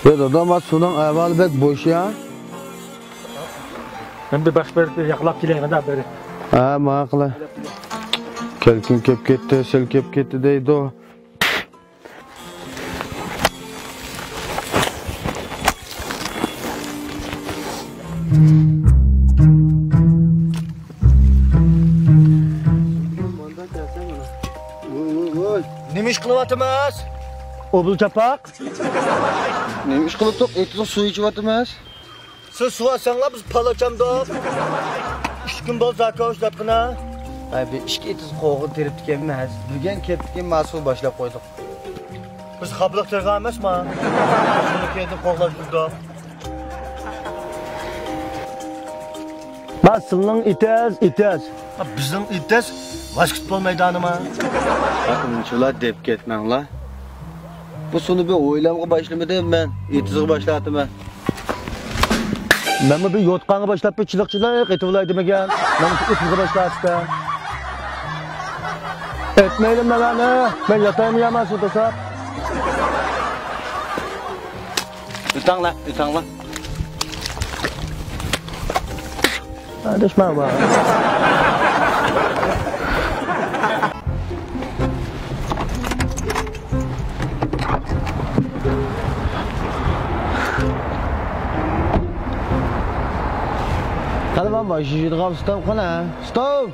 Ya dadam sudan evvel bek boş ya. Ben bir baş verip yaklap geleyim de beri. Mağla. Kelkin kep gitti, sel kep gitti deydi o. Nima ish qilyapmiz? Obul çapak. Nima ish qilib turib, etiz suv ichyapmiz? Siz suv alsanglar biz palachamda. 3 kun bo'l zakov ishlatqina. Ay, bir ishga etiz qo'g'in teribdik emas. Bugun ketdik, mas'ul boshlab qo'ydik. Biz xabliq tergan emasmi? Buni ketib qo'g'lash turdi. Basılın itez. Bizim itez basketbol meydanı mı? Bakın şular dep ketmanglar. Bu sunu bir o'ylamga başlamadım ben. Etizga başladım ben. Ben bir yotqanga başlap bir chilik etib olay demagan. Men etizga başlatdim. Etmeylim beni. Ben yatayım yaman su tasap. Ütanglar. Düşman var. Hadi ben başı juydigan stov qana. Stov.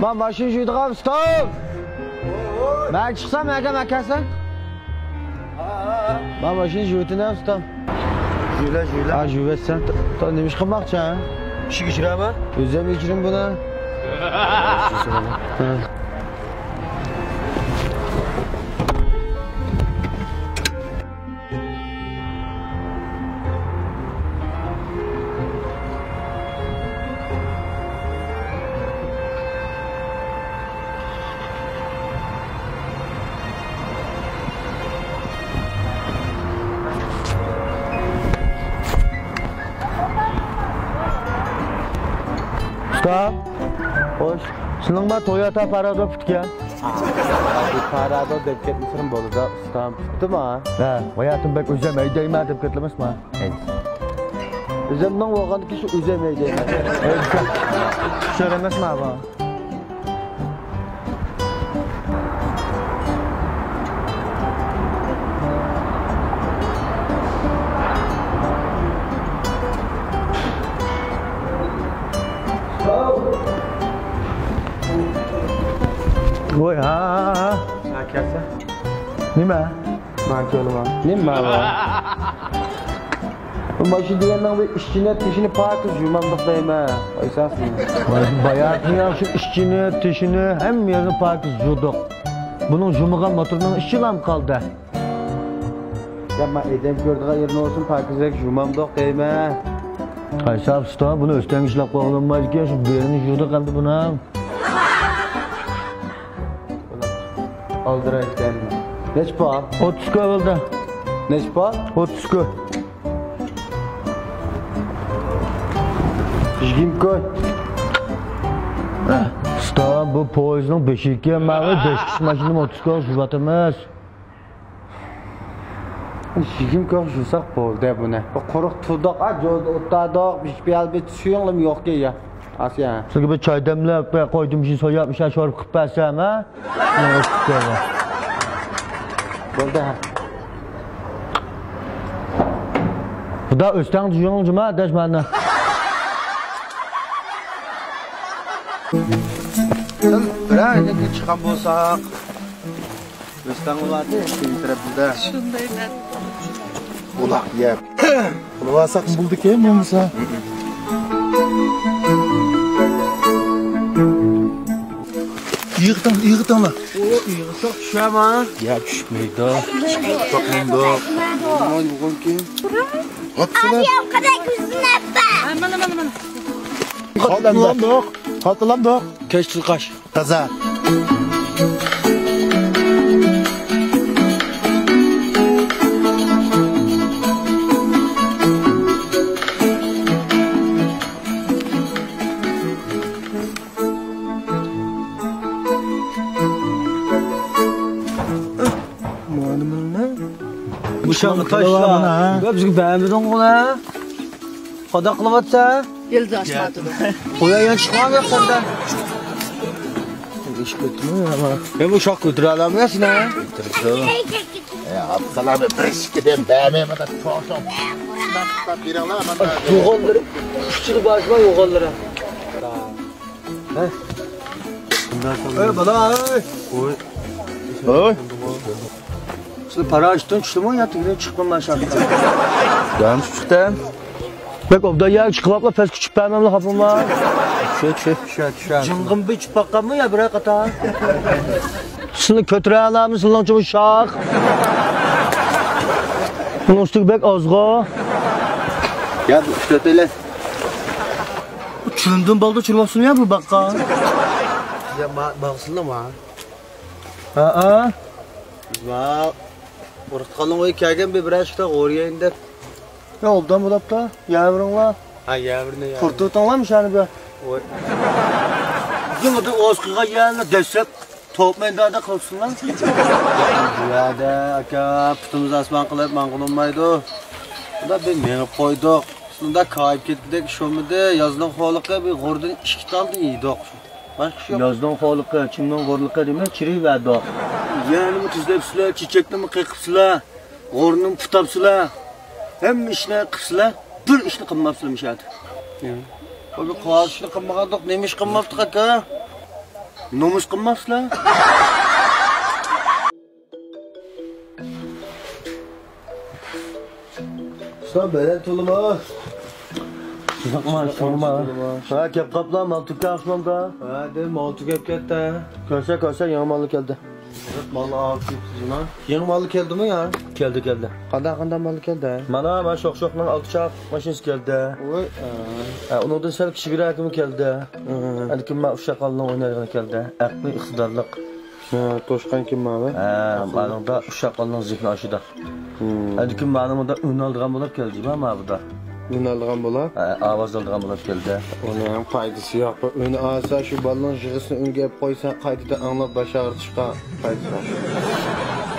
Ben başı juydigan stov. Ben çıksam makasa. Ben başını juydigan stov. Juyla. Ha juyvetsen. Ta neymiş qilmoqchi? İşi geçireme? Özlem geçirin buna. Hoş. Senin bana Toyota Parado tutken. Parado dep ketmişsin bolada ustam tuttu mu? He, hayatım bek özemey deyme dep ketlemez mi? Evet. Özemden olğandı ki şu özemey deyme. Evet. Söylemez mi abi? Oy ha. Akasa. Nima? Mankölüma. Nima var? Başı diyenden bir işçini tişini parkız yumamdık deyme. Aysansın. Bayatın yaxşı işçini, tişini hem yerini parkız yuduk. Bunun jumuğan motorunun işçi mı kaldı? Ya ben edem gördüğü yerine olsun parkızak yumamdık deyme. Aysaf usta bunu üstten işlep koyulunmaz ki şu birini yuduk kaldı buna. Aldıra etken. Neç puan? 30 köy oldu. Neç puan? 30 köy. Düzgün koy. Usta bu poyiznin beşikki mavi 5 kişi maşinam 30 köy şubatımız. Düzgün koy şursak boldu bu ne? Quruq tuduq, otladık, bir albet suyunlum yok ki ya. Asya. Sizga bir choy demlab qo'ydim, shu so'yab, shu shorib qilib bersam, ha? Bo'ldi. Xudo o'zdan juma dashmanni. Birazdan chiqqan bo'lsak, o'zdan ularni keltiribdi. Shundaylar. Uloq yeb. Qilvasak bulduk ya bo'lmasa. Yığıtanlar. O yığısak düşemez. Ya düşmeydi. Çok mendo. Aman bugün kim? Hapsılar. Abi o kadar gözün etme. Aman. Katılamdık. Keştil kaş. Kaza. Uşağı taşla. Bizga beğenmedin ona. Qada qılıbatsa? Geldi aşmadı. Qo'yayan chiqmagan senda. İş götürmüyor ama. Ben bu uşaq götüre alamıyorsun ha? Götürürüm. Hapsalar bir riskiden beğenmeyemeden çoğuşum. Bir alamadım. Yoğalları. Küçük başıma yoğalları. Bana. Oy. Oy. Siz para açtın, çıktım ya, tigre çıkmam aşağıdan. Ben çıktım. Bak obda ya çıkıp pes küçük vermemli kapım var. Düşer. Cıngın bir çıpakkam mı ya bırak kata? Sını kötüre alamı sınırlan çabuk şak. Bunun üstü bek azga. Ya işte böyle. Çüründüğün balda çürümapsın ya bu bakka. Ya baksın da mı? Ha. Va. Ortakalın o hikayeden bir birazcık oraya indir. Ya obdan bulap da yavrun var. Ha yavrunu ya. Kurtuğun varmış yani be. Oy. Bizim adı Oscar'a gelene destek topmayın daha da kalsınlar. Ya da aka putumuzu asman kılıp mangulunmaydı. Bu da ben meni koyduk. Şunda kayıp kettik şomide yazdan xoluqqa bir g'urdan 2 tane yedik. Başka şey yok. Yazdan xoluqqa, chimdan g'urliqqa demay chiri verdi. Yani bu tuzlabsizlar, chechakni qiqibsizlar, g'urni putabsizlar. Hamma ishni qilsizlar, bir ishni qilmabsizlar mishadi. Bu qarshini qilmagandik, nima ish qilmabdik aka? Nomus qilmabsizlar. Sen böyle tulma. Sorma. Ha kep kaplan maltuk kaplan da. Ha de maltuk kep ketdi. Köse yağmalı geldi. Malı afiyetsizmi? Yeni malı geldi mi ya? Geldi. Qanday malı geldi? Mana ben şok-şokdan alçaq maşinist geldi. Oy. Onun da sel kişi bir hakimi geldi. Elkim ma uşaqallan oynayırğan geldi. Aqli iqtidarlıq. Toşqan kim abi? Bana da uşaqallan zihni aşıda. Elkim bana da ün aldırğan bo'lib keldi ama bu da. Ün aldırğan bo'lib? Avaz aldırğan bo'lib keldi. Onun faydası yok. Ün alsa şu ballon jig'isini unga qo'ysa qaytida anglab bashartishga faydasi yok.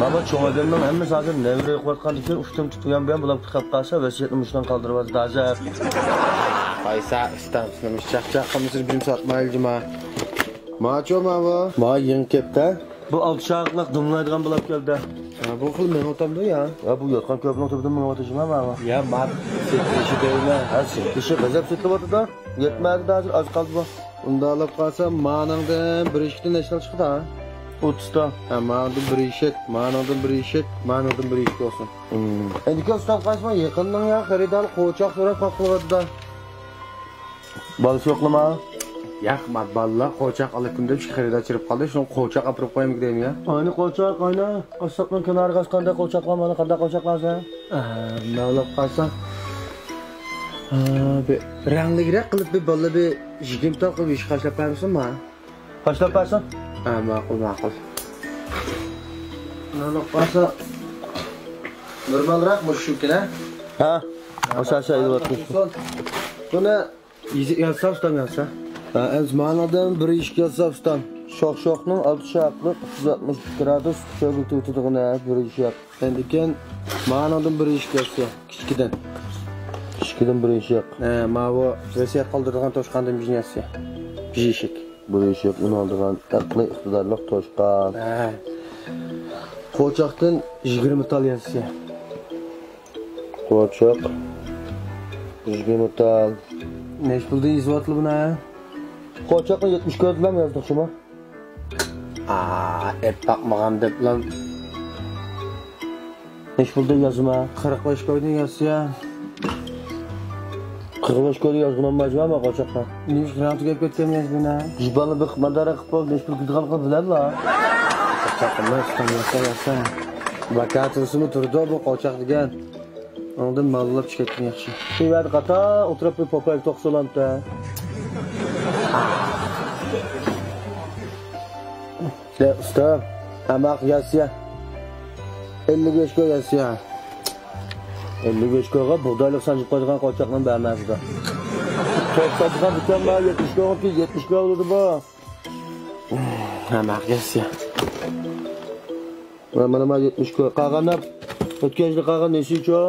Baba çoğ adamdan hamma hozir nevra qo'rqqan ekan, ustim tutgan bilan bo'lib chiqib qolsa vasiyatni mushdan qoldirib oldi. Dajab. Qaysa istamsizmi chaqchaq qilmisiz bizim satmayıcıma. Maço ma bu? Ma yeng kepta. Bu alçaqlıq dumlaydigan bo'lib keldi. Bu xil men otamda ya. Bu yotgan ko'pni o'tibdim men o'tishim ama. Ya ma setlishi deyman. Ha setlishi g'azab setlib o'tdi. Yetmadi hozir az qoldi bu. Unda olib qolsa ma'ningdan bir ishdan nashal chiqdi ha. 30 ta. Ha ma'ningdan bir eshik, ma'ningdan bir eshik, ma'ningdan bir eshik olsun. Endi ko'rsam qaysma yaqindan ya xaridor qo'choq so'rab qo'ydi. Balisi yo'qmi? Yaxmat balla qo'choq olib deb xaridor chirib qoldi. Shuni qo'choq olib qo'ymaylik deymi ya? Ayni qo'choq, ayni. Qassobning kenariga qanday qo'choqlar, mana qanday qo'choqlarsan? Ne olib qolsa? Bir rangliroq qilib bir balla bir jigim taqib ish qashlab qo'yamisanmi? Qashlab qo'ysan? Ha, ma'qul. Ne olib qolsa? Normalroq mushukina? Ha. O'sha aytib Buni yazsa ustamyapsa. Ha, ma'nodan bir ish yazsa ustam. Shoq-shoqning alçaqli 360 gradus cho'g'il tutadigan bir ish yap. Endiken ma'nodan bir ish yazsa, kichkidan. Kichkidan bir ish yap. Ma bu vasiyat qoldirgan toshqandan biznesi. Bijishik. Bir ish yap, uni oldigan aqli iqtidorli toshqan. Qo'choqdan 20 tal yazsa. Qo'choq 20 tal. Neç pulda izvatlı buna? Qo'choqni 70 ko'z bilan yozdik shumi? Et bakmağam deb lan. Neç pulda yozma? 45 koydun yazsa. 45 ko'z yozgan majbur qo'choqqa. Neç grant gap ketgan yazbina? Jibani bir xizmatdor qilib qo'y, neç pul ketgan qilib biladlar. Qo'choqni istamasa. Vakatısını turdi bu qo'choq degan. Ondan mallab chiqatgan yaxshi. Shuyad qata o'tirib bir popay to'qsolanta. De usta, amaq yazsa. 55 ko'z yazsa. 55 ko'ga buğdaylik sanjib qo'ygan qo'choqning bermasida. To'xtatgan bitanma 70 ko'ga 70 ko'ga bo'ldi bu. Amaq yazsa. Mana 70 ko'ga qolganda o'tkazdi qolgan nesicho?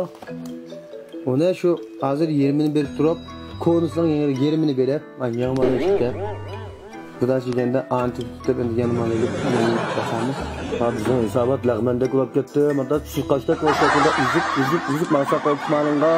Ona şu hazır 20'ni berip turib, konusdan 20'ni berip, men yağmalı işte. Budaş degende antitütte ben yanıma gelip basamız. Bizning hisobot lag'manda ko'rib ketdi. Mana suqashda ko'rsatuvda uzib masa qo'yib malingga